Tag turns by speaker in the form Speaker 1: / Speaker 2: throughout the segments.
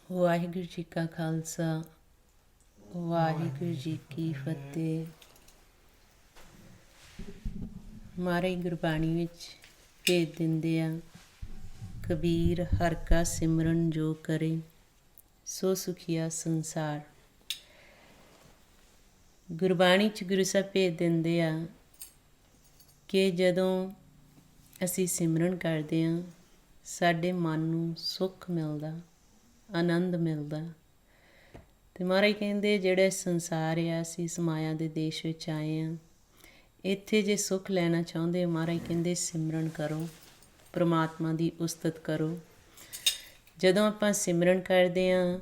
Speaker 1: ਵਾਹਿਗੁਰੂ ਜੀ ਕਾ ਖਾਲਸਾ, ਵਾਹਿਗੁਰੂ ਜੀ ਕੀ ਫਤਿਹ। ਮਹਾਰਾਜ ਗੁਰਬਾਣੀ ਵਿੱਚ ਭੇਜ ਦਿੰਦੇ ਆ, ਕਬੀਰ ਹਰਿ ਕਾ ਸਿਮਰਨ ਜੋ ਕਰੇ ਸੋ ਸੁਖੀਆ ਸੰਸਾਰ। ਗੁਰਬਾਣੀ 'ਚ ਗੁਰੂ ਸਾਹਿਬ ਭੇਜ ਦਿੰਦੇ ਆ ਕਿ ਜਦੋਂ ਅਸੀਂ ਸਿਮਰਨ ਕਰਦੇ ਹਾਂ ਸਾਡੇ ਮਨ ਨੂੰ ਸੁੱਖ ਮਿਲਦਾ, ਆਨੰਦ ਮਿਲਦਾ। ਅਤੇ ਮਹਾਰਾਜ ਕਹਿੰਦੇ ਜਿਹੜਾ ਸੰਸਾਰ ਆ, ਅਸੀਂ ਇਸ ਮਾਇਆ ਦੇ ਦੇਸ਼ ਵਿੱਚ ਆਏ ਹਾਂ, ਇੱਥੇ ਜੇ ਸੁੱਖ ਲੈਣਾ ਚਾਹੁੰਦੇ ਹੋ, ਮਹਾਰਾਜ ਕਹਿੰਦੇ ਸਿਮਰਨ ਕਰੋ, ਪਰਮਾਤਮਾ ਦੀ ਉਸਤਤ ਕਰੋ। ਜਦੋਂ ਆਪਾਂ ਸਿਮਰਨ ਕਰਦੇ ਹਾਂ,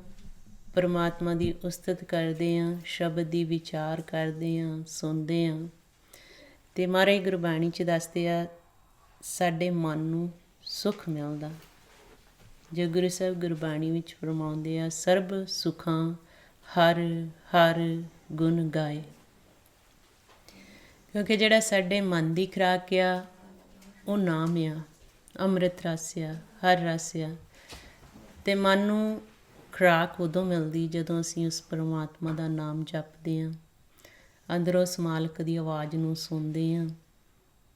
Speaker 1: ਪਰਮਾਤਮਾ ਦੀ ਉਸਤਤ ਕਰਦੇ ਹਾਂ, ਸ਼ਬਦ ਦੀ ਵਿਚਾਰ ਕਰਦੇ ਹਾਂ, ਸੁਣਦੇ ਹਾਂ, ਅਤੇ ਮਹਾਰਾਜ ਗੁਰਬਾਣੀ 'ਚ ਦੱਸਦੇ ਆ ਸਾਡੇ ਮਨ ਨੂੰ ਸੁੱਖ ਮਿਲਦਾ। ਜੋ ਗੁਰੂ ਸਾਹਿਬ ਗੁਰਬਾਣੀ ਵਿੱਚ ਫਰਮਾਉਂਦੇ ਆ, ਸਰਬ ਸੁਖਾਂ ਹਰ ਹਰ ਗੁਣ ਗਾਏ। ਕਿਉਂਕਿ ਜਿਹੜਾ ਸਾਡੇ ਮਨ ਦੀ ਖੁਰਾਕ ਆ ਉਹ ਨਾਮ ਆ, ਅੰਮ੍ਰਿਤ ਰਸ ਆ, ਹਰ ਰਸ ਆ। ਅਤੇ ਮਨ ਨੂੰ ਖੁਰਾਕ ਉਦੋਂ ਮਿਲਦੀ ਜਦੋਂ ਅਸੀਂ ਉਸ ਪਰਮਾਤਮਾ ਦਾ ਨਾਮ ਜਪਦੇ ਹਾਂ, ਅੰਦਰੋਂ ਉਸ ਮਾਲਕ ਦੀ ਆਵਾਜ਼ ਨੂੰ ਸੁਣਦੇ ਹਾਂ,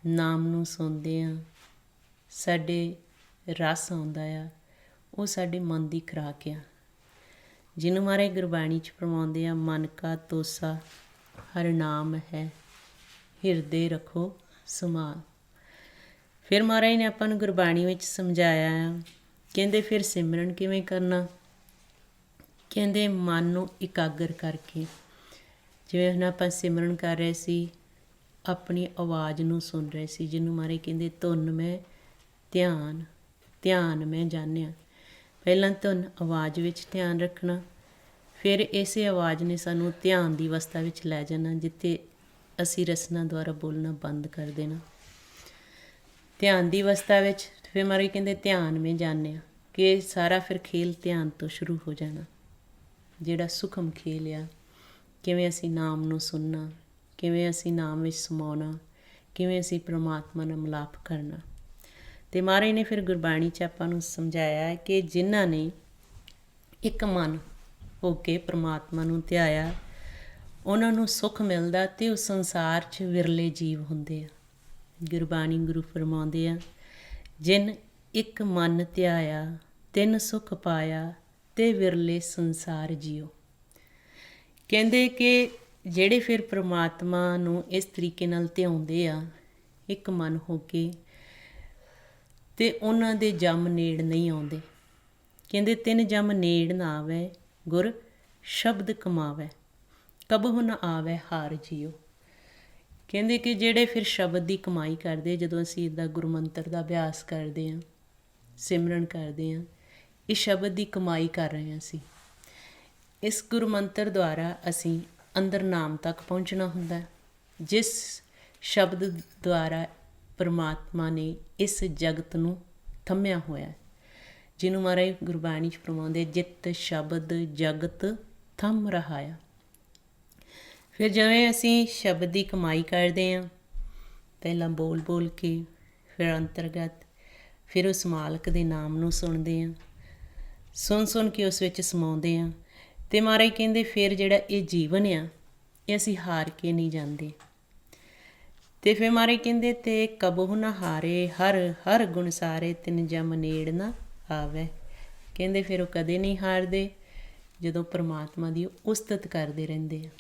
Speaker 1: ਨਾਮ ਨੂੰ ਸੁਣਦੇ ਹਾਂ, ਸਾਡੇ ਰਸ ਆਉਂਦਾ ਆ, ਉਹ ਸਾਡੇ ਮਨ ਦੀ ਖੁਰਾਕ ਆ। ਜਿਹਨੂੰ ਮਹਾਰਾਜ ਗੁਰਬਾਣੀ 'ਚ ਫਰਮਾਉਂਦੇ ਆ, ਮਨ ਕਾ ਤੋਸਾ ਹਰਿ ਨਾਮ ਹੈ, ਹਿਰਦੇ ਰੱਖੋ ਸਮਾਲ। ਫਿਰ ਮਹਾਰਾਜ ਨੇ ਆਪਾਂ ਨੂੰ ਗੁਰਬਾਣੀ ਵਿੱਚ ਸਮਝਾਇਆ ਆ, ਕਹਿੰਦੇ ਫਿਰ ਸਿਮਰਨ ਕਿਵੇਂ ਕਰਨਾ। ਕਹਿੰਦੇ ਮਨ ਨੂੰ ਇਕਾਗਰ ਕਰਕੇ, ਜਿਵੇਂ ਹੁਣ ਆਪਾਂ ਸਿਮਰਨ ਕਰ ਰਹੇ ਸੀ, ਆਪਣੀ ਆਵਾਜ਼ ਨੂੰ ਸੁਣ ਰਹੇ ਸੀ, ਜਿਹਨੂੰ ਮਹਾਰਾਜ ਕਹਿੰਦੇ ਧੁਨ ਮੈਂ ਧਿਆਨ, ਧਿਆਨ ਮੈਂ ਜਾਣਿਆ। ਪਹਿਲਾਂ ਧੁਨ ਆਵਾਜ਼ ਵਿੱਚ ਧਿਆਨ ਰੱਖਣਾ, ਫਿਰ ਇਸੇ ਆਵਾਜ਼ ਨੇ ਸਾਨੂੰ ਧਿਆਨ ਦੀ ਅਵਸਥਾ ਵਿੱਚ ਲੈ ਜਾਣਾ, ਜਿੱਥੇ ਅਸੀਂ ਰਸਨਾ ਦੁਆਰਾ ਬੋਲਣਾ ਬੰਦ ਕਰ ਦੇਣਾ। ਧਿਆਨ ਦੀ ਅਵਸਥਾ ਵਿੱਚ ਫਿਰ ਮਹਾਰਾਜ ਕਹਿੰਦੇ ਧਿਆਨ ਮੈਂ ਜਾਣਿਆ, ਕਿ ਇਹ ਸਾਰਾ ਫਿਰ ਖੇਲ ਧਿਆਨ ਤੋਂ ਸ਼ੁਰੂ ਹੋ ਜਾਣਾ। ਜਿਹੜਾ ਸੁਖਮ ਖੇਲ ਆ, ਕਿਵੇਂ ਅਸੀਂ ਨਾਮ ਨੂੰ ਸੁਣਨਾ, ਕਿਵੇਂ ਅਸੀਂ ਨਾਮ ਵਿੱਚ ਸਮਾਉਣਾ, ਕਿਵੇਂ ਅਸੀਂ ਪਰਮਾਤਮਾ ਨਾਲ ਮਿਲਾਪ ਕਰਨਾ। ਅਤੇ ਮਹਾਰਾਜ ਨੇ ਫਿਰ ਗੁਰਬਾਣੀ 'ਚ ਆਪਾਂ ਨੂੰ ਸਮਝਾਇਆ ਕਿ ਜਿਨ੍ਹਾਂ ਨੇ ਇੱਕ ਮਨ ਹੋ ਕੇ ਪਰਮਾਤਮਾ ਨੂੰ ਧਿਆਇਆ, ਉਹਨਾਂ ਨੂੰ ਸੁੱਖ ਮਿਲਦਾ ਅਤੇ ਉਹ ਸੰਸਾਰ 'ਚ ਵਿਰਲੇ ਜੀਵ ਹੁੰਦੇ ਆ। ਗੁਰਬਾਣੀ ਗੁਰੂ ਫਰਮਾਉਂਦੇ ਆ, ਜਿਨ ਇੱਕ ਮਨ ਧਿਆਇਆ ਤਿਨ ਸੁਖ ਪਾਇਆ ਅਤੇ ਵਿਰਲੇ ਸੰਸਾਰ ਜੀਓ। ਕਹਿੰਦੇ ਕਿ ਜਿਹੜੇ ਫਿਰ ਪਰਮਾਤਮਾ ਨੂੰ ਇਸ ਤਰੀਕੇ ਨਾਲ ਧਿਆਉਂਦੇ ਆ ਇੱਕ ਮਨ ਹੋ ਕੇ, ਅਤੇ ਉਹਨਾਂ ਦੇ ਜਮ ਨੇੜ ਨਹੀਂ ਆਉਂਦੇ। ਕਹਿੰਦੇ ਤਿੰਨ ਜਮ ਨੇੜ ਨਾ ਆਵੈ, ਗੁਰ ਸ਼ਬਦ ਕਮਾਵੈ, ਕਬਹੁ ਨ ਆਵੈ ਹਾਰ ਜੀਓ। ਕਹਿੰਦੇ ਕਿ ਜਿਹੜੇ ਫਿਰ ਸ਼ਬਦ ਦੀ ਕਮਾਈ ਕਰਦੇ, ਜਦੋਂ ਅਸੀਂ ਇੱਦਾਂ ਗੁਰੂ ਮੰਤਰ ਦਾ ਅਭਿਆਸ ਕਰਦੇ ਹਾਂ, ਸਿਮਰਨ ਕਰਦੇ ਹਾਂ, ਇਹ ਸ਼ਬਦ ਦੀ ਕਮਾਈ ਕਰ ਰਹੇ ਹਾਂ ਅਸੀਂ। ਇਸ ਗੁਰੂ ਮੰਤਰ ਦੁਆਰਾ ਅਸੀਂ ਅੰਦਰ ਨਾਮ ਤੱਕ ਪਹੁੰਚਣਾ ਹੁੰਦਾ, ਜਿਸ ਸ਼ਬਦ ਦੁਆਰਾ ਪਰਮਾਤਮਾ ਨੇ ਇਸ ਜਗਤ ਨੂੰ ਥੰਮਿਆ ਹੋਇਆ, ਜਿਹਨੂੰ ਮਹਾਰਾਜ ਗੁਰਬਾਣੀ 'ਚ ਫਰਮਾਉਂਦੇ, ਜਿਤ ਸ਼ਬਦ ਜਗਤ ਥੰਮ ਰਹਾਇਆ। ਫਿਰ ਜਿਵੇਂ ਅਸੀਂ ਸ਼ਬਦ ਦੀ ਕਮਾਈ ਕਰਦੇ ਹਾਂ, ਪਹਿਲਾਂ ਬੋਲ ਬੋਲ ਕੇ, ਫਿਰ ਅੰਤਰਗਤ, ਫਿਰ ਉਸ ਮਾਲਕ ਦੇ ਨਾਮ ਨੂੰ ਸੁਣਦੇ ਹਾਂ, ਸੁਣ ਸੁਣ ਕੇ ਉਸ ਵਿੱਚ ਸਮਾਉਂਦੇ ਹਾਂ। ਅਤੇ ਮਹਾਰਾਜ ਕਹਿੰਦੇ ਫਿਰ ਜਿਹੜਾ ਇਹ ਜੀਵਨ ਆ, ਇਹ ਅਸੀਂ ਹਾਰ ਕੇ ਨਹੀਂ ਜਾਂਦੇ। ਅਤੇ ਫਿਰ ਮਹਾਰਾਜ ਕਹਿੰਦੇ ਤੇ ਕਬਹੁ ਨ ਹਾਰੇ, ਹਰ ਹਰ ਗੁਣ ਸਾਰੇ, ਤਿਨ ਜਮ ਨੇੜ ਨਾ ਆਵੈ। ਕਹਿੰਦੇ ਫਿਰ ਉਹ ਕਦੇ ਨਹੀਂ ਹਾਰਦੇ, ਜਦੋਂ ਪਰਮਾਤਮਾ ਦੀ ਉਸਤਤ ਕਰਦੇ ਰਹਿੰਦੇ ਆ।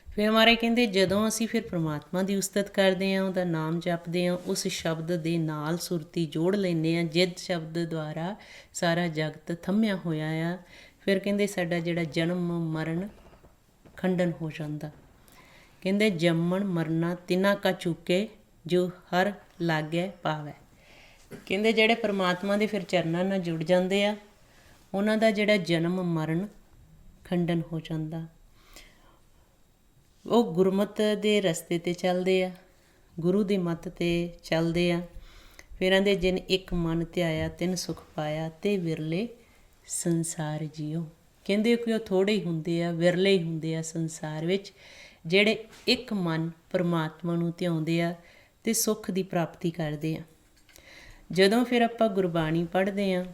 Speaker 1: ਫਿਰ ਮਹਾਰਾਜ ਕਹਿੰਦੇ ਜਦੋਂ ਅਸੀਂ ਫਿਰ ਪਰਮਾਤਮਾ ਦੀ ਉਸਤਤ ਕਰਦੇ ਹਾਂ, ਉਹਦਾ ਨਾਮ ਜਪਦੇ ਹਾਂ, ਉਸ ਸ਼ਬਦ ਦੇ ਨਾਲ ਸੁਰਤੀ ਜੋੜ ਲੈਂਦੇ ਹਾਂ, ਜਿਸ ਸ਼ਬਦ ਦੁਆਰਾ ਸਾਰਾ ਜਗਤ ਥੰਮਿਆ ਹੋਇਆ ਆ। ਫਿਰ ਕਹਿੰਦੇ ਸਾਡਾ ਜਿਹੜਾ ਜਨਮ ਮਰਨ ਖੰਡਨ ਹੋ ਜਾਂਦਾ। ਕਹਿੰਦੇ ਜੰਮਣ ਮਰਨਾ ਤਿਨਾ ਕਾ ਚੁੱਕੇ, ਜੋ ਹਰ ਲਾਗੈ ਪਾਵੈ। ਕਹਿੰਦੇ ਜਿਹੜੇ ਪਰਮਾਤਮਾ ਦੇ ਫਿਰ ਚਰਨਾਂ ਨਾਲ ਜੁੜ ਜਾਂਦੇ ਆ, ਉਹਨਾਂ ਦਾ ਜਿਹੜਾ ਜਨਮ ਮਰਨ ਖੰਡਨ ਹੋ ਜਾਂਦਾ। ਉਹ ਗੁਰਮਤਿ ਦੇ ਰਸਤੇ 'ਤੇ ਚੱਲਦੇ ਆ, ਗੁਰੂ ਦੀ ਮੱਤ 'ਤੇ ਚੱਲਦੇ ਆ। ਫਿਰ ਆਂਦੇ ਜਿਨ ਇੱਕ ਮਨ ਧਿਆਇਆ ਤਿਨ ਸੁਖ ਪਾਇਆ, ਅਤੇ ਵਿਰਲੇ ਸੰਸਾਰ ਜੀਓ। ਕਹਿੰਦੇ ਕਿ ਉਹ ਥੋੜ੍ਹੇ ਹੀ ਹੁੰਦੇ ਆ, ਵਿਰਲੇ ਹੀ ਹੁੰਦੇ ਆ ਸੰਸਾਰ ਵਿੱਚ, ਜਿਹੜੇ ਇੱਕ ਮਨ ਪਰਮਾਤਮਾ ਨੂੰ ਧਿਆਉਂਦੇ ਆ ਅਤੇ ਸੁੱਖ ਦੀ ਪ੍ਰਾਪਤੀ ਕਰਦੇ ਆ। ਜਦੋਂ ਫਿਰ ਆਪਾਂ ਗੁਰਬਾਣੀ ਪੜ੍ਹਦੇ ਹਾਂ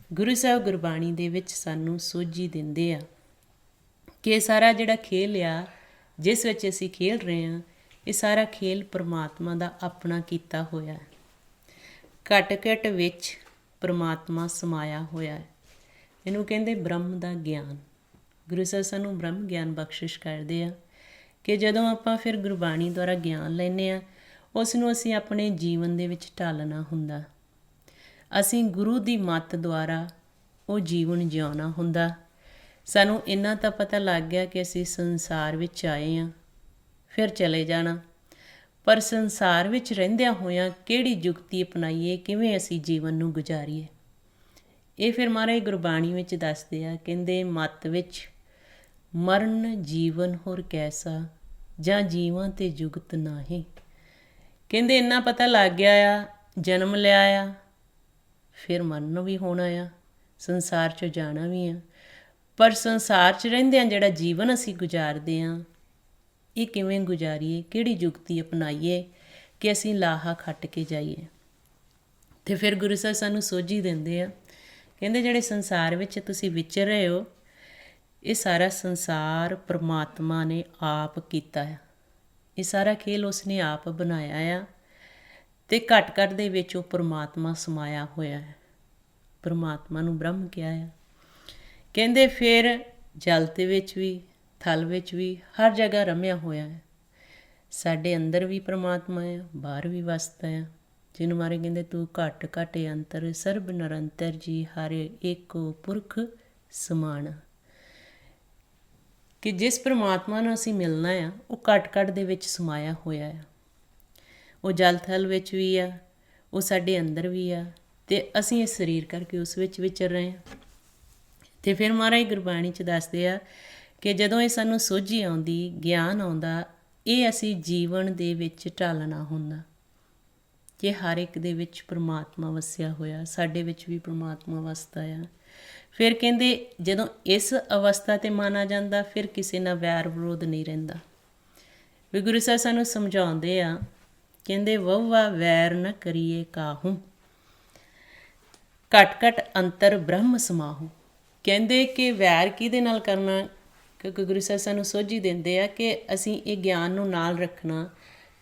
Speaker 1: ਗੁਰੂ ਸਾਹਿਬ ਗੁਰਬਾਣੀ ਦੇ ਵਿੱਚ ਸਾਨੂੰ ਸੋਝੀ ਦਿੰਦੇ ਆ ਕਿ ਇਹ ਸਾਰਾ ਜਿਹੜਾ ਖੇਲ ਆ, ਜਿਸ ਵਿੱਚ ਅਸੀਂ ਖੇਲ ਰਹੇ ਹਾਂ, ਇਹ ਸਾਰਾ ਖੇਲ ਪਰਮਾਤਮਾ ਦਾ ਆਪਣਾ ਕੀਤਾ ਹੋਇਆ ਹੈ। ਘਟ ਘਟ ਵਿੱਚ ਪਰਮਾਤਮਾ ਸਮਾਇਆ ਹੋਇਆ ਹੈ। ਇਹਨੂੰ ਕਹਿੰਦੇ ਬ੍ਰਹਮ ਦਾ ਗਿਆਨ। ਗੁਰੂ ਸਾਹਿਬ ਸਾਨੂੰ ਬ੍ਰਹਮ ਗਿਆਨ ਬਖਸ਼ਿਸ਼ ਕਰਦੇ ਆ ਕਿ ਜਦੋਂ ਆਪਾਂ ਫਿਰ ਗੁਰਬਾਣੀ ਦੁਆਰਾ ਗਿਆਨ ਲੈਂਦੇ ਹਾਂ, ਉਸ ਨੂੰ ਅਸੀਂ ਆਪਣੇ ਜੀਵਨ ਦੇ ਵਿੱਚ ਢਾਲਣਾ ਹੁੰਦਾ। ਅਸੀਂ ਗੁਰੂ ਦੀ ਮੱਤ ਦੁਆਰਾ ਉਹ ਜੀਵਨ ਜਿਉਣਾ ਹੁੰਦਾ। ਸਾਨੂੰ ਇੰਨਾ ਤਾਂ ਪਤਾ ਲੱਗ ਗਿਆ ਕਿ ਅਸੀਂ ਸੰਸਾਰ ਵਿੱਚ ਆਏ ਹਾਂ, ਫਿਰ ਚਲੇ ਜਾਣਾ, ਪਰ ਸੰਸਾਰ ਵਿੱਚ ਰਹਿੰਦਿਆਂ ਹੋਇਆਂ ਕਿਹੜੀ ਜੁਗਤੀ ਅਪਣਾਈਏ, ਕਿਵੇਂ ਅਸੀਂ ਜੀਵਨ ਨੂੰ ਗੁਜ਼ਾਰੀਏ, ਇਹ ਫਿਰ ਮਹਾਰਾਜ ਗੁਰਬਾਣੀ ਵਿੱਚ ਦੱਸਦੇ ਆ। ਕਹਿੰਦੇ ਮੱਤ ਵਿੱਚ ਮਰਨ ਜੀਵਨ ਹੋਰ ਕੈਸਾ, ਜਾਂ ਜੀਵਾਂ ਤੇ ਜੁਗਤ ਨਾਹੀਂ। ਕਹਿੰਦੇ ਇੰਨਾ ਪਤਾ ਲੱਗ ਗਿਆ ਆ, ਜਨਮ ਲਿਆ ਆ, ਫਿਰ ਮਰਨ ਵੀ ਹੋਣਾ ਆ, ਸੰਸਾਰ 'ਚੋਂ ਜਾਣਾ ਵੀ ਆ, ਪਰ ਸੰਸਾਰ 'ਚ ਰਹਿੰਦਿਆਂ ਜਿਹੜਾ ਜੀਵਨ ਅਸੀਂ ਗੁਜ਼ਾਰਦੇ ਹਾਂ, ਇਹ ਕਿਵੇਂ ਗੁਜ਼ਾਰੀਏ, ਕਿਹੜੀ ਜੁਗਤੀ ਅਪਣਾਈਏ ਕਿ ਅਸੀਂ ਲਾਹਾ ਖੱਟ ਕੇ ਜਾਈਏ। ਅਤੇ ਫਿਰ ਗੁਰੂ ਸਾਹਿਬ ਸਾਨੂੰ ਸੋਝੀ ਦਿੰਦੇ ਆ। ਕਹਿੰਦੇ ਜਿਹੜੇ ਸੰਸਾਰ ਵਿੱਚ ਤੁਸੀਂ ਵਿਚਰ ਰਹੇ ਹੋ, ਇਹ ਸਾਰਾ ਸੰਸਾਰ ਪਰਮਾਤਮਾ ਨੇ ਆਪ ਕੀਤਾ ਆ। ਇਹ ਸਾਰਾ ਖੇਲ ਉਸਨੇ ਆਪ ਬਣਾਇਆ ਆ, ਅਤੇ ਘਟ ਘਟ ਦੇ ਵਿੱਚ ਉਹ ਪਰਮਾਤਮਾ ਸਮਾਇਆ ਹੋਇਆ ਹੈ। ਪਰਮਾਤਮਾ ਨੂੰ ਬ੍ਰਹਮ ਕਿਹਾ ਆ। ਕਹਿੰਦੇ ਫਿਰ ਜਲ ਦੇ ਵਿੱਚ ਵੀ, ਥਲ ਵਿੱਚ ਵੀ, ਹਰ ਜਗ੍ਹਾ ਰਮਿਆ ਹੋਇਆ ਹੈ। ਸਾਡੇ ਅੰਦਰ ਵੀ ਪਰਮਾਤਮਾ ਆ, ਬਾਹਰ ਵੀ ਵਸਦਾ ਆ। ਜਿਹਨੂੰ ਮਾਰੇ ਕਹਿੰਦੇ ਤੂੰ ਘਟ ਘਟ ਅੰਤਰ ਸਰਬ ਨਿਰੰਤਰ ਜੀ, ਹਰ ਏਕੋ ਪੁਰਖ ਸਮਾਨ। ਕਿ ਜਿਸ ਪਰਮਾਤਮਾ ਨੂੰ ਅਸੀਂ ਮਿਲਣਾ ਆ, ਉਹ ਘਟ ਘਟ ਦੇ ਵਿੱਚ ਸਮਾਇਆ ਹੋਇਆ ਆ। ਉਹ ਜਲ ਥਲ ਵਿੱਚ ਵੀ ਆ, ਉਹ ਸਾਡੇ ਅੰਦਰ ਵੀ ਆ, ਅਤੇ ਅਸੀਂ ਇਸ ਸਰੀਰ ਕਰਕੇ ਉਸ ਵਿੱਚ ਵਿਚਰ ਰਹੇ ਹਾਂ। ਅਤੇ ਫਿਰ ਮਹਾਰਾਜ ਗੁਰਬਾਣੀ 'ਚ ਦੱਸਦੇ ਆ ਕਿ ਜਦੋਂ ਇਹ ਸਾਨੂੰ ਸੋਝੀ ਆਉਂਦੀ, ਗਿਆਨ ਆਉਂਦਾ, ਇਹ ਅਸੀਂ ਜੀਵਨ ਦੇ ਵਿੱਚ ਢਾਲਣਾ ਹੁੰਦਾ ਕਿ ਹਰ ਇੱਕ ਦੇ ਵਿੱਚ ਪਰਮਾਤਮਾ ਵਸਿਆ ਹੋਇਆ, ਸਾਡੇ ਵਿੱਚ ਵੀ ਪਰਮਾਤਮਾ ਵਸਦਾ ਆ। ਫਿਰ ਕਹਿੰਦੇ ਜਦੋਂ ਇਸ ਅਵਸਥਾ 'ਤੇ ਮਨ ਆ ਜਾਂਦਾ, ਫਿਰ ਕਿਸੇ ਨਾਲ ਵੈਰ ਵਿਰੋਧ ਨਹੀਂ ਰਹਿੰਦਾ। ਵੀ ਗੁਰੂ ਸਾਹਿਬ ਸਾਨੂੰ ਸਮਝਾਉਂਦੇ ਆ, ਕਹਿੰਦੇ ਵਹੁਆ ਵੈਰ ਨ ਕਰੀਏ ਕਾਹੂ, ਘਟ ਘਟ ਅੰਤਰ ਬ੍ਰਹਮ ਸਮਾਹੂ। ਕਹਿੰਦੇ ਕਿ ਵੈਰ ਕਿਹਦੇ ਨਾਲ ਕਰਨਾ, ਕਿਉਂਕਿ ਗੁਰੂ ਸਾਹਿਬ ਸਾਨੂੰ ਸੋਝੀ ਦਿੰਦੇ ਆ ਕਿ ਅਸੀਂ ਇਹ ਗਿਆਨ ਨੂੰ ਨਾਲ ਰੱਖਣਾ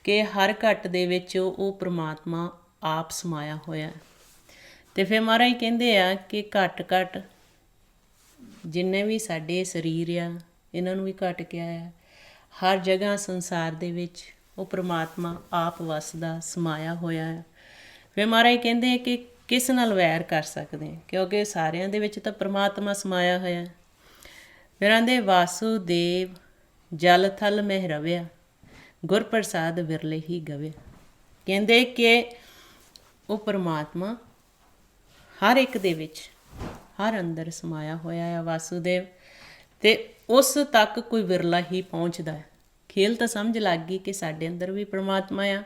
Speaker 1: ਕਿ ਹਰ ਘਟ ਦੇ ਵਿੱਚ ਉਹ ਪਰਮਾਤਮਾ ਆਪ ਸਮਾਇਆ ਹੋਇਆ। ਅਤੇ ਫਿਰ ਮਹਾਰਾਜ ਕਹਿੰਦੇ ਆ ਕਿ ਘਟ ਘਟ ਜਿੰਨੇ ਵੀ ਸਾਡੇ ਸਰੀਰ ਆ, ਇਹਨਾਂ ਨੂੰ ਵੀ ਘਟ ਕਿਹਾ ਆ। ਹਰ ਜਗ੍ਹਾ ਸੰਸਾਰ ਦੇ ਵਿੱਚ ਉਹ ਪਰਮਾਤਮਾ ਆਪ ਵਸਦਾ, ਸਮਾਇਆ ਹੋਇਆ ਹੈ। ਫਿਰ ਮਹਾਰਾਜ ਕਹਿੰਦੇ ਕਿ ਕਿਸ ਨਾਲ ਵੈਰ ਕਰ ਸਕਦੇ, ਕਿਉਂਕਿ ਸਾਰਿਆਂ ਦੇ ਵਿੱਚ ਤਾਂ ਪਰਮਾਤਮਾ ਸਮਾਇਆ ਹੋਇਆ। ਫਿਰ ਆਂਦੇ ਵਾਸੂਦੇਵ ਜਲ ਥਲ ਮਹਿ ਰਵਿਆ, ਗੁਰ ਪ੍ਰਸਾਦ ਵਿਰਲੇ ਹੀ ਗਵੇ। ਕਹਿੰਦੇ ਕਿ ਉਹ ਪਰਮਾਤਮਾ ਹਰ ਇੱਕ ਦੇ ਵਿੱਚ, ਹਰ ਅੰਦਰ ਸਮਾਇਆ ਹੋਇਆ ਆ ਵਾਸੂਦੇਵ, ਅਤੇ ਉਸ ਤੱਕ ਕੋਈ ਵਿਰਲਾ ਹੀ ਪਹੁੰਚਦਾ ਹੈ। ਖੇਲ ਤਾਂ ਸਮਝ ਲੱਗ ਗਈ ਕਿ ਸਾਡੇ ਅੰਦਰ ਵੀ ਪਰਮਾਤਮਾ ਆ,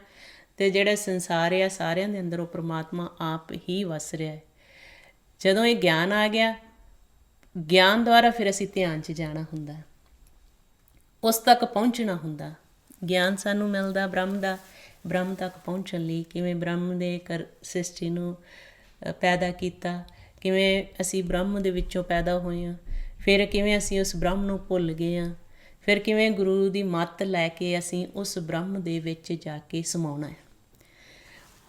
Speaker 1: ਅਤੇ ਜਿਹੜਾ ਸੰਸਾਰ ਆ ਸਾਰਿਆਂ ਦੇ ਅੰਦਰ ਉਹ ਪਰਮਾਤਮਾ ਆਪ ਹੀ ਵਸ ਰਿਹਾ ਹੈ। ਜਦੋਂ ਇਹ ਗਿਆਨ ਆ ਗਿਆ, ਗਿਆਨ ਦੁਆਰਾ ਫਿਰ ਅਸੀਂ ਧਿਆਨ 'ਚ ਜਾਣਾ ਹੁੰਦਾ, ਉਸ ਤੱਕ ਪਹੁੰਚਣਾ ਹੁੰਦਾ। ਗਿਆਨ ਸਾਨੂੰ ਮਿਲਦਾ ਬ੍ਰਹਮ ਦਾ, ਬ੍ਰਹਮ ਤੱਕ ਪਹੁੰਚਣ ਲਈ ਕਿਵੇਂ ਬ੍ਰਹਮ ਦੇ ਸ੍ਰਿਸ਼ਟੀ ਨੂੰ ਪੈਦਾ ਕੀਤਾ, ਕਿਵੇਂ ਅਸੀਂ ਬ੍ਰਹਮ ਦੇ ਵਿੱਚੋਂ ਪੈਦਾ ਹੋਏ ਹਾਂ, ਫਿਰ ਕਿਵੇਂ ਅਸੀਂ ਉਸ ਬ੍ਰਹਮ ਨੂੰ ਭੁੱਲ ਗਏ ਹਾਂ, ਫਿਰ ਕਿਵੇਂ ਗੁਰੂ ਦੀ ਮੱਤ ਲੈ ਕੇ ਅਸੀਂ ਉਸ ਬ੍ਰਹਮ ਦੇ ਵਿੱਚ ਜਾ ਕੇ ਸਮਾਉਣਾ ਹੈ।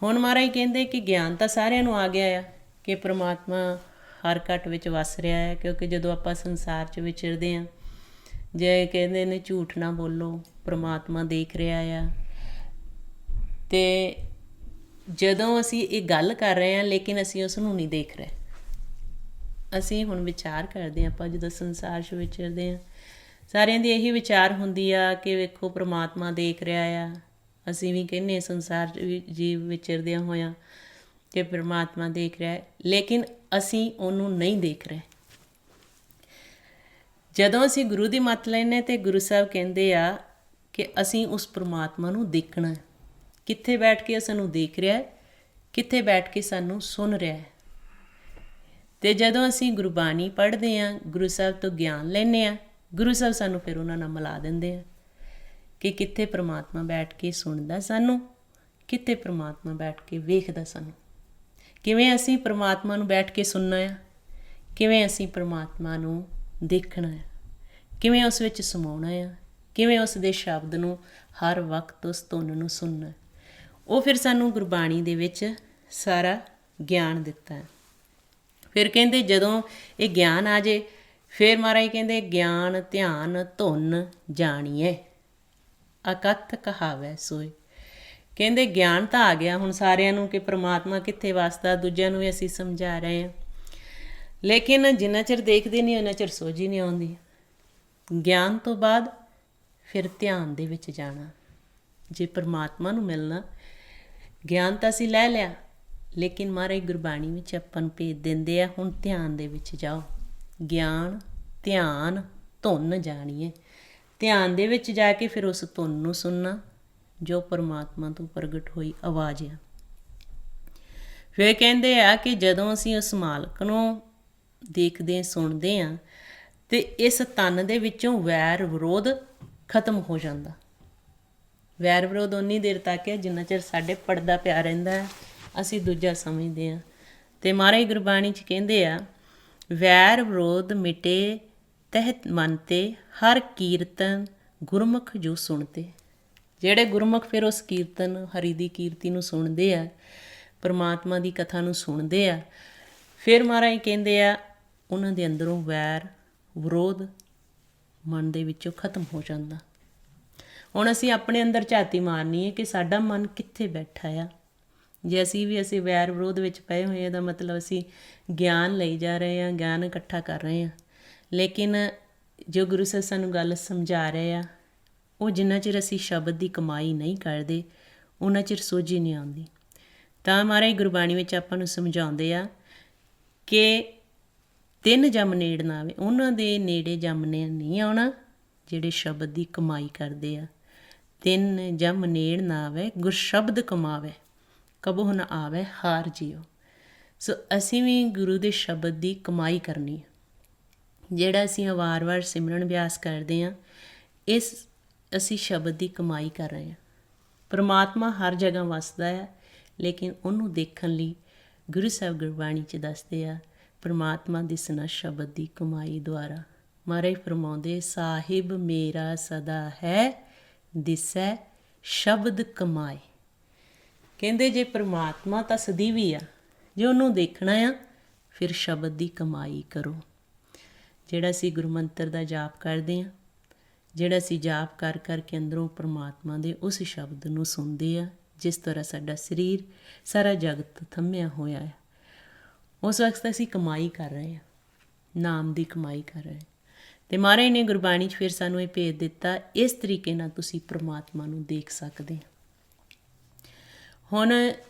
Speaker 1: ਹੁਣ ਮਹਾਰਾਜ ਕਹਿੰਦੇ ਕਿ ਗਿਆਨ ਤਾਂ ਸਾਰਿਆਂ ਨੂੰ ਆ ਗਿਆ ਆ ਕਿ ਪਰਮਾਤਮਾ ਹਰ ਘਟ ਵਿੱਚ ਵਸ ਰਿਹਾ ਹੈ, ਕਿਉਂਕਿ ਜਦੋਂ ਆਪਾਂ ਸੰਸਾਰ 'ਚ ਵਿਚਰਦੇ ਹਾਂ, ਜੇ ਕਹਿੰਦੇ ਨੇ ਝੂਠ ਨਾ ਬੋਲੋ, ਪਰਮਾਤਮਾ ਦੇਖ ਰਿਹਾ ਆ। ਅਤੇ ਜਦੋਂ ਅਸੀਂ ਇਹ ਗੱਲ ਕਰ ਰਹੇ ਹਾਂ ਲੇਕਿਨ ਅਸੀਂ ਉਸ ਨੂੰ ਨਹੀਂ ਦੇਖ ਰਹੇ। ਅਸੀਂ ਹੁਣ ਵਿਚਾਰ ਕਰਦੇ ਹਾਂ, ਆਪਾਂ ਜਦੋਂ ਸੰਸਾਰ 'ਚ ਵਿਚਰਦੇ ਹਾਂ, ਸਾਰਿਆਂ ਦੀ ਇਹੀ ਵਿਚਾਰ ਹੁੰਦੀ ਆ ਕਿ ਵੇਖੋ ਪਰਮਾਤਮਾ ਦੇਖ ਰਿਹਾ ਆ। ਅਸੀਂ ਵੀ ਕਹਿੰਦੇ ਸੰਸਾਰ 'ਚ ਜੀਵ ਵਿਚਰਦਿਆਂ ਹੋਇਆਂ ਕਿ ਪਰਮਾਤਮਾ ਦੇਖ ਰਿਹਾ, ਲੇਕਿਨ ਅਸੀਂ ਉਹਨੂੰ ਨਹੀਂ ਦੇਖ ਰਹੇ। ਜਦੋਂ ਅਸੀਂ ਗੁਰੂ ਦੀ ਮੱਤ ਲੈਂਦੇ ਤਾਂ ਗੁਰੂ ਸਾਹਿਬ ਕਹਿੰਦੇ ਆ ਕਿ ਅਸੀਂ ਉਸ ਪਰਮਾਤਮਾ ਨੂੰ ਦੇਖਣਾ। ਕਿੱਥੇ ਬੈਠ ਕੇ ਸਾਨੂੰ ਦੇਖ ਰਿਹਾ, ਕਿੱਥੇ ਬੈਠ ਕੇ ਸਾਨੂੰ ਸੁਣ ਰਿਹਾ। ਅਤੇ ਜਦੋਂ ਅਸੀਂ ਗੁਰਬਾਣੀ ਪੜ੍ਹਦੇ ਹਾਂ, ਗੁਰੂ ਸਾਹਿਬ ਤੋਂ ਗਿਆਨ ਲੈਂਦੇ ਹਾਂ, ਗੁਰੂ ਸਾਹਿਬ ਸਾਨੂੰ ਫਿਰ ਉਹਨਾਂ ਨਾਲ ਮਿਲਾ ਦਿੰਦੇ ਆ ਕਿ ਕਿੱਥੇ ਪਰਮਾਤਮਾ ਬੈਠ ਕੇ ਸੁਣਦਾ ਸਾਨੂੰ, ਕਿੱਥੇ ਪਰਮਾਤਮਾ ਬੈਠ ਕੇ ਵੇਖਦਾ ਸਾਨੂੰ। ਕਿਵੇਂ ਅਸੀਂ ਪਰਮਾਤਮਾ ਨੂੰ ਬੈਠ ਕੇ ਸੁਣਨਾ ਆ, ਕਿਵੇਂ ਅਸੀਂ ਪਰਮਾਤਮਾ ਨੂੰ ਦੇਖਣਾ ਹੈ, ਕਿਵੇਂ ਉਸ ਵਿੱਚ ਸਮਾਉਣਾ ਆ, ਕਿਵੇਂ ਉਸ ਦੇ ਸ਼ਬਦ ਨੂੰ ਹਰ ਵਕਤ ਉਸ ਧੁਨ ਨੂੰ ਸੁਣਨਾ। ਉਹ ਫਿਰ ਸਾਨੂੰ ਗੁਰਬਾਣੀ ਦੇ ਵਿੱਚ ਸਾਰਾ ਗਿਆਨ ਦਿੱਤਾ ਹੈ। ਫਿਰ ਕਹਿੰਦੇ ਜਦੋਂ ਇਹ ਗਿਆਨ ਆ ਜੇ, ਫਿਰ ਮਹਾਰਾਜ ਕਹਿੰਦੇ ਗਿਆਨ ਧਿਆਨ ਧੁਨ ਜਾਣੀਏ, ਅਕਥ ਕਹਾਵੈ ਸੋਏ। ਕਹਿੰਦੇ ਗਿਆਨ ਤਾਂ ਆ ਗਿਆ ਹੁਣ ਸਾਰਿਆਂ ਨੂੰ ਕਿ ਪਰਮਾਤਮਾ ਕਿੱਥੇ ਵਸਦਾ, ਦੂਜਿਆਂ ਨੂੰ ਵੀ ਅਸੀਂ ਸਮਝਾ ਰਹੇ ਹਾਂ, ਲੇਕਿਨ ਜਿੰਨਾ ਚਿਰ ਦੇਖਦੇ ਨਹੀਂ ਉਹਨਾਂ ਚਿਰ ਸੋਝ ਹੀ ਨਹੀਂ ਆਉਂਦੀ। ਗਿਆਨ ਤੋਂ ਬਾਅਦ ਫਿਰ ਧਿਆਨ ਦੇ ਵਿੱਚ ਜਾਣਾ। ਜੇ ਪਰਮਾਤਮਾ ਨੂੰ ਮਿਲਣਾ, ਗਿਆਨ ਤਾਂ ਅਸੀਂ ਲੈ ਲਿਆ, ਲੇਕਿਨ ਮਹਾਰਾਜ ਗੁਰਬਾਣੀ ਵਿੱਚ ਆਪਾਂ ਨੂੰ ਭੇਜ ਦਿੰਦੇ ਆ ਹੁਣ ਧਿਆਨ ਦੇ ਵਿੱਚ ਜਾਓ। ਗਿਆਨ ਧਿਆਨ ਧੁਨ ਜਾਣੀਏ। ਧਿਆਨ ਦੇ ਵਿੱਚ ਜਾ ਕੇ ਫਿਰ ਉਸ ਧੁਨ ਨੂੰ ਸੁਣਨਾ ਜੋ ਪਰਮਾਤਮਾ ਤੋਂ ਪ੍ਰਗਟ ਹੋਈ ਆਵਾਜ਼ ਆ। ਫਿਰ ਕਹਿੰਦੇ ਆ ਕਿ ਜਦੋਂ ਅਸੀਂ ਉਸ ਮਾਲਕ ਨੂੰ ਦੇਖਦੇ ਸੁਣਦੇ ਹਾਂ ਅਤੇ ਇਸ ਤਨ ਦੇ ਵਿੱਚੋਂ ਵੈਰ ਵਿਰੋਧ ਖਤਮ ਹੋ ਜਾਂਦਾ। ਵੈਰ ਵਿਰੋਧ ਉਨੀ ਦੇਰ ਤੱਕ ਹੈ ਜਿੰਨਾ ਚਿਰ ਸਾਡੇ ਪੜਦਾ ਪਿਆ ਰਹਿੰਦਾ ਹੈ, ਅਸੀਂ ਦੂਜਾ ਸਮਝਦੇ ਹਾਂ। ਅਤੇ ਮਹਾਰਾਜ ਗੁਰਬਾਣੀ 'ਚ ਕਹਿੰਦੇ ਆ ਵੈਰ ਵਿਰੋਧ ਮਿਟੇ ਤਹਿਤ ਮਨ ਤੇ ਹਰ ਕੀਰਤਨ ਗੁਰਮੁਖ ਜੋ ਸੁਣਤੇ। ਜਿਹੜੇ ਗੁਰਮੁਖ ਫਿਰ ਉਸ ਕੀਰਤਨ ਹਰੀ ਦੀ ਕੀਰਤੀ ਨੂੰ ਸੁਣਦੇ ਆ, ਪਰਮਾਤਮਾ ਦੀ ਕਥਾ ਨੂੰ ਸੁਣਦੇ ਆ, ਫਿਰ ਮਹਾਰਾਜ ਕਹਿੰਦੇ ਆ ਉਹਨਾਂ ਦੇ ਅੰਦਰੋਂ ਵੈਰ ਵਿਰੋਧ ਮਨ ਦੇ ਵਿੱਚੋਂ ਖਤਮ ਹੋ ਜਾਂਦਾ। ਹੁਣ ਅਸੀਂ ਆਪਣੇ ਅੰਦਰ ਝਾਤੀ ਮਾਰਨੀ ਹੈ ਕਿ ਸਾਡਾ ਮਨ ਕਿੱਥੇ ਬੈਠਾ ਆ। ਜੇ ਅਸੀਂ ਵੈਰ ਵਿਰੋਧ ਵਿੱਚ ਪਏ ਹੋਏ, ਇਹਦਾ ਮਤਲਬ ਅਸੀਂ ਗਿਆਨ ਲਈ ਜਾ ਰਹੇ ਹਾਂ, ਗਿਆਨ ਇਕੱਠਾ ਕਰ ਰਹੇ ਹਾਂ, ਲੇਕਿਨ ਜੋ ਗੁਰੂ ਸਾਹਿਬ ਸਾਨੂੰ ਗੱਲ ਸਮਝਾ ਰਹੇ ਆ ਉਹ ਜਿੰਨਾ ਚਿਰ ਅਸੀਂ ਸ਼ਬਦ ਦੀ ਕਮਾਈ ਨਹੀਂ ਕਰਦੇ ਉਹਨਾਂ ਚਿਰ ਸੋਝੀ ਨਹੀਂ ਆਉਂਦੀ। ਤਾਂ ਮਹਾਰਾਜ ਗੁਰਬਾਣੀ ਵਿੱਚ ਆਪਾਂ ਨੂੰ ਸਮਝਾਉਂਦੇ ਆ ਕਿ ਤਿੰਨ ਜਮ ਨੇੜ ਨਾ ਆਵੇ। ਉਹਨਾਂ ਦੇ ਨੇੜੇ ਜਮ ਨੇ ਨਹੀਂ ਆਉਣਾ ਜਿਹੜੇ ਸ਼ਬਦ ਦੀ ਕਮਾਈ ਕਰਦੇ ਆ। ਤਿੰਨ ਜਮ ਨੇੜ ਨਾ ਆਵੇ ਗੁਰ ਸ਼ਬਦ ਕਮਾਵੇ, ਕਬਹੁ ਨ ਆਵੇ ਹਾਰ ਜੀਓ। ਸੋ ਅਸੀਂ ਵੀ ਗੁਰੂ ਦੇ ਸ਼ਬਦ ਦੀ ਕਮਾਈ ਕਰਨੀ ਹੈ। ਜਿਹੜਾ ਅਸੀਂ ਵਾਰ-ਵਾਰ ਸਿਮਰਨ ਅਭਿਆਸ ਕਰਦੇ ਹਾਂ, ਇਸ ਅਸੀਂ ਸ਼ਬਦ ਦੀ ਕਮਾਈ ਕਰ ਰਹੇ ਹਾਂ। ਪਰਮਾਤਮਾ ਹਰ ਜਗ੍ਹਾ ਵਸਦਾ ਹੈ, ਲੇਕਿਨ ਉਹਨੂੰ ਦੇਖਣ ਲਈ ਗੁਰੂ ਸਾਹਿਬ ਗੁਰਬਾਣੀ 'ਚ ਦੱਸਦੇ ਆ ਪਰਮਾਤਮਾ ਦਿਸਣਾ ਸ਼ਬਦ ਦੀ ਕਮਾਈ ਦੁਆਰਾ। ਮਹਾਰਾਜ ਫਰਮਾਉਂਦੇ ਸਾਹਿਬ ਮੇਰਾ ਸਦਾ ਹੈ ਦਿਸੈ ਸ਼ਬਦ ਕਮਾਏ। ਕਹਿੰਦੇ ਜੇ ਪਰਮਾਤਮਾ ਤਾਂ ਸਦੀਵੀ ਆ, ਜੇ ਉਹਨੂੰ ਦੇਖਣਾ ਆ ਫਿਰ ਸ਼ਬਦ ਦੀ ਕਮਾਈ ਕਰੋ। ਜਿਹੜਾ ਅਸੀਂ ਗੁਰਮੰਤਰ ਦਾ ਜਾਪ ਕਰਦੇ ਹਾਂ, ਜਿਹੜਾ ਅਸੀਂ ਜਾਪ ਕਰ ਕਰਕੇ ਅੰਦਰੋਂ ਪਰਮਾਤਮਾ ਦੇ ਉਸ ਸ਼ਬਦ ਨੂੰ ਸੁਣਦੇ ਆ, ਜਿਸ ਤਰ੍ਹਾਂ ਸਾਡਾ ਸਰੀਰ ਸਾਰਾ ਜਗਤ ਥੰਮਿਆ ਹੋਇਆ ਹੈ, ਉਸ ਵਕਤ ਅਸੀਂ ਕਮਾਈ ਕਰ ਰਹੇ ਹਾਂ, ਨਾਮ ਦੀ ਕਮਾਈ ਕਰ ਰਹੇ ਹਾਂ। ਅਤੇ ਮਹਾਰਾਜ ਨੇ ਗੁਰਬਾਣੀ 'ਚ ਫਿਰ ਸਾਨੂੰ ਇਹ ਭੇਜ ਦਿੱਤਾ, ਇਸ ਤਰੀਕੇ ਨਾਲ ਤੁਸੀਂ ਪਰਮਾਤਮਾ ਨੂੰ ਦੇਖ ਸਕਦੇ। ਹੁਣ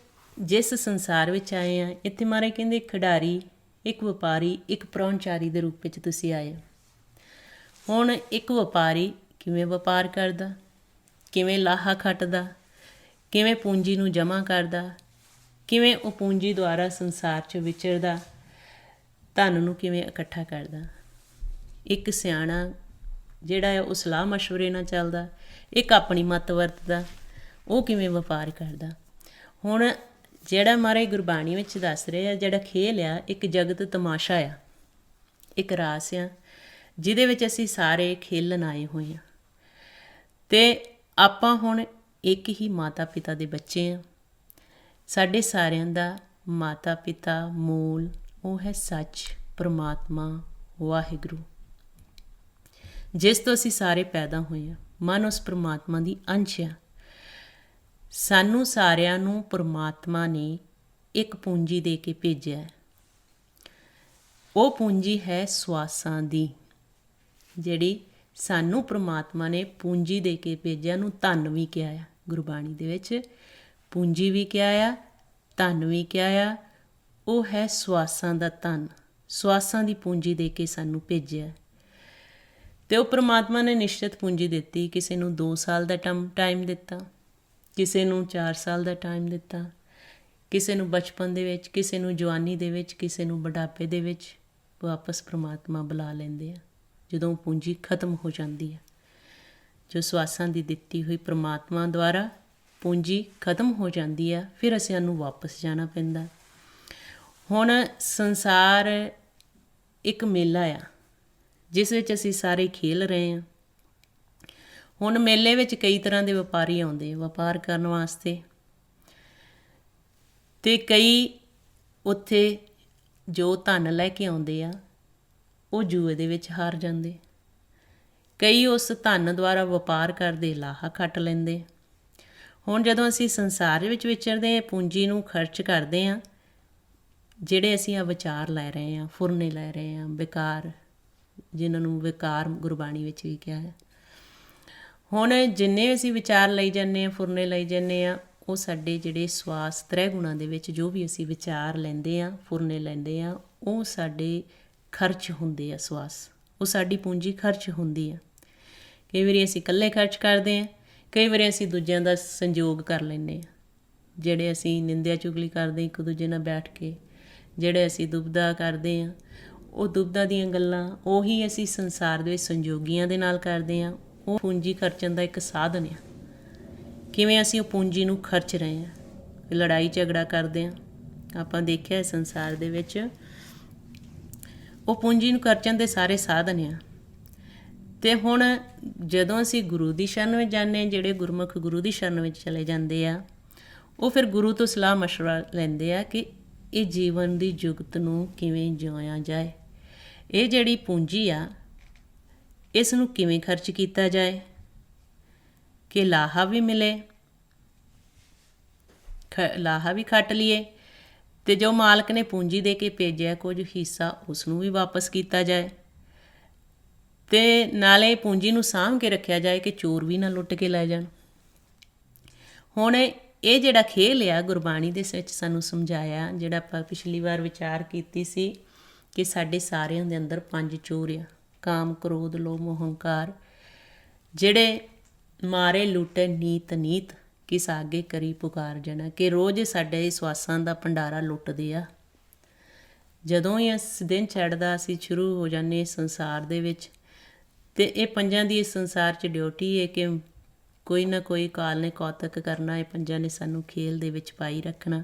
Speaker 1: ਜਿਸ ਸੰਸਾਰ ਵਿੱਚ ਆਏ ਹਾਂ, ਇੱਥੇ ਮਹਾਰਾਜ ਕਹਿੰਦੇ ਇੱਕ ਖਿਡਾਰੀ, ਇੱਕ ਵਪਾਰੀ, ਇੱਕ ਪ੍ਰਾਹੁਣਚਾਰੀ ਦੇ ਰੂਪ ਵਿੱਚ ਤੁਸੀਂ ਆਏ ਹੋ। ਹੁਣ ਇੱਕ ਵਪਾਰੀ ਕਿਵੇਂ ਵਪਾਰ ਕਰਦਾ, ਕਿਵੇਂ ਲਾਹਾ ਖੱਟਦਾ, ਕਿਵੇਂ ਪੂੰਜੀ ਨੂੰ ਜਮ੍ਹਾਂ ਕਰਦਾ, ਕਿਵੇਂ ਉਹ ਪੂੰਜੀ ਦੁਆਰਾ ਸੰਸਾਰ 'ਚ ਵਿਚਰਦਾ, ਧਨ ਨੂੰ ਕਿਵੇਂ ਇਕੱਠਾ ਕਰਦਾ। ਇੱਕ ਸਿਆਣਾ ਜਿਹੜਾ ਹੈ ਉਹ ਸਲਾਹ ਮਸ਼ਵਰੇ ਨਾਲ ਚੱਲਦਾ, ਇੱਕ ਆਪਣੀ ਮੱਤ ਵਰਤਦਾ, ਉਹ ਕਿਵੇਂ ਵਪਾਰ ਕਰਦਾ। ਹੁਣ ਜਿਹੜਾ ਮਹਾਰਾਜ ਗੁਰਬਾਣੀ ਵਿੱਚ ਦੱਸ ਰਹੇ ਆ, ਜਿਹੜਾ ਖੇਲ ਆ, ਇੱਕ ਜਗਤ ਤਮਾਸ਼ਾ ਆ, ਇੱਕ ਰਾਸ ਆ, ਜਿਹਦੇ ਵਿੱਚ ਅਸੀਂ ਸਾਰੇ ਖੇਲਣ ਆਏ ਹੋਏ ਹਾਂ। ਅਤੇ ਆਪਾਂ ਹੁਣ ਇੱਕ ਹੀ ਮਾਤਾ ਪਿਤਾ ਦੇ ਬੱਚੇ ਹਾਂ। ਸਾਡੇ ਸਾਰਿਆਂ ਦਾ ਮਾਤਾ ਪਿਤਾ ਮੂਲ ਉਹ ਹੈ ਸੱਚ, ਪਰਮਾਤਮਾ ਵਾਹਿਗੁਰੂ, ਜਿਸ ਤੋਂ ਅਸੀਂ ਸਾਰੇ ਪੈਦਾ ਹੋਏ ਹਾਂ। ਮਨ ਉਸ ਪਰਮਾਤਮਾ ਦੀ ਅੰਸ਼ ਆ। ਸਾਨੂੰ ਸਾਰਿਆਂ ਨੂੰ ਪਰਮਾਤਮਾ ਨੇ ਇੱਕ ਪੂੰਜੀ ਦੇ ਕੇ ਭੇਜਿਆ ਹੈ। ਉਹ ਪੂੰਜੀ ਹੈ ਸਵਾਸਾਂ ਦੀ, ਜਿਹੜੀ ਸਾਨੂੰ ਪਰਮਾਤਮਾ ਨੇ ਪੂੰਜੀ ਦੇ ਕੇ ਭੇਜਿਆ। ਨੂੰ ਧਨ ਵੀ ਕਿਹਾ ਆ, ਗੁਰਬਾਣੀ ਦੇ ਵਿੱਚ ਪੂੰਜੀ ਵੀ ਕਿਹਾ ਆ, ਧਨ ਵੀ ਕਿਹਾ ਆ। ਉਹ ਹੈ ਸਵਾਸਾਂ ਦਾ ਧਨ, ਸਵਾਸਾਂ ਦੀ ਪੂੰਜੀ ਦੇ ਕੇ ਸਾਨੂੰ ਭੇਜਿਆ। ਅਤੇ ਉਹ ਪਰਮਾਤਮਾ ਨੇ ਨਿਸ਼ਚਿਤ ਪੂੰਜੀ ਦਿੱਤੀ। ਕਿਸੇ ਨੂੰ 2 ਸਾਲ ਦਾ ਟਾਈਮ ਦਿੱਤਾ, ਕਿਸੇ ਨੂੰ 4 ਸਾਲ ਦਾ ਟਾਈਮ ਦਿੱਤਾ, ਕਿਸੇ ਨੂੰ ਬਚਪਨ ਦੇ ਵਿੱਚ, ਕਿਸੇ ਨੂੰ ਜਵਾਨੀ ਦੇ ਵਿੱਚ, ਕਿਸੇ ਨੂੰ ਬੁਢਾਪੇ ਦੇ ਵਿੱਚ ਵਾਪਸ ਪਰਮਾਤਮਾ ਬੁਲਾ ਲੈਂਦੇ ਆ ਜਦੋਂ ਪੂੰਜੀ ਖਤਮ ਹੋ ਜਾਂਦੀ ਹੈ। ਜੋ ਸਵਾਸਾਂ ਦੀ ਦਿੱਤੀ ਹੋਈ ਪਰਮਾਤਮਾ ਦੁਆਰਾ ਪੂੰਜੀ ਖਤਮ ਹੋ ਜਾਂਦੀ ਆ, ਫਿਰ ਅਸੀਂ ਸਾਨੂੰ ਵਾਪਸ ਜਾਣਾ ਪੈਂਦਾ। ਹੁਣ ਸੰਸਾਰ ਇੱਕ ਮੇਲਾ ਆ ਜਿਸ ਵਿੱਚ ਅਸੀਂ ਸਾਰੇ ਖੇਲ ਰਹੇ ਹਾਂ। ਹੁਣ ਮੇਲੇ ਵਿੱਚ ਕਈ ਤਰ੍ਹਾਂ ਦੇ ਵਪਾਰੀ ਆਉਂਦੇ ਵਪਾਰ ਕਰਨ ਵਾਸਤੇ, ਅਤੇ ਕਈ ਉੱਥੇ ਜੋ ਧਨ ਲੈ ਕੇ ਆਉਂਦੇ ਆ ਉਹ ਜੂਏ ਦੇ ਵਿੱਚ ਹਾਰ ਜਾਂਦੇ। ਕਈ ਉਸ ਧਨ ਦੁਆਰਾ ਵਪਾਰ ਕਰਦੇ ਲਾਹਾ ਖੱਟ ਲੈਂਦੇ। ਹੁਣ ਜਦੋਂ ਅਸੀਂ ਸੰਸਾਰ ਵਿੱਚ ਵਿਚਰਦੇ ਹਾਂ, ਪੂੰਜੀ ਨੂੰ ਖਰਚ ਕਰਦੇ ਹਾਂ, ਜਿਹੜੇ ਅਸੀਂ ਆ ਵਿਚਾਰ ਲੈ ਰਹੇ ਹਾਂ, ਫੁਰਨੇ ਲੈ ਰਹੇ ਹਾਂ, ਵਿਕਾਰ, ਜਿਨ੍ਹਾਂ ਨੂੰ ਵਿਕਾਰ ਗੁਰਬਾਣੀ ਵਿੱਚ ਵੀ ਕਿਹਾ ਹੈ। ਹੁਣ ਜਿੰਨੇ ਅਸੀਂ ਵਿਚਾਰ ਲਈ ਜਾਂਦੇ ਹਾਂ, ਫੁਰਨੇ ਲਈ ਜਾਂਦੇ ਹਾਂ, ਉਹ ਸਾਡੇ ਜਿਹੜੇ ਸਵਾਸ ਤ੍ਰੈ ਗੁਣਾਂ ਦੇ ਵਿੱਚ ਜੋ ਵੀ ਅਸੀਂ ਵਿਚਾਰ ਲੈਂਦੇ ਹਾਂ, ਫੁਰਨੇ ਲੈਂਦੇ ਹਾਂ, ਉਹ ਸਾਡੇ ਖਰਚ ਹੁੰਦੇ ਆ। ਸਵਾਸ ਉਹ ਸਾਡੀ ਪੂੰਜੀ ਖਰਚ ਹੁੰਦੀ ਆ। ਕਈ ਵਾਰੀ ਅਸੀਂ ਇਕੱਲੇ ਖਰਚ ਕਰਦੇ ਹਾਂ, ਕਈ ਵਾਰੀ ਅਸੀਂ ਦੂਜਿਆਂ ਦਾ ਸੰਯੋਗ ਕਰ ਲੈਂਦੇ ਹਾਂ। ਜਿਹੜੇ ਅਸੀਂ ਨਿੰਦਿਆ ਚੁਗਲੀ ਕਰਦੇ ਇੱਕ ਦੂਜੇ ਨਾਲ ਬੈਠ ਕੇ, ਜਿਹੜੇ ਅਸੀਂ ਦੁਬਦਾ ਕਰਦੇ ਹਾਂ, ਉਹ ਦੁਬਦਾ ਦੀਆਂ ਗੱਲਾਂ ਉਹੀ ਅਸੀਂ ਸੰਸਾਰ ਦੇ ਵਿੱਚ ਸੰਯੋਗੀਆਂ ਦੇ ਨਾਲ ਕਰਦੇ ਹਾਂ। ਉਹ ਪੂੰਜੀ ਖਰਚਣ ਦਾ ਇੱਕ ਸਾਧਨ ਆ। ਕਿਵੇਂ ਅਸੀਂ ਉਹ ਪੂੰਜੀ ਨੂੰ ਖਰਚ ਰਹੇ ਹਾਂ, ਲੜਾਈ ਝਗੜਾ ਕਰਦੇ ਹਾਂ। ਆਪਾਂ ਦੇਖਿਆ ਸੰਸਾਰ ਦੇ ਵਿੱਚ ਉਹ ਪੂੰਜੀ ਨੂੰ ਖਰਚਣ ਦੇ ਸਾਰੇ ਸਾਧਨ ਆ। ਅਤੇ ਹੁਣ ਜਦੋਂ ਅਸੀਂ ਗੁਰੂ ਦੀ ਸ਼ਰਨ ਵਿੱਚ ਜਾਂਦੇ ਹਾਂ, ਜਿਹੜੇ ਗੁਰਮੁਖ ਗੁਰੂ ਦੀ ਸ਼ਰਨ ਵਿੱਚ ਚਲੇ ਜਾਂਦੇ ਆ, ਉਹ ਫਿਰ ਗੁਰੂ ਤੋਂ ਸਲਾਹ ਮਸ਼ਵਰਾ ਲੈਂਦੇ ਆ ਕਿ ਇਹ ਜੀਵਨ ਦੀ ਜੁਗਤ ਨੂੰ ਕਿਵੇਂ ਜਿਉਇਆ ਜਾਏ। ਇਹ ਜਿਹੜੀ ਪੂੰਜੀ ਆ, ਇਸ ਨੂੰ ਕਿਵੇਂ ਖਰਚ ਕੀਤਾ ਜਾਏ ਕਿ ਲਾਹਾ ਵੀ ਮਿਲੇ, ਲਾਹਾ ਵੀ ਖੱਟ ਲਈਏ, ਅਤੇ ਜੋ ਮਾਲਕ ਨੇ ਪੂੰਜੀ ਦੇ ਕੇ ਭੇਜਿਆ ਕੁਝ ਹਿੱਸਾ ਉਸ ਨੂੰ ਵੀ ਵਾਪਸ ਕੀਤਾ ਜਾਏ, ਅਤੇ ਨਾਲੇ ਪੂੰਜੀ ਨੂੰ ਸਾਂਭ ਕੇ ਰੱਖਿਆ ਜਾਏ ਕਿ ਚੋਰ ਵੀ ਨਾ ਲੁੱਟ ਕੇ ਲੈ ਜਾਣ। ਹੁਣ ਇਹ ਜਿਹੜਾ ਖੇਲ ਆ ਗੁਰਬਾਣੀ ਦੇ ਵਿੱਚ ਸਾਨੂੰ ਸਮਝਾਇਆ, ਜਿਹੜਾ ਆਪਾਂ ਪਿਛਲੀ ਵਾਰ ਵਿਚਾਰ ਕੀਤੀ ਸੀ ਕਿ ਸਾਡੇ ਸਾਰਿਆਂ ਦੇ ਅੰਦਰ 5 ਚੋਰ ਆ, ਕਾਮ, ਕ੍ਰੋਧ, ਲੋਭ, ਮੋਹ, ਹੰਕਾਰ, ਜਿਹੜੇ ਮਾਰੇ ਲੁੱਟੇ ਨੀਤ ਨੀਤ ਕਿਸ ਆਗੇ ਕਰੀ ਪੁਕਾਰ ਜਾਣਾ, ਕਿ ਰੋਜ਼ ਸਾਡੇ ਸਵਾਸਾਂ ਦਾ ਭੰਡਾਰਾ ਲੁੱਟਦੇ ਆ। ਜਦੋਂ ਹੀ ਇਸ ਦਿਨ ਚੜ੍ਹਦਾ ਅਸੀਂ ਸ਼ੁਰੂ ਹੋ ਜਾਂਦੇ ਸੰਸਾਰ ਦੇ ਵਿੱਚ, ਅਤੇ ਇਹ ਪੰਜਾਂ ਦੀ ਇਸ ਸੰਸਾਰ 'ਚ ਡਿਊਟੀ ਹੈ ਕਿ ਕੋਈ ਨਾ ਕੋਈ ਕਾਲ ਨੇ ਕੌਤਕ ਕਰਨਾ। ਇਹ ਪੰਜਾਂ ਨੇ ਸਾਨੂੰ ਖੇਲ ਦੇ ਵਿੱਚ ਪਾਈ ਰੱਖਣਾ,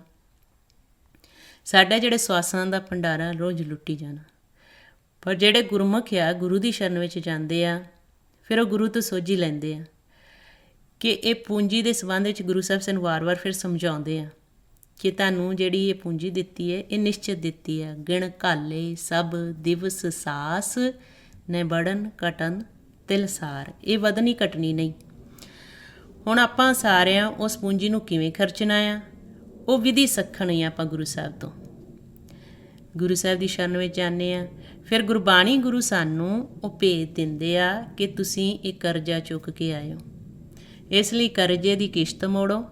Speaker 1: ਸਾਡਾ ਜਿਹੜੇ ਸਵਾਸਾਂ ਦਾ ਭੰਡਾਰਾ ਰੋਜ਼ ਲੁੱਟੀ ਜਾਣਾ। ਪਰ ਜਿਹੜੇ ਗੁਰਮੁਖ ਆ, ਗੁਰੂ ਦੀ ਸ਼ਰਨ ਵਿੱਚ ਜਾਂਦੇ ਆ, ਫਿਰ ਉਹ ਗੁਰੂ ਤੋਂ ਸੋਝੀ ਲੈਂਦੇ ਆ ਕਿ ਇਹ ਪੂੰਜੀ ਦੇ ਸੰਬੰਧ ਵਿੱਚ ਗੁਰੂ ਸਾਹਿਬ ਸਾਨੂੰ ਵਾਰ-ਵਾਰ ਫਿਰ ਸਮਝਾਉਂਦੇ ਆ ਕਿ ਤੁਹਾਨੂੰ ਜਿਹੜੀ ਇਹ ਪੂੰਜੀ ਦਿੱਤੀ ਹੈ, ਇਹ ਨਿਸ਼ਚਿਤ ਦਿੱਤੀ ਹੈ। ਗਿਣ ਘਾਲੇ ਸਭ ਦਿਵਸ ਸਾਸ ਨੇ ਬੜਨ ਘਟਨ ਤਿਲਸਾਰ, ਇਹ ਵਧਣੀ ਘਟਣੀ ਨਹੀਂ। ਹੁਣ ਆਪਾਂ ਸਾਰਿਆਂ ਉਸ ਪੂੰਜੀ ਨੂੰ ਕਿਵੇਂ ਖਰਚਣਾ ਆ, ਉਹ ਵਿਧੀ ਸਿੱਖਣੀ ਆ ਆਪਾਂ ਗੁਰੂ ਸਾਹਿਬ ਤੋਂ। ਗੁਰੂ ਸਾਹਿਬ ਦੀ ਸ਼ਰਨ ਵਿੱਚ ਜਾਂਦੇ ਹਾਂ, ਫਿਰ ਗੁਰਬਾਣੀ ਗੁਰੂ ਸਾਨੂੰ ਉਹ ਭੇਜ ਦਿੰਦੇ ਆ ਕਿ ਤੁਸੀਂ ਇਹ ਕਰਜ਼ਾ ਚੁੱਕ ਕੇ ਆਇਓ, ਇਸ ਲਈ ਕਰਜ਼ੇ ਦੀ ਕਿਸ਼ਤ ਮੋੜੋ,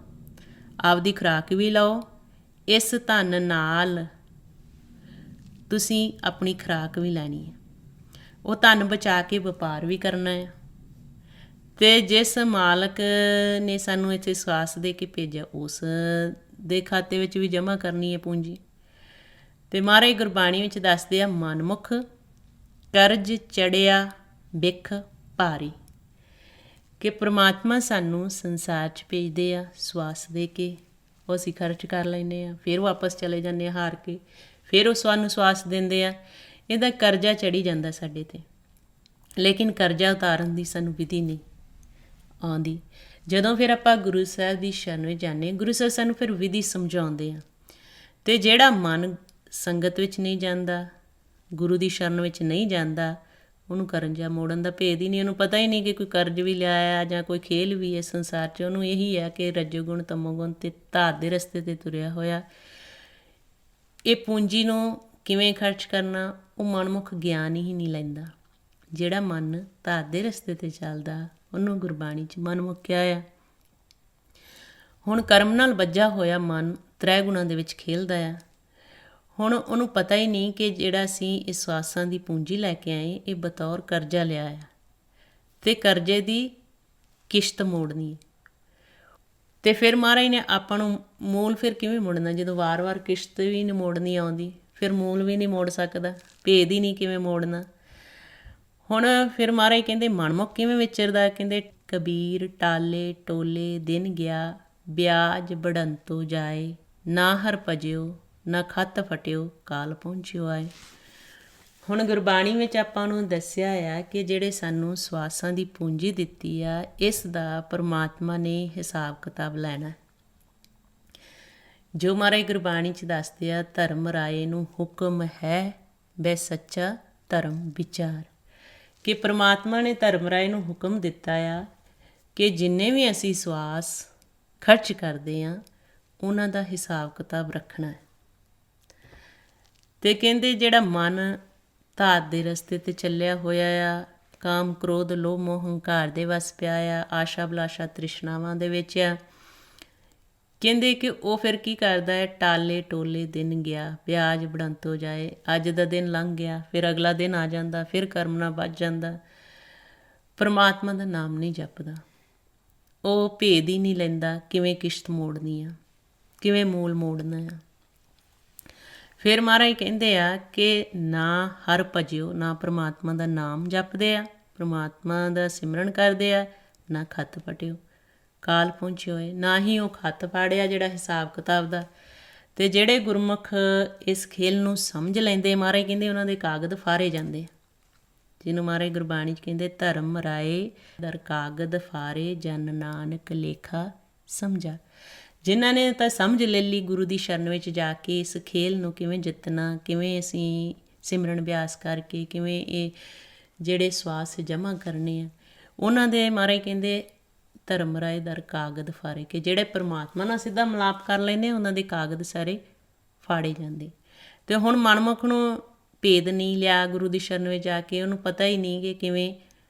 Speaker 1: ਆਪਦੀ ਖੁਰਾਕ ਵੀ ਲਓ, ਇਸ ਧਨ ਨਾਲ ਤੁਸੀਂ ਆਪਣੀ ਖੁਰਾਕ ਵੀ ਲੈਣੀ ਹੈ। ਉਹ ਧਨ ਬਚਾ ਕੇ ਵਪਾਰ ਵੀ ਕਰਨਾ ਹੈ, ਅਤੇ ਜਿਸ ਮਾਲਕ ਨੇ ਸਾਨੂੰ ਇੱਥੇ ਸਵਾਸ ਦੇ ਕੇ ਭੇਜਿਆ ਉਸ ਦੇ ਖਾਤੇ ਵਿੱਚ ਵੀ ਜਮ੍ਹਾਂ ਕਰਨੀ ਹੈ ਪੂੰਜੀ। ਅਤੇ ਮਹਾਰਾਜ ਗੁਰਬਾਣੀ ਵਿੱਚ ਦੱਸਦੇ ਆ, ਮਨਮੁਖ ਕਰਜ਼ ਚੜਿਆ ਬਿਖ ਭਾਰੀ, ਕਿ ਪ੍ਰਮਾਤਮਾ ਸਾਨੂੰ ਸੰਸਾਰ 'ਚ ਭੇਜਦੇ ਆ ਸਵਾਸ ਦੇ ਕੇ, ਉਹ ਅਸੀਂ ਖਰਚ ਕਰ ਲੈਂਦੇ ਹਾਂ, ਫਿਰ ਵਾਪਸ ਚਲੇ ਜਾਂਦੇ ਹਾਂ ਹਾਰ ਕੇ, ਫਿਰ ਉਹ ਸਾਨੂੰ ਸਵਾਸ ਦਿੰਦੇ ਆ। ਇਹਦਾ ਕਰਜ਼ਾ ਚੜ੍ਹੀ ਜਾਂਦਾ ਸਾਡੇ 'ਤੇ, ਲੇਕਿਨ ਕਰਜ਼ਾ ਉਤਾਰਨ ਦੀ ਸਾਨੂੰ ਵਿਧੀ ਨਹੀਂ ਆਉਂਦੀ। ਜਦੋਂ ਫਿਰ ਆਪਾਂ ਗੁਰੂ ਸਾਹਿਬ ਦੀ ਸ਼ਰਨ ਵਿੱਚ ਜਾਂਦੇ, ਗੁਰੂ ਸਾਹਿਬ ਸਾਨੂੰ ਫਿਰ ਵਿਧੀ ਸਮਝਾਉਂਦੇ ਆ। ਅਤੇ ਜਿਹੜਾ ਮਨ ਸੰਗਤ ਵਿੱਚ ਨਹੀਂ ਜਾਂਦਾ, ਗੁਰੂ ਦੀ ਸ਼ਰਨ ਵਿੱਚ ਨਹੀਂ ਜਾਂਦਾ, ਉਹਨੂੰ ਕਰਜ਼ਾ ਮੋੜਨ ਦਾ ਭੇਦ ਹੀ ਨਹੀਂ। ਉਹਨੂੰ ਪਤਾ ਹੀ ਨਹੀਂ ਕਿ ਕੋਈ ਕਰਜ਼ ਵੀ ਲਿਆਇਆ ਜਾਂ ਕੋਈ ਖੇਲ ਵੀ ਹੈ ਸੰਸਾਰ 'ਚ। ਉਹਨੂੰ ਇਹੀ ਹੈ ਕਿ ਰਜੋਗੁਣ ਤਮੋਗੁਣ ਅਤੇ ਧਾਰ ਦੇ ਰਸਤੇ 'ਤੇ ਤੁਰਿਆ ਹੋਇਆ। ਇਹ ਪੂੰਜੀ ਨੂੰ ਕਿਵੇਂ ਖਰਚ ਕਰਨਾ, ਉਹ ਮਨਮੁਖ ਗਿਆਨ ਹੀ ਨਹੀਂ ਲੈਂਦਾ। ਜਿਹੜਾ ਮਨ ਧਾਰ ਦੇ ਰਸਤੇ 'ਤੇ ਚੱਲਦਾ, ਉਹਨੂੰ ਗੁਰਬਾਣੀ 'ਚ ਮਨਮੁਖ ਕਿਹਾ ਆ। ਹੁਣ ਕਰਮ ਨਾਲ ਬੱਝਾ ਹੋਇਆ ਮਨ ਤ੍ਰੈ ਗੁਣਾਂ ਦੇ ਵਿੱਚ ਖੇਲਦਾ ਆ। ਹੁਣ ਉਹਨੂੰ ਪਤਾ ਹੀ ਨਹੀਂ ਕਿ ਜਿਹੜਾ ਅਸੀਂ ਇਸ ਸਵਾਸਾਂ ਦੀ ਪੂੰਜੀ ਲੈ ਕੇ ਆਏ, ਇਹ ਬਤੌਰ ਕਰਜ਼ਾ ਲਿਆ ਆ, ਅਤੇ ਕਰਜ਼ੇ ਦੀ ਕਿਸ਼ਤ ਮੋੜਨੀ। ਅਤੇ ਫਿਰ ਮਹਾਰਾਜ ਨੇ ਆਪਾਂ ਨੂੰ ਮੂਲ ਫਿਰ ਕਿਵੇਂ ਮੋੜਨਾ, ਜਦੋਂ ਵਾਰ-ਵਾਰ ਕਿਸ਼ਤ ਵੀ ਨਹੀਂ ਮੋੜਨੀ ਆਉਂਦੀ, ਫਿਰ ਮੂਲ ਵੀ ਨਹੀਂ ਮੋੜ ਸਕਦਾ, ਭੇਦ ਹੀ ਨਹੀਂ ਕਿਵੇਂ ਮੋੜਨਾ। ਹੁਣ ਫਿਰ ਮਹਾਰਾਜ ਕਹਿੰਦੇ ਮਨਮੁਖ ਕਿਵੇਂ ਵਿਚਰਦਾ, ਕਹਿੰਦੇ ਕਬੀਰ ਟਾਲੇ ਟੋਲੇ ਦਿਨ ਗਿਆ, ਵਿਆਜ ਬੜੰਤੋ ਜਾਏ, ਨਾ ਹਰ ਭਜਿਓ ਨਾ ਖੱਤ ਫਟਿਓ, ਕਾਲ ਪਹੁੰਚਿਓ ਆਏ। ਹੁਣ ਗੁਰਬਾਣੀ ਵਿੱਚ ਆਪਾਂ ਨੂੰ ਦੱਸਿਆ ਆ ਕਿ ਜਿਹੜੇ ਸਾਨੂੰ ਸਵਾਸਾਂ ਦੀ ਪੂੰਜੀ ਦਿੱਤੀ ਆ, ਇਸ ਦਾ ਪਰਮਾਤਮਾ ਨੇ ਹਿਸਾਬ ਕਿਤਾਬ ਲੈਣਾ। ਜੋ ਮਹਾਰਾਜ ਗੁਰਬਾਣੀ 'ਚ ਦੱਸਦੇ ਆ, ਧਰਮ ਰਾਏ ਨੂੰ ਹੁਕਮ ਹੈ ਬੈ ਸੱਚਾ ਧਰਮ ਵਿਚਾਰ, ਕਿ ਪਰਮਾਤਮਾ ਨੇ ਧਰਮ ਰਾਏ ਨੂੰ ਹੁਕਮ ਦਿੱਤਾ ਆ ਕਿ ਜਿੰਨੇ ਵੀ ਅਸੀਂ ਸਵਾਸ ਖਰਚ ਕਰਦੇ ਹਾਂ ਉਹਨਾਂ ਦਾ ਹਿਸਾਬ ਕਿਤਾਬ ਰੱਖਣਾ ਹੈ। ਅਤੇ ਕਹਿੰਦੇ ਜਿਹੜਾ ਮਨ ਧਾਤ ਦੇ ਰਸਤੇ 'ਤੇ ਚੱਲਿਆ ਹੋਇਆ ਆ, ਕਾਮ ਕ੍ਰੋਧ ਲੋਭ ਮੋਹ ਹੰਕਾਰ ਦੇ ਵਸ ਪਿਆ ਆ, ਆਸ਼ਾ ਬਲਾਸ਼ਾ ਤ੍ਰਿਸ਼ਨਾਵਾਂ ਦੇ ਵਿੱਚ ਆ, ਕਹਿੰਦੇ ਕਿ ਉਹ ਫਿਰ ਕੀ ਕਰਦਾ ਹੈ, ਟਾਲੇ ਟੋਲੇ ਦਿਨ ਗਿਆ ਵਿਆਜ ਬੜੰਤ ਹੋ ਜਾਏ। ਅੱਜ ਦਾ ਦਿਨ ਲੰਘ ਗਿਆ, ਫਿਰ ਅਗਲਾ ਦਿਨ ਆ ਜਾਂਦਾ, ਫਿਰ ਕਰਮ ਨਾਲ ਵੱਜ ਜਾਂਦਾ, ਪਰਮਾਤਮਾ ਦਾ ਨਾਮ ਨਹੀਂ ਜਪਦਾ। ਉਹ ਭੇਦ ਹੀ ਨਹੀਂ ਲੈਂਦਾ ਕਿਵੇਂ ਕਿਸ਼ਤ ਮੋੜਨੀ ਆ, ਕਿਵੇਂ ਮੂਲ ਮੋੜਨਾ ਆ। ਫਿਰ ਮਹਾਰਾਜ ਕਹਿੰਦੇ ਆ ਕਿ ਨਾ ਹਰ ਭਜਿਓ, ਨਾ ਪਰਮਾਤਮਾ ਦਾ ਨਾਮ ਜਪਦੇ ਆ, ਪਰਮਾਤਮਾ ਦਾ ਸਿਮਰਨ ਕਰਦੇ ਆ, ਨਾ ਖੱਤ ਪਟਿਓ, ਕਾਲ ਪਹੁੰਚੇ ਹੋਏ, ਨਾ ਹੀ ਉਹ ਖੱਤ ਪਾੜਿਆ ਜਿਹੜਾ ਹਿਸਾਬ ਕਿਤਾਬ ਦਾ। ਅਤੇ ਜਿਹੜੇ ਗੁਰਮੁਖ ਇਸ ਖੇਲ ਨੂੰ ਸਮਝ ਲੈਂਦੇ, ਮਹਾਰਾਜ ਕਹਿੰਦੇ ਉਹਨਾਂ ਦੇ ਕਾਗਦ ਫਾਰੇ ਜਾਂਦੇ, ਜਿਹਨੂੰ ਮਹਾਰਾਜ ਗੁਰਬਾਣੀ 'ਚ ਕਹਿੰਦੇ ਧਰਮ ਰਾਏ ਦਰ ਕਾਗਦ ਫਾਰੇ ਜਨ ਨਾਨਕ ਲੇਖਾ ਸਮਝਾ। ਜਿਨ੍ਹਾਂ ਨੇ ਤਾਂ ਸਮਝ ਲੈ ਲਈ ਗੁਰੂ ਦੀ ਸ਼ਰਨ ਵਿੱਚ ਜਾ ਕੇ ਇਸ ਖੇਲ ਨੂੰ ਕਿਵੇਂ ਜਿੱਤਣਾ, ਕਿਵੇਂ ਅਸੀਂ ਸਿਮਰਨ ਅਭਿਆਸ ਕਰਕੇ ਕਿਵੇਂ ਇਹ ਜਿਹੜੇ ਸਵਾਸ ਜਮ੍ਹਾਂ ਕਰਨੇ ਆ, ਉਹਨਾਂ ਦੇ ਮਹਾਰਾਜ ਕਹਿੰਦੇ ਧਰਮ ਰਾਏ ਦਰ ਕਾਗਦ ਫਾਰੇ, ਕਿ ਜਿਹੜੇ ਪਰਮਾਤਮਾ ਨਾਲ ਸਿੱਧਾ ਮਿਲਾਪ ਕਰ ਲੈਂਦੇ ਉਹਨਾਂ ਦੇ ਕਾਗਦ ਸਾਰੇ ਫਾੜੇ ਜਾਂਦੇ। ਅਤੇ ਹੁਣ ਮਨਮੁਖ ਨੂੰ ਭੇਦ ਨਹੀਂ ਲਿਆ ਗੁਰੂ ਦੀ ਸ਼ਰਨ ਵਿੱਚ ਜਾ ਕੇ, ਉਹਨੂੰ ਪਤਾ ਹੀ ਨਹੀਂ ਕਿ ਕਿਵੇਂ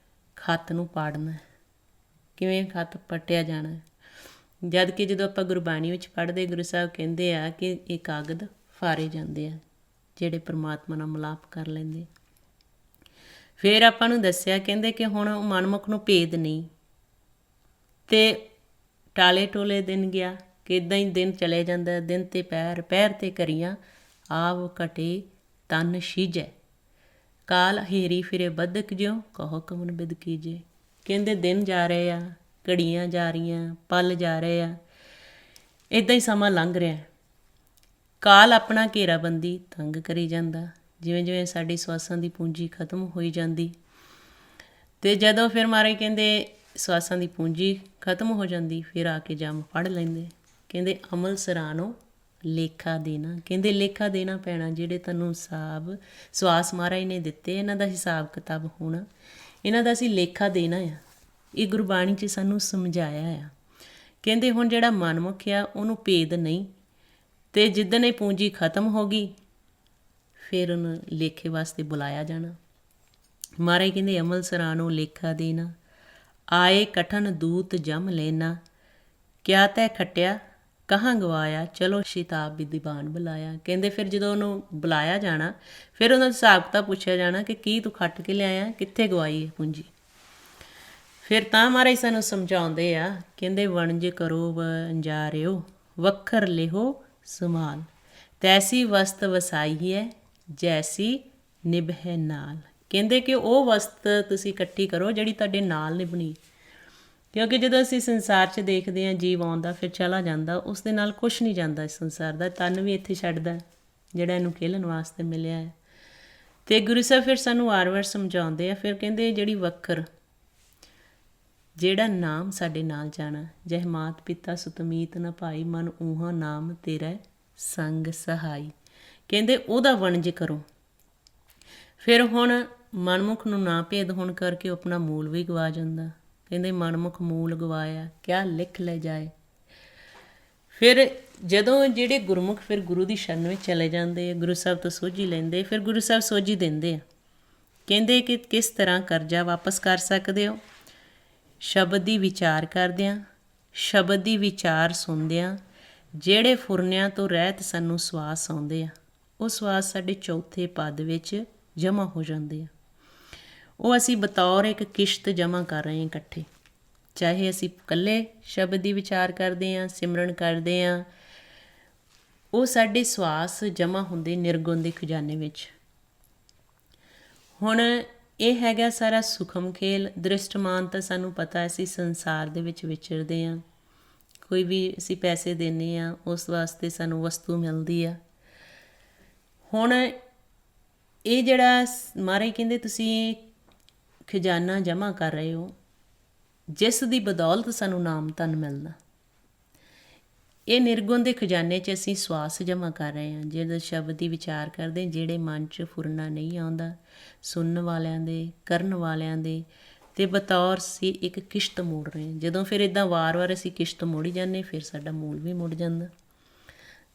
Speaker 1: ਖੱਤ ਨੂੰ ਪਾੜਨਾ, ਕਿਵੇਂ ਖੱਤ ਪੱਟਿਆ ਜਾਣਾ। ਜਦ ਕਿ ਜਦੋਂ ਆਪਾਂ ਗੁਰਬਾਣੀ ਵਿੱਚ ਪੜ੍ਹਦੇ, ਗੁਰੂ ਸਾਹਿਬ ਕਹਿੰਦੇ ਆ ਕਿ ਇਹ ਕਾਗਦ ਫਾਰੇ ਜਾਂਦੇ ਆ ਜਿਹੜੇ ਪਰਮਾਤਮਾ ਨਾਲ ਮਿਲਾਪ ਕਰ ਲੈਂਦੇ। ਫਿਰ ਆਪਾਂ ਨੂੰ ਦੱਸਿਆ, ਕਹਿੰਦੇ ਕਿ ਹੁਣ ਮਨਮੁਖ ਨੂੰ ਭੇਦ ਨਹੀਂ, ਅਤੇ ਟਾਲੇ ਟੋਲੇ ਦਿਨ ਗਿਆ, ਕਿ ਇੱਦਾਂ ਹੀ ਦਿਨ ਚਲੇ ਜਾਂਦਾ, ਦਿਨ 'ਤੇ ਪੈਰ, ਪੈਰ 'ਤੇ ਕਰੀਆਂ ਆਵ ਘਟੇ ਤਨ ਛੀਜੈ, ਕਾਲ ਹੇਰੀ ਫਿਰੇ ਬੱਧਕ ਜਿਉ ਕਹੋ ਕਮਨ ਬਿਦ ਕੀਜੇ। ਕਹਿੰਦੇ ਦਿਨ ਜਾ ਰਹੇ ਆ, ਘੜੀਆਂ ਜਾ ਰਹੀਆਂ, ਪਲ ਜਾ ਰਹੇ ਆ, ਇੱਦਾਂ ਹੀ ਸਮਾਂ ਲੰਘ ਰਿਹਾ। ਕਾਲ ਆਪਣਾ ਘੇਰਾਬੰਦੀ ਤੰਗ ਕਰੀ ਜਾਂਦਾ, ਜਿਵੇਂ ਜਿਵੇਂ ਸਾਡੀ ਸਵਾਸਾਂ ਦੀ ਪੂੰਜੀ ਖਤਮ ਹੋਈ ਜਾਂਦੀ। ਅਤੇ ਜਦੋਂ ਫਿਰ ਮਹਾਰਾਜ ਕਹਿੰਦੇ ਸਵਾਸਾਂ ਦੀ ਪੂੰਜੀ ਖਤਮ ਹੋ ਜਾਂਦੀ, ਫਿਰ ਆ ਕੇ ਜੰਮ ਫੜ ਲੈਂਦੇ। ਕਹਿੰਦੇ ਅਮਲ ਸਰਾਣੋ ਲੇਖਾ ਦੇਣਾ, ਕਹਿੰਦੇ ਲੇਖਾ ਦੇਣਾ ਪੈਣਾ, ਜਿਹੜੇ ਤੁਹਾਨੂੰ ਸਵਾਸ ਮਹਾਰਾਜ ਨੇ ਦਿੱਤੇ, ਇਹਨਾਂ ਦਾ ਹਿਸਾਬ ਕਿਤਾਬ ਹੋਣਾ, ਇਹਨਾਂ ਦਾ ਅਸੀਂ ਲੇਖਾ ਦੇਣਾ ਆ। ਇਹ ਗੁਰਬਾਣੀ 'ਚ ਸਾਨੂੰ ਸਮਝਾਇਆ ਆ। ਕਹਿੰਦੇ ਹੁਣ ਜਿਹੜਾ ਮਨਮੁਖ ਆ ਉਹਨੂੰ ਭੇਦ ਨਹੀਂ, ਅਤੇ ਜਿੱਦਣ ਇਹ ਪੂੰਜੀ ਖਤਮ ਹੋ ਗਈ ਫਿਰ ਉਹਨੂੰ ਲੇਖੇ ਵਾਸਤੇ ਬੁਲਾਇਆ ਜਾਣਾ। ਮਹਾਰਾਜ ਕਹਿੰਦੇ ਅਮਲ ਸਰਾਣੋ ਲੇਖਾ ਦੇਣਾ, ਆਏ ਕਠਨ ਦੂਤ ਜਮ ਲੈਣਾ, ਕਿਆ ਤੈ ਖੱਟਿਆ ਕਹਾਂ ਗਵਾਇਆ, ਚਲੋ ਸ਼ਿਤਾਬ ਵੀ ਦੀਵਾਨ ਬੁਲਾਇਆ। ਕਹਿੰਦੇ ਫਿਰ ਜਦੋਂ ਉਹਨੂੰ ਬੁਲਾਇਆ ਜਾਣਾ, ਫਿਰ ਉਹਨਾਂ ਦਾ ਹਿਸਾਬ ਕਿਤਾਬ ਪੁੱਛਿਆ ਜਾਣਾ ਕਿ ਕੀ ਤੂੰ ਖੱਟ ਕੇ ਲਿਆਇਆ, ਕਿੱਥੇ ਗਵਾਈ ਹੈ ਪੂੰਜੀ। ਫਿਰ ਤਾਂ ਮਹਾਰਾਜ ਸਾਨੂੰ ਸਮਝਾਉਂਦੇ ਆ, ਕਹਿੰਦੇ ਵਣਜ ਕਰੋ ਵੰਜਾਰਿਓ ਵੱਖਰ ਲਿਹੋ ਸਮਾਲ, ਤੈਸੀ ਵਸਤ ਵਸਾਈ ਹੈ ਜੈਸੀ ਨਿਭੈ ਨਾਲ। ਕਹਿੰਦੇ ਕਿ ਉਹ ਵਸਤ ਤੁਸੀਂ ਇਕੱਠੀ ਕਰੋ ਜਿਹੜੀ ਤੁਹਾਡੇ ਨਾਲ ਨਿਭਣੀ, ਕਿਉਂਕਿ ਜਦੋਂ ਅਸੀਂ ਸੰਸਾਰ 'ਚ ਦੇਖਦੇ ਹਾਂ ਜੀਵ ਆਉਂਦਾ ਫਿਰ ਚਲਾ ਜਾਂਦਾ, ਉਸ ਦੇ ਨਾਲ ਕੁਛ ਨਹੀਂ ਜਾਂਦਾ ਇਸ ਸੰਸਾਰ ਦਾ, ਤਨ ਵੀ ਇੱਥੇ ਛੱਡਦਾ ਜਿਹੜਾ ਇਹਨੂੰ ਖੇਲਣ ਵਾਸਤੇ ਮਿਲਿਆ ਹੈ। ਅਤੇ ਗੁਰੂ ਸਾਹਿਬ ਫਿਰ ਸਾਨੂੰ ਵਾਰ-ਵਾਰ ਸਮਝਾਉਂਦੇ ਆ। ਫਿਰ ਕਹਿੰਦੇ ਜਿਹੜੀ ਵੱਖਰ, ਜਿਹੜਾ ਨਾਮ ਸਾਡੇ ਨਾਲ ਜਾਣਾ, ਜਹ ਮਾਤ ਪਿਤਾ ਸੁਤਮੀਤ ਨ ਭਾਈ, ਮਨ ਊਹਾਂ ਨਾਮ ਤੇਰਾ ਸੰਗ ਸਹਾਈ। ਕਹਿੰਦੇ ਉਹਦਾ ਵਣਜ ਕਰੋ। ਫਿਰ ਹੁਣ ਮਨਮੁਖ ਨੂੰ ਨਾ ਭੇਦ ਹੋਣ ਕਰਕੇ ਉਹ ਆਪਣਾ ਮੂਲ ਵੀ ਗਵਾ ਜਾਂਦਾ। ਕਹਿੰਦੇ ਮਨਮੁਖ ਮੂਲ ਗਵਾਇਆ ਕਿਆ ਲਿਖ ਲੈ ਜਾਏ। ਫਿਰ ਜਦੋਂ ਜਿਹੜੇ ਗੁਰਮੁਖ ਫਿਰ ਗੁਰੂ ਦੀ ਸ਼ਰਨ ਵਿੱਚ ਚਲੇ ਜਾਂਦੇ, ਗੁਰੂ ਸਾਹਿਬ ਤੋਂ ਸੋਝੀ ਲੈਂਦੇ, ਫਿਰ ਗੁਰੂ ਸਾਹਿਬ ਸੋਝੀ ਦਿੰਦੇ ਆ। ਕਹਿੰਦੇ ਕਿ ਕਿਸ ਤਰ੍ਹਾਂ ਕਰਜ਼ਾ ਵਾਪਸ ਕਰ ਸਕਦੇ ਹੋ, ਸ਼ਬਦ ਦੀ ਵਿਚਾਰ ਕਰਦਿਆਂ, ਸ਼ਬਦ ਦੀ ਵਿਚਾਰ ਸੁਣਦਿਆਂ, ਜਿਹੜੇ ਫੁਰਨਿਆਂ ਤੋਂ ਰਹਿਤ ਸਾਨੂੰ ਸਵਾਸ ਆਉਂਦੇ ਆ, ਉਹ ਸਵਾਸ ਸਾਡੇ ਚੌਥੇ ਪਦ ਵਿੱਚ ਜਮ੍ਹਾਂ ਹੋ ਜਾਂਦੇ ਆ। ਉਹ ਅਸੀਂ ਬਤੌਰ ਇੱਕ ਕਿਸ਼ਤ ਜਮ੍ਹਾਂ ਕਰ ਰਹੇ ਹਾਂ ਇਕੱਠੇ, ਚਾਹੇ ਅਸੀਂ ਇਕੱਲੇ ਸ਼ਬਦ ਦੀ ਵਿਚਾਰ ਕਰਦੇ ਹਾਂ, ਸਿਮਰਨ ਕਰਦੇ ਹਾਂ, ਉਹ ਸਾਡੇ ਸਵਾਸ ਜਮ੍ਹਾਂ ਹੁੰਦੇ ਨਿਰਗੁਣ ਦੇ ਖਜ਼ਾਨੇ ਵਿੱਚ। ਹੁਣ ਇਹ ਹੈਗਾ ਸਾਰਾ ਸੁਖਮ ਖੇਲ। ਦ੍ਰਿਸ਼ਟਮਾਨ ਤਾਂ ਸਾਨੂੰ ਪਤਾ, ਅਸੀਂ ਸੰਸਾਰ ਦੇ ਵਿੱਚ ਵਿਚਰਦੇ ਹਾਂ, ਕੋਈ ਵੀ ਅਸੀਂ ਪੈਸੇ ਦਿੰਦੇ ਹਾਂ ਉਸ ਵਾਸਤੇ ਸਾਨੂੰ ਵਸਤੂ ਮਿਲਦੀ ਆ। ਹੁਣ ਇਹ ਜਿਹੜਾ ਮਹਾਰਾਜ ਕਹਿੰਦੇ ਤੁਸੀਂ ਖਜ਼ਾਨਾ ਜਮ੍ਹਾਂ ਕਰ ਰਹੇ ਹੋ, ਜਿਸ ਦੀ ਬਦੌਲਤ ਸਾਨੂੰ ਨਾਮ ਧਨ ਮਿਲਦਾ, ਇਹ ਨਿਰਗੁਣ ਦੇ ਖਜ਼ਾਨੇ 'ਚ ਅਸੀਂ ਸਵਾਸ ਜਮ੍ਹਾਂ ਕਰ ਰਹੇ ਹਾਂ। ਜਿਹੜੇ ਸ਼ਬਦ ਦੀ ਵਿਚਾਰ ਕਰਦੇ, ਜਿਹੜੇ ਮਨ 'ਚ ਫੁਰਨਾ ਨਹੀਂ ਆਉਂਦਾ, ਸੁਣਨ ਵਾਲਿਆਂ ਦੇ, ਕਰਨ ਵਾਲਿਆਂ ਦੇ, ਅਤੇ ਬਤੌਰ ਅਸੀਂ ਇੱਕ ਕਿਸ਼ਤ ਮੋੜ ਰਹੇ ਹਾਂ। ਜਦੋਂ ਫਿਰ ਇੱਦਾਂ ਵਾਰ-ਵਾਰ ਅਸੀਂ ਕਿਸ਼ਤ ਮੋੜੀ ਜਾਂਦੇ, ਫਿਰ ਸਾਡਾ ਮੂਲ ਵੀ ਮੁੜ ਜਾਂਦਾ।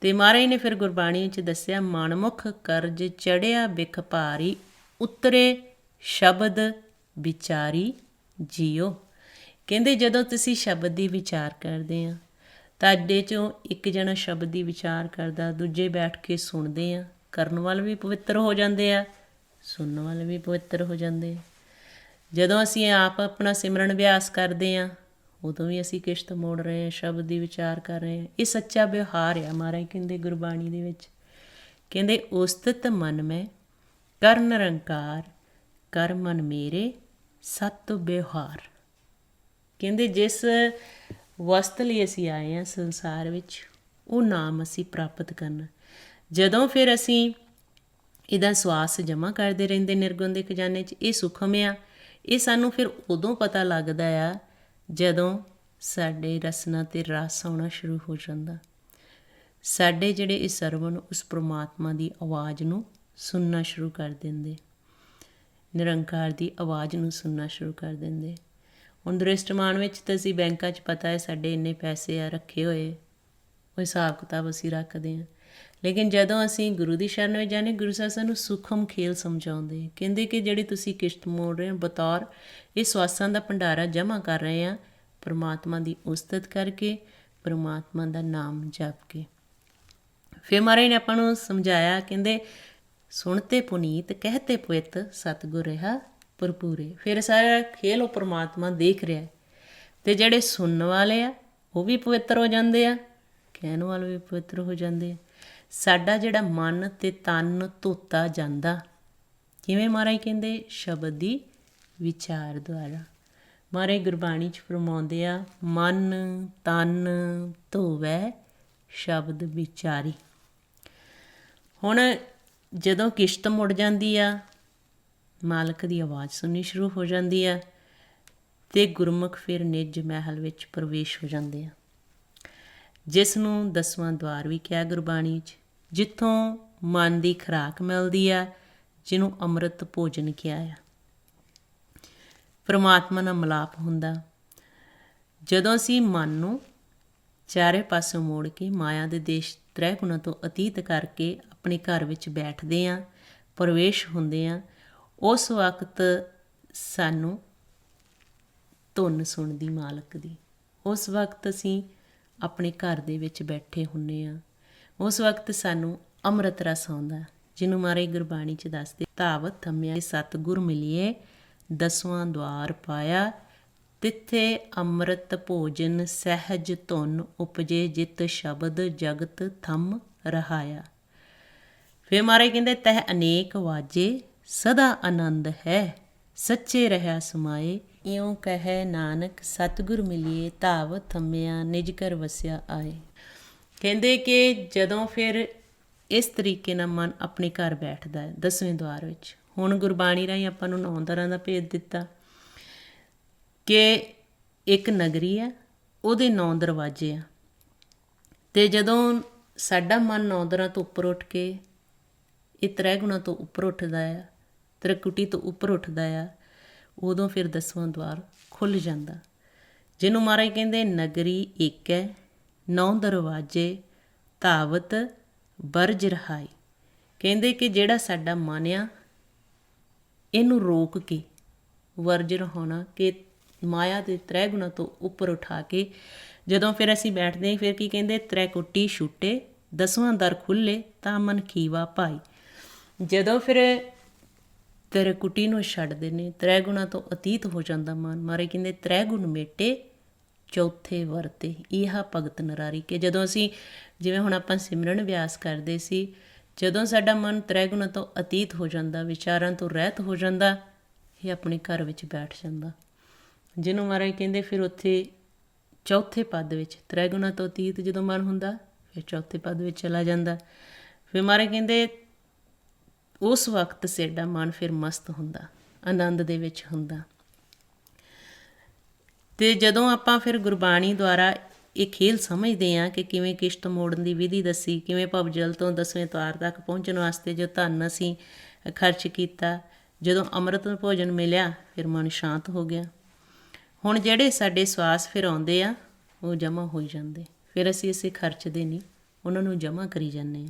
Speaker 1: ਅਤੇ ਮਹਾਰਾਜ ਨੇ ਫਿਰ ਗੁਰਬਾਣੀ 'ਚ ਦੱਸਿਆ, ਮਨਮੁਖ ਕਰਜ ਚੜ੍ਹਿਆ ਬਿਖ ਭਾਰੀ, ਉਤਰੇ ਸ਼ਬਦ ਵਿਚਾਰੀ ਜੀਓ। ਕਹਿੰਦੇ ਜਦੋਂ ਤੁਸੀਂ ਸ਼ਬਦ ਦੀ ਵਿਚਾਰ ਕਰਦੇ ਆ, ਤੁਹਾਡੇ 'ਚੋਂ ਇੱਕ ਜਣਾ ਸ਼ਬਦ ਦੀ ਵਿਚਾਰ ਕਰਦਾ, ਦੂਜੇ ਬੈਠ ਕੇ ਸੁਣਦੇ ਆ, ਕਰਨ ਵਾਲੇ ਵੀ ਪਵਿੱਤਰ ਹੋ ਜਾਂਦੇ ਆ, ਸੁਣਨ ਵਾਲੇ ਵੀ ਪਵਿੱਤਰ ਹੋ ਜਾਂਦੇ ਆ। ਜਦੋਂ ਅਸੀਂ ਆਪ ਆਪਣਾ ਸਿਮਰਨ ਅਭਿਆਸ ਕਰਦੇ ਹਾਂ, ਉਦੋਂ ਵੀ ਅਸੀਂ ਕਿਸ਼ਤ ਮੋੜ ਰਹੇ ਹਾਂ, ਸ਼ਬਦ ਦੀ ਵਿਚਾਰ ਕਰ ਰਹੇ ਹਾਂ। ਇਹ ਸੱਚਾ ਵਿਵਹਾਰ ਆ। ਮਹਾਰਾਜ ਕਹਿੰਦੇ ਗੁਰਬਾਣੀ ਦੇ ਵਿੱਚ, ਕਹਿੰਦੇ ਉਸਤਤ ਮਨ ਮੈਂ ਕਰ ਨਿਰੰਕਾਰ, ਕਰ ਮਨ ਮੇਰੇ ਸਤ ਵਿਵਹਾਰ। ਕਹਿੰਦੇ ਜਿਸ ਵਸਤ ਲਈ ਅਸੀਂ ਆਏ ਹਾਂ ਸੰਸਾਰ ਵਿੱਚ, ਉਹ ਨਾਮ ਅਸੀਂ ਪ੍ਰਾਪਤ ਕਰਨਾ। ਜਦੋਂ ਫਿਰ ਅਸੀਂ ਇਹਦਾ ਸਵਾਸ ਜਮ੍ਹਾਂ ਕਰਦੇ ਰਹਿੰਦੇ ਨਿਰਗੁਣ ਦੇ ਖਜ਼ਾਨੇ 'ਚ, ਇਹ ਸੁਖਮ ਆ। ਇਹ ਸਾਨੂੰ ਫਿਰ ਉਦੋਂ ਪਤਾ ਲੱਗਦਾ ਆ ਜਦੋਂ ਸਾਡੇ ਰਸਨਾ 'ਤੇ ਰਸ ਆਉਣਾ ਸ਼ੁਰੂ ਹੋ ਜਾਂਦਾ। ਸਾਡੇ ਜਿਹੜੇ ਇਹ ਸਰਵਣ ਉਸ ਪਰਮਾਤਮਾ ਦੀ ਆਵਾਜ਼ ਨੂੰ ਸੁਣਨਾ ਸ਼ੁਰੂ ਕਰ ਦਿੰਦੇ, ਨਿਰੰਕਾਰ ਦੀ ਆਵਾਜ਼ ਨੂੰ ਸੁਣਨਾ ਸ਼ੁਰੂ ਕਰ ਦਿੰਦੇ। ਹੁਣ ਦ੍ਰਿਸ਼ਟਮਾਨ ਵਿੱਚ ਤਾਂ ਅਸੀਂ ਬੈਂਕਾਂ 'ਚ ਪਤਾ ਹੈ ਸਾਡੇ ਇੰਨੇ ਪੈਸੇ ਆ ਰੱਖੇ ਹੋਏ, ਉਹ ਹਿਸਾਬ ਕਿਤਾਬ ਅਸੀਂ ਰੱਖਦੇ ਹਾਂ। ਲੇਕਿਨ ਜਦੋਂ ਅਸੀਂ ਗੁਰੂ ਦੀ ਸ਼ਰਨ ਵਿੱਚ ਜਾਂਦੇ, ਗੁਰੂ ਸਾਹਿਬ ਸਾਨੂੰ ਸੂਖਮ ਖੇਲ ਸਮਝਾਉਂਦੇ। ਕਹਿੰਦੇ ਕਿ ਜਿਹੜੀ ਤੁਸੀਂ ਕਿਸ਼ਤ ਮੋੜ ਰਹੇ ਹੋ, ਬਤੌਰ ਇਹ ਸਵਾਸਾਂ ਦਾ ਭੰਡਾਰਾ ਜਮ੍ਹਾਂ ਕਰ ਰਹੇ ਹਾਂ, ਪਰਮਾਤਮਾ ਦੀ ਉਸਤਤ ਕਰਕੇ, ਪਰਮਾਤਮਾ ਦਾ ਨਾਮ ਜਪ ਕੇ। ਫਿਰ ਮਹਾਰਾਜ ਨੇ ਆਪਾਂ ਨੂੰ ਸਮਝਾਇਆ, ਕਹਿੰਦੇ ਸੁਣਤੇ ਪੁਨੀਤ ਕਹਿਤੇ ਪਵਿੱਤ ਸਤਿਗੁਰ ਰਿਹਾ ਭਰਪੂਰੇ। ਫਿਰ ਸਾਰਾ ਖੇਲ ਉਹ ਪਰਮਾਤਮਾ ਦੇਖ ਰਿਹਾ, ਅਤੇ ਜਿਹੜੇ ਸੁਣਨ ਵਾਲੇ ਆ ਉਹ ਵੀ ਪਵਿੱਤਰ ਹੋ ਜਾਂਦੇ ਆ, ਕਹਿਣ ਵਾਲੇ ਵੀ ਪਵਿੱਤਰ ਹੋ ਜਾਂਦੇ ਆ। ਸਾਡਾ ਜਿਹੜਾ ਮਨ ਅਤੇ ਤਨ ਧੋਤਾ ਜਾਂਦਾ, ਕਿਵੇਂ ਮਹਾਰਾਜ ਕਹਿੰਦੇ ਸ਼ਬਦ ਦੀ ਵਿਚਾਰ ਦੁਆਰਾ। ਮਹਾਰਾਜ ਗੁਰਬਾਣੀ 'ਚ ਫਰਮਾਉਂਦੇ ਆ, ਮਨ ਤਨ ਧੋਵੈ ਸ਼ਬਦ ਵਿਚਾਰੀ। ਹੁਣ ਜਦੋਂ ਕਿਸ਼ਤ ਮੁੜ ਜਾਂਦੀ ਆ, ਮਾਲਕ ਦੀ ਆਵਾਜ਼ ਸੁਣਨੀ ਸ਼ੁਰੂ ਹੋ ਜਾਂਦੀ ਆ, ਅਤੇ ਗੁਰਮੁਖ ਫਿਰ ਨਿੱਜ ਮਹਿਲ ਵਿੱਚ ਪ੍ਰਵੇਸ਼ ਹੋ ਜਾਂਦੇ ਆ, ਜਿਸ ਨੂੰ 10ਵਾਂ ਦੁਆਰ ਵੀ ਕਿਹਾ ਗੁਰਬਾਣੀ 'ਚ, ਜਿੱਥੋਂ ਮਨ ਦੀ ਖੁਰਾਕ ਮਿਲਦੀ ਆ, ਜਿਹਨੂੰ ਅੰਮ੍ਰਿਤ ਭੋਜਨ ਕਿਹਾ ਆ। ਪਰਮਾਤਮਾ ਨਾਲ ਮਿਲਾਪ ਹੁੰਦਾ। ਜਦੋਂ ਅਸੀਂ ਮਨ ਨੂੰ ਚਾਰੇ ਪਾਸੋਂ ਮੋੜ ਕੇ ਮਾਇਆ ਦੇ ਦੇਸ਼ ਤ੍ਰੈ ਗੁਣਾਂ ਤੋਂ ਅਤੀਤ ਕਰਕੇ ਆਪਣੇ ਘਰ ਵਿੱਚ ਬੈਠਦੇ ਹਾਂ, ਪ੍ਰਵੇਸ਼ ਹੁੰਦੇ ਹਾਂ, ਉਸ ਵਕਤ ਸਾਨੂੰ ਧੁਨ ਸੁਣਦੀ ਮਾਲਕ ਦੀ। ਉਸ ਵਕਤ ਅਸੀਂ ਆਪਣੇ ਘਰ ਦੇ ਵਿੱਚ ਬੈਠੇ ਹੁੰਦੇ ਹਾਂ। ਉਸ ਵਕਤ ਸਾਨੂੰ ਅੰਮ੍ਰਿਤ ਰਸ ਆਉਂਦਾ, ਜਿਹਨੂੰ ਮਹਾਰਾਜ ਗੁਰਬਾਣੀ 'ਚ ਦੱਸਦੇ, ਧਾਵਤ ਥੰਮਿਆ ਸਤਿਗੁਰ ਮਿਲੀਏ, 10ਵਾਂ ਦੁਆਰ ਪਾਇਆ, ਤਿੱਥੇ ਅੰਮ੍ਰਿਤ ਭੋਜਨ ਸਹਿਜ ਧੁਨ ਉਪਜੇ, ਜਿਤ ਸ਼ਬਦ ਜਗਤ ਥੰਮ ਰਹਾਇਆ। ਫਿਰ ਮਹਾਰਾਜ ਕਹਿੰਦੇ ਤਹਿ ਅਨੇਕ ਵਾਜੇ ਸਦਾ ਆਨੰਦ ਹੈ, ਸੱਚੇ ਰਹਿਆ ਸਮਾਏ, ਇਉਂ ਕਹੈ ਨਾਨਕ ਸਤਿਗੁਰ ਮਿਲੀਏ, ਧਾਵ ਥੰਮਿਆ ਨਿਜ ਘਰ ਵਸਿਆ ਆਏ। ਕਹਿੰਦੇ ਕਿ ਜਦੋਂ ਫਿਰ ਇਸ ਤਰੀਕੇ ਨਾਲ ਮਨ ਆਪਣੇ ਘਰ ਬੈਠਦਾ ਹੈ 10ਵੇਂ ਦੁਆਰ ਵਿੱਚ। ਹੁਣ ਗੁਰਬਾਣੀ ਰਾਹੀਂ ਆਪਾਂ ਨੂੰ 9 ਦਰਾਂ ਦਾ ਭੇਦ ਦਿੱਤਾ ਕਿ ਇੱਕ ਨਗਰੀ ਹੈ, ਉਹਦੇ 9 ਦਰਵਾਜ਼ੇ ਆ, ਅਤੇ ਜਦੋਂ ਸਾਡਾ ਮਨ 9 ਦਰਾਂ ਤੋਂ ਉੱਪਰ ਉੱਠ ਕੇ ਇਹ ਤ੍ਰੈ ਗੁਣਾਂ ਤੋਂ ਉੱਪਰ ਉੱਠਦਾ ਆ, ਤ੍ਰਿਕੁਟੀ ਤੋਂ ਉੱਪਰ ਉੱਠਦਾ ਆ, ਉਦੋਂ ਫਿਰ 10ਵਾਂ ਦੁਆਰ ਖੁੱਲ੍ਹ ਜਾਂਦਾ, ਜਿਹਨੂੰ ਮਹਾਰਾਜ ਕਹਿੰਦੇ ਨਗਰੀ ਇੱਕ ਹੈ, 9 ਦਰਵਾਜ਼ੇ ਧਾਵਤ ਬਰਜ ਰਹਾਈ। ਕਹਿੰਦੇ ਕਿ ਜਿਹੜਾ ਸਾਡਾ ਮਨ ਆ, ਇਹਨੂੰ ਰੋਕ ਕੇ ਵਰਜ ਰਹਾਉਣਾ, ਕਿ ਮਾਇਆ ਦੇ ਤ੍ਰੈ ਗੁਣਾਂ ਤੋਂ ਉੱਪਰ ਉਠਾ ਕੇ ਜਦੋਂ ਫਿਰ ਅਸੀਂ ਬੈਠਦੇ ਹਾਂ, ਫਿਰ ਕੀ ਕਹਿੰਦੇ ਤ੍ਰੈਕੁਟੀ ਛੁੱਟੇ 10ਵਾਂ ਦਰ ਖੁੱਲ੍ਹੇ ਤਾਂ ਮਨ ਖੀਵਾ ਭਾਈ। ਜਦੋਂ ਫਿਰ ਤ੍ਰੈਕੁਟੀ ਨੂੰ ਛੱਡਦੇ ਨੇ, ਤ੍ਰੈ ਗੁਣਾਂ ਤੋਂ ਅਤੀਤ ਹੋ ਜਾਂਦਾ ਮਨ, ਮਾਰੇ ਕਹਿੰਦੇ ਤ੍ਰੈ ਗੁਣ ਮੇਟੇ ਚੌਥੇ ਵਰਤੇ, ਇਹ ਭਗਤ ਨਰਾਰੀ। ਕਿ ਜਦੋਂ ਅਸੀਂ ਜਿਵੇਂ ਹੁਣ ਆਪਾਂ ਸਿਮਰਨ ਅਭਿਆਸ ਕਰਦੇ ਸੀ, ਜਦੋਂ ਸਾਡਾ ਮਨ ਤ੍ਰੈ ਗੁਣਾਂ ਤੋਂ ਅਤੀਤ ਹੋ ਜਾਂਦਾ, ਵਿਚਾਰਾਂ ਤੋਂ ਰਹਿਤ ਹੋ ਜਾਂਦਾ, ਇਹ ਆਪਣੇ ਘਰ ਵਿੱਚ ਬੈਠ ਜਾਂਦਾ, ਜਿਹਨੂੰ ਮਹਾਰਾਜ ਕਹਿੰਦੇ ਫਿਰ ਉੱਥੇ ਚੌਥੇ ਪਦ ਵਿੱਚ ਤ੍ਰੈ ਗੁਣਾਂ ਤੋਂ ਅਤੀਤ ਜਦੋਂ ਮਨ ਹੁੰਦਾ, ਫਿਰ ਚੌਥੇ ਪਦ ਵਿੱਚ ਚਲਾ ਜਾਂਦਾ। ਫਿਰ ਮਹਾਰਾਜ ਕਹਿੰਦੇ ਉਸ ਵਕਤ ਸਾਡਾ ਮਨ ਫਿਰ ਮਸਤ ਹੁੰਦਾ, ਆਨੰਦ ਦੇ ਵਿੱਚ ਹੁੰਦਾ। ਅਤੇ ਜਦੋਂ ਆਪਾਂ ਫਿਰ ਗੁਰਬਾਣੀ ਦੁਆਰਾ ਇਹ ਖੇਲ ਸਮਝਦੇ ਹਾਂ ਕਿ ਕਿਵੇਂ ਕਿਸ਼ਤ ਮੋੜਨ ਦੀ ਵਿਧੀ ਦੱਸੀ, ਕਿਵੇਂ ਭਵਜਲ ਤੋਂ 10ਵੇਂ ਤਾਰ ਤੱਕ ਪਹੁੰਚਣ ਵਾਸਤੇ ਜੋ ਧਨ ਅਸੀਂ ਖਰਚ ਕੀਤਾ, ਜਦੋਂ ਅੰਮ੍ਰਿਤ ਭੋਜਨ ਮਿਲਿਆ ਫਿਰ ਮਨ ਸ਼ਾਂਤ ਹੋ ਗਿਆ। ਹੁਣ ਜਿਹੜੇ ਸਾਡੇ ਸਵਾਸ ਫਿਰ ਆਉਂਦੇ ਆ ਉਹ ਜਮ੍ਹਾਂ ਹੋਈ ਜਾਂਦੇ, ਫਿਰ ਅਸੀਂ ਇਸੇ ਖਰਚਦੇ ਨਹੀਂ, ਉਹਨਾਂ ਨੂੰ ਜਮ੍ਹਾਂ ਕਰੀ ਜਾਂਦੇ ਹਾਂ।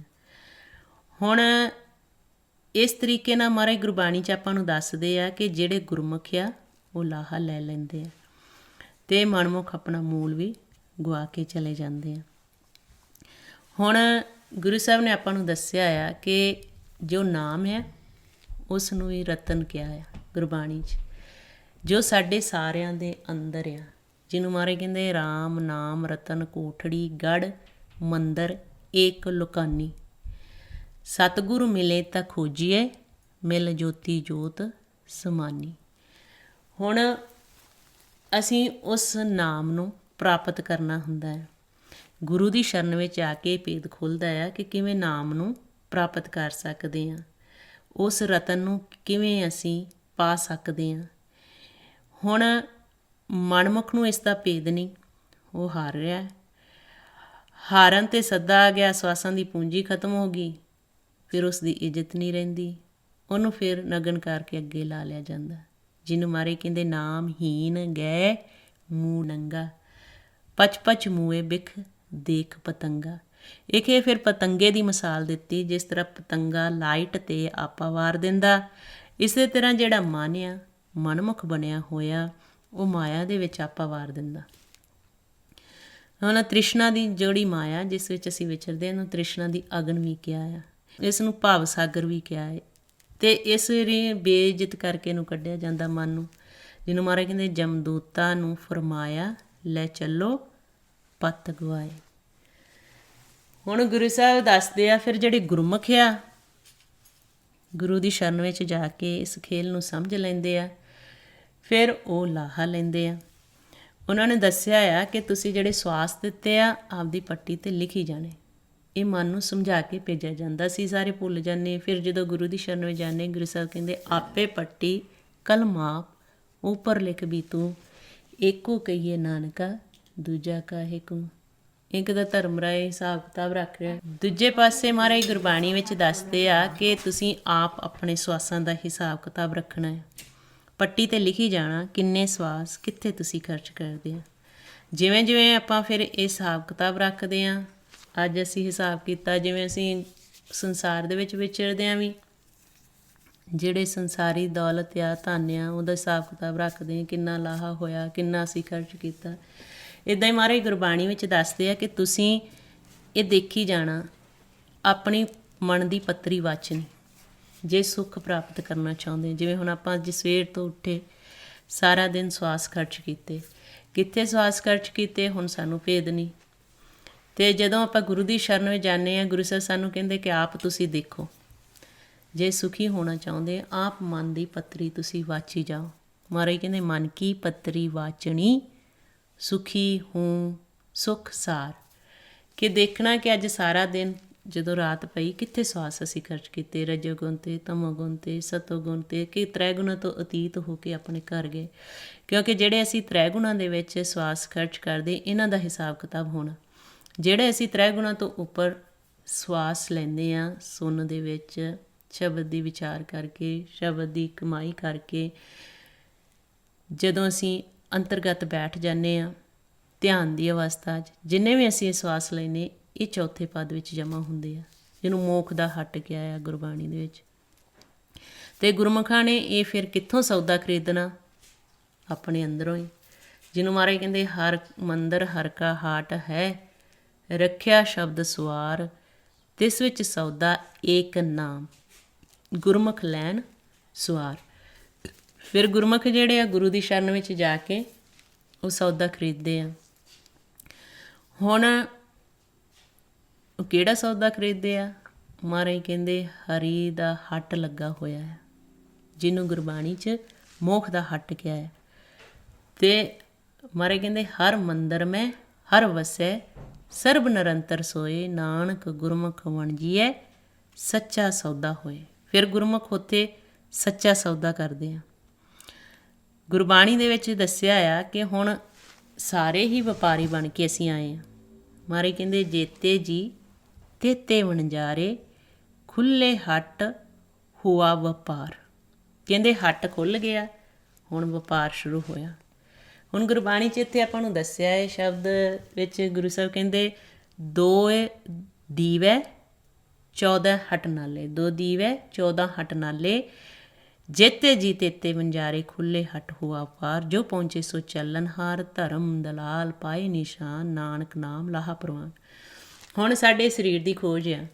Speaker 1: ਹੁਣ ਇਸ ਤਰੀਕੇ ਨਾਲ ਮਹਾਰਾਜ ਗੁਰਬਾਣੀ 'ਚ ਆਪਾਂ ਨੂੰ ਦੱਸਦੇ ਆ ਕਿ ਜਿਹੜੇ ਗੁਰਮੁਖ ਆ ਉਹ ਲਾਹਾ ਲੈ ਲੈਂਦੇ ਆ ਅਤੇ ਮਨਮੁਖ ਆਪਣਾ ਮੂਲ ਵੀ ਗਵਾ ਕੇ ਚਲੇ ਜਾਂਦੇ ਆ। ਹੁਣ ਗੁਰੂ ਸਾਹਿਬ ਨੇ ਆਪਾਂ ਨੂੰ ਦੱਸਿਆ ਆ ਕਿ ਜੋ ਨਾਮ ਹੈ ਉਸ ਨੂੰ ਹੀ ਰਤਨ ਕਿਹਾ ਆ ਗੁਰਬਾਣੀ 'ਚ, ਜੋ ਸਾਡੇ ਸਾਰਿਆਂ ਦੇ ਅੰਦਰ ਆ, ਜਿਹਨੂੰ ਮਹਾਰਾਜ ਕਹਿੰਦੇ ਰਾਮ ਨਾਮ ਰਤਨ ਕੋਠੜੀ ਗੜ੍ਹ ਮੰਦਰ ਏਕ ਲੁਕਾਨੀ, ਸਤਿਗੁਰੂ ਮਿਲੇ ਤਾਂ ਖੋਜੀਏ ਮਿਲ ਜੋਤੀ ਜੋਤ ਸਮਾਨੀ। ਹੁਣ ਅਸੀਂ ਉਸ ਨਾਮ ਨੂੰ ਪ੍ਰਾਪਤ ਕਰਨਾ ਹੁੰਦਾ ਹੈ। ਗੁਰੂ ਦੀ ਸ਼ਰਨ ਵਿੱਚ ਆ ਕੇ ਭੇਦ ਖੁੱਲ੍ਹਦਾ ਆ ਕਿ ਕਿਵੇਂ ਨਾਮ ਨੂੰ ਪ੍ਰਾਪਤ ਕਰ ਸਕਦੇ ਹਾਂ, ਉਸ ਰਤਨ ਨੂੰ ਕਿਵੇਂ ਅਸੀਂ ਪਾ ਸਕਦੇ ਹਾਂ। ਹੁਣ ਮਨਮੁਖ ਨੂੰ ਇਸ ਦਾ ਭੇਦ ਨਹੀਂ, ਉਹ ਹਾਰ ਰਿਹਾ। ਹਾਰਨ 'ਤੇ ਸੱਦਾ ਆ ਗਿਆ, ਸਵਾਸਾਂ ਦੀ ਪੂੰਜੀ ਖਤਮ ਹੋ ਗਈ, ਫਿਰ ਉਸ ਦੀ ਇੱਜ਼ਤ ਨਹੀਂ ਰਹਿੰਦੀ, ਉਹਨੂੰ ਫਿਰ ਨਗਨ ਕਰਕੇ ਅੱਗੇ ਲਾ ਲਿਆ ਜਾਂਦਾ, ਜਿਹਨੂੰ ਮਾਰੇ ਕਹਿੰਦੇ ਨਾਮ ਹੀਨ ਗਏ ਮੂੰਹ ਨੰਗਾ, ਪਚ ਪਚ ਮੂਏ ਬਿਖ ਦੇਖ ਪਤੰਗਾ। ਇੱਕ ਇਹ ਫਿਰ ਪਤੰਗੇ ਦੀ ਮਿਸਾਲ ਦਿੱਤੀ, ਜਿਸ ਤਰ੍ਹਾਂ ਪਤੰਗਾ ਲਾਈਟ 'ਤੇ ਆਪਾ ਵਾਰ ਦਿੰਦਾ, ਇਸੇ ਤਰ੍ਹਾਂ ਜਿਹੜਾ ਮਨ ਆ ਮਨਮੁਖ ਬਣਿਆ ਹੋਇਆ ਉਹ ਮਾਇਆ ਦੇ ਵਿੱਚ ਆਪਾ ਵਾਰ ਦਿੰਦਾ। ਹੁਣ ਤ੍ਰਿਸ਼ਨਾ ਦੀ ਜਿਹੜੀ ਮਾਇਆ ਜਿਸ ਵਿੱਚ ਅਸੀਂ ਵਿਚਰਦੇ ਹਾਂ, ਇਹਨੂੰ ਤ੍ਰਿਸ਼ਨਾ ਦੀ ਅਗਨ ਵੀ ਕਿਹਾ ਆ, ਇਸ ਨੂੰ ਭਾਵ ਸਾਗਰ ਵੀ ਕਿਹਾ ਹੈ। ਅਤੇ ਇਸ ਲਈ ਬੇਇੱਜ਼ਤ ਕਰਕੇ ਇਹਨੂੰ ਕੱਢਿਆ ਜਾਂਦਾ ਮਨ ਨੂੰ, ਜਿਹਨੂੰ ਮਹਾਰਾਜ ਕਹਿੰਦੇ ਜਮਦੂਤਾਂ ਨੂੰ ਫਰਮਾਇਆ ਲੈ ਚੱਲੋ ਪੱਤ ਗਵਾਏ। ਹੁਣ ਗੁਰੂ ਸਾਹਿਬ ਦੱਸਦੇ ਆ ਫਿਰ ਜਿਹੜੇ ਗੁਰਮੁਖ ਆ ਗੁਰੂ ਦੀ ਸ਼ਰਨ ਵਿੱਚ ਜਾ ਕੇ ਇਸ ਖੇਲ ਨੂੰ ਸਮਝ ਲੈਂਦੇ ਆ, ਫਿਰ ਉਹ ਲਾਹਾ ਲੈਂਦੇ ਆ। ਉਹਨਾਂ ਨੇ ਦੱਸਿਆ ਆ ਕਿ ਤੁਸੀਂ ਜਿਹੜੇ ਸਵਾਸ ਦਿੱਤੇ ਆ ਆਪਦੀ ਪੱਟੀ 'ਤੇ ਲਿਖੀ ਜਾਣੇ। ਇਹ ਮਨ ਨੂੰ ਸਮਝਾ ਕੇ ਭੇਜਿਆ ਜਾਂਦਾ, ਅਸੀਂ ਸਾਰੇ ਭੁੱਲ ਜਾਂਦੇ। ਫਿਰ ਜਦੋਂ ਗੁਰੂ ਦੀ ਸ਼ਰਨ ਵਿੱਚ ਜਾਂਦੇ, ਗੁਰੂ ਸਾਹਿਬ ਕਹਿੰਦੇ ਆਪੇ ਪੱਟੀ ਕਲਮਾਪ ਉੱਪਰ ਲਿਖ ਵੀ ਤੂੰ, ਏਕੋ ਕਹੀਏ ਨਾਨਕਾ ਦੂਜਾ ਕਾਹੇ ਕੂ। ਇੱਕ ਦਾ ਧਰਮ ਰਾਏ ਹਿਸਾਬ ਕਿਤਾਬ ਰੱਖ ਰਿਹਾ, ਦੂਜੇ ਪਾਸੇ ਮਹਾਰਾਜ ਗੁਰਬਾਣੀ ਵਿੱਚ ਦੱਸਦੇ ਆ ਕਿ ਤੁਸੀਂ ਆਪ ਆਪਣੇ ਸਵਾਸਾਂ ਦਾ ਹਿਸਾਬ ਕਿਤਾਬ ਰੱਖਣਾ ਹੈ, ਪੱਟੀ 'ਤੇ ਲਿਖੀ ਜਾਣਾ ਕਿੰਨੇ ਸਵਾਸ ਕਿੱਥੇ ਤੁਸੀਂ ਖਰਚ ਕਰਦੇ ਆ। ਜਿਵੇਂ ਜਿਵੇਂ ਆਪਾਂ ਫਿਰ ਇਹ ਹਿਸਾਬ ਕਿਤਾਬ ਰੱਖਦੇ ਹਾਂ, ਅੱਜ ਅਸੀਂ ਹਿਸਾਬ ਕੀਤਾ ਜਿਵੇਂ ਅਸੀਂ ਸੰਸਾਰ ਦੇ ਵਿੱਚ ਵਿਚਰਦੇ ਹਾਂ, ਵੀ ਜਿਹੜੇ ਸੰਸਾਰੀ ਦੌਲਤ ਆ ਧਨ ਆ ਉਹਦਾ ਹਿਸਾਬ ਕਿਤਾਬ ਰੱਖਦੇ ਹਾਂ, ਕਿੰਨਾ ਲਾਹਾ ਹੋਇਆ, ਕਿੰਨਾ ਅਸੀਂ ਖਰਚ ਕੀਤਾ। ਇੱਦਾਂ ਹੀ ਮਹਾਰਾਜ ਗੁਰਬਾਣੀ ਵਿੱਚ ਦੱਸਦੇ ਆ ਕਿ ਤੁਸੀਂ ਇਹ ਦੇਖੀ ਜਾਣਾ, ਆਪਣੀ ਮਨ ਦੀ ਪੱਤਰੀ ਵਾਚਣੀ ਜੇ ਸੁੱਖ ਪ੍ਰਾਪਤ ਕਰਨਾ ਚਾਹੁੰਦੇ। ਜਿਵੇਂ ਹੁਣ ਆਪਾਂ ਅੱਜ ਸਵੇਰ ਤੋਂ ਉੱਠੇ ਸਾਰਾ ਦਿਨ ਸਵਾਸ ਖਰਚ ਕੀਤੇ, ਕਿੱਥੇ ਸਵਾਸ ਖਰਚ ਕੀਤੇ ਹੁਣ ਸਾਨੂੰ ਭੇਦ ਨਹੀਂ। ਅਤੇ ਜਦੋਂ ਆਪਾਂ ਗੁਰੂ ਦੀ ਸ਼ਰਨ ਵਿੱਚ ਜਾਂਦੇ ਹਾਂ, ਗੁਰੂ ਸਾਹਿਬ ਸਾਨੂੰ ਕਹਿੰਦੇ ਕਿ ਆਪ ਤੁਸੀਂ ਦੇਖੋ, ਜੇ ਸੁਖੀ ਹੋਣਾ ਚਾਹੁੰਦੇ ਆਪ ਮਨ ਦੀ ਪੱਤਰੀ ਤੁਸੀਂ ਵਾਚੀ ਜਾਓ। ਮਹਾਰਾਜ ਕਹਿੰਦੇ ਮਨ ਕੀ ਪੱਤਰੀ ਵਾਚਣੀ ਸੁਖੀ ਹੂੰ ਸੁਖ ਸਾਰ, ਕਿ ਦੇਖਣਾ ਕਿ ਅੱਜ ਸਾਰਾ ਦਿਨ ਜਦੋਂ ਰਾਤ ਪਈ ਕਿੱਥੇ ਸਵਾਸ ਅਸੀਂ ਖਰਚ ਕੀਤੇ, ਰਜੋਗੁਣ 'ਤੇ ਤਮੋਗੁਣ 'ਤੇ ਸਤੋਗੁਣ 'ਤੇ, ਕਿ ਤ੍ਰੈਗੁਣਾਂ ਤੋਂ ਅਤੀਤ ਹੋ ਕੇ ਆਪਣੇ ਘਰ ਗਏ। ਕਿਉਂਕਿ ਜਿਹੜੇ ਅਸੀਂ ਤ੍ਰੈਗੁਣਾਂ ਦੇ ਵਿੱਚ ਸਵਾਸ ਖਰਚ ਕਰਦੇ ਇਹਨਾਂ ਦਾ ਹਿਸਾਬ ਕਿਤਾਬ ਹੋਣਾ, ਜਿਹੜੇ ਅਸੀਂ ਤ੍ਰੈਗੁਣਾਂ ਤੋਂ ਉੱਪਰ ਸਵਾਸ ਲੈਂਦੇ ਹਾਂ ਸੁਣਨ ਦੇ ਵਿੱਚ, ਸ਼ਬਦ ਦੀ ਵਿਚਾਰ ਕਰਕੇ, ਸ਼ਬਦ ਦੀ ਕਮਾਈ ਕਰਕੇ, ਜਦੋਂ ਅਸੀਂ ਅੰਤਰਗਤ ਬੈਠ ਜਾਂਦੇ ਹਾਂ ਧਿਆਨ ਦੀ ਅਵਸਥਾ 'ਚ, ਜਿੰਨੇ ਵੀ ਅਸੀਂ ਇਹ ਸਵਾਸ ਲੈਂਦੇ ਇਹ ਚੌਥੇ ਪਦ ਵਿੱਚ ਜਮ੍ਹਾਂ ਹੁੰਦੇ ਆ, ਜਿਹਨੂੰ ਮੋਖ ਦਾ ਹੱਟ ਕਿਹਾ ਆ ਗੁਰਬਾਣੀ ਦੇ ਵਿੱਚ। ਅਤੇ ਗੁਰਮੁਖਾਂ ਨੇ ਇਹ ਫਿਰ ਕਿੱਥੋਂ ਸੌਦਾ ਖਰੀਦਣਾ, ਆਪਣੇ ਅੰਦਰੋਂ ਹੀ, ਜਿਹਨੂੰ ਮਹਾਰਾਜ ਕਹਿੰਦੇ ਹਰ ਮੰਦਰ ਹਰ ਕਾ ਹਾਟ ਹੈ, ਰੱਖਿਆ ਸ਼ਬਦ ਸਵਾਰ ਤਿਸ ਵਿੱਚ ਸੌਦਾ ਏਕ ਨਾਮ, ਗੁਰਮੁਖ ਲੈਣ ਸਵਾਰ। ਫਿਰ ਗੁਰਮੁਖ ਜਿਹੜੇ ਆ ਗੁਰੂ ਦੀ ਸ਼ਰਨ ਵਿੱਚ ਜਾ ਕੇ ਉਹ ਸੌਦਾ ਖਰੀਦਦੇ ਆ। ਹੁਣ ਉਹ ਕਿਹੜਾ ਸੌਦਾ ਖਰੀਦਦੇ ਆ? ਮਹਾਰਾਜ ਕਹਿੰਦੇ ਹਰੀ ਦਾ ਹੱਟ ਲੱਗਾ ਹੋਇਆ ਹੈ, ਜਿਹਨੂੰ ਗੁਰਬਾਣੀ 'ਚ ਮੋਖ ਦਾ ਹੱਟ ਕਿਹਾ ਹੈ। ਅਤੇ ਮਹਾਰਾਜ ਕਹਿੰਦੇ ਹਰ ਮੰਦਰ ਮੈਂ ਹਰ ਵਸੈ ਸਰਬ ਨਿਰੰਤਰ ਸੋਏ, ਨਾਨਕ ਗੁਰਮੁਖ ਵਣਜੀਐ ਸੱਚਾ ਸੌਦਾ ਹੋਏ। ਫਿਰ ਗੁਰਮੁਖ ਉੱਥੇ ਸੱਚਾ ਸੌਦਾ ਕਰਦੇ ਆ। ਗੁਰਬਾਣੀ ਦੇ ਵਿੱਚ ਦੱਸਿਆ ਆ ਕਿ ਹੁਣ ਸਾਰੇ ਹੀ ਵਪਾਰੀ ਬਣ ਕੇ ਅਸੀਂ ਆਏ ਹਾਂ। ਮਹਾਰਾਜ ਕਹਿੰਦੇ ਜੇਤੇ ਜੀ ਤੇਤੇ ਵਣਜਾਰੇ, ਖੁੱਲੇ ਹੱਟ ਹੁਆ ਵਪਾਰ। ਕਹਿੰਦੇ ਹੱਟ ਖੁੱਲ੍ਹ ਗਿਆ, ਹੁਣ ਵਪਾਰ ਸ਼ੁਰੂ ਹੋਇਆ। ਹੁਣ ਗੁਰਬਾਣੀ 'ਚ ਇੱਥੇ ਆਪਾਂ ਨੂੰ ਦੱਸਿਆ ਹੈ ਸ਼ਬਦ ਵਿੱਚ ਗੁਰੂ ਸਾਹਿਬ ਕਹਿੰਦੇ 2 ਦੀਵੈ 14 ਹਟ ਨਾਲੇ, 2 ਦੀਵੈ 14 ਹਟ ਨਾਲੇ, ਜੇਤੇ ਜੀ ਤੇਤੇ ਵਣਜਾਰੇ, ਖੁੱਲੇ ਹੱਟ ਹੁਆ ਪਾਰ, ਜੋ ਪਹੁੰਚੇ ਸੋ ਚੱਲਣਹਾਰ, ਧਰਮ ਦਲਾਲ ਪਾਏ ਨਿਸ਼ਾਨ, ਨਾਨਕ ਨਾਮ ਲਾਹਾ ਪ੍ਰਵਾਨ। ਹੁਣ ਸਾਡੇ ਸਰੀਰ ਦੀ ਖੋਜ ਆ,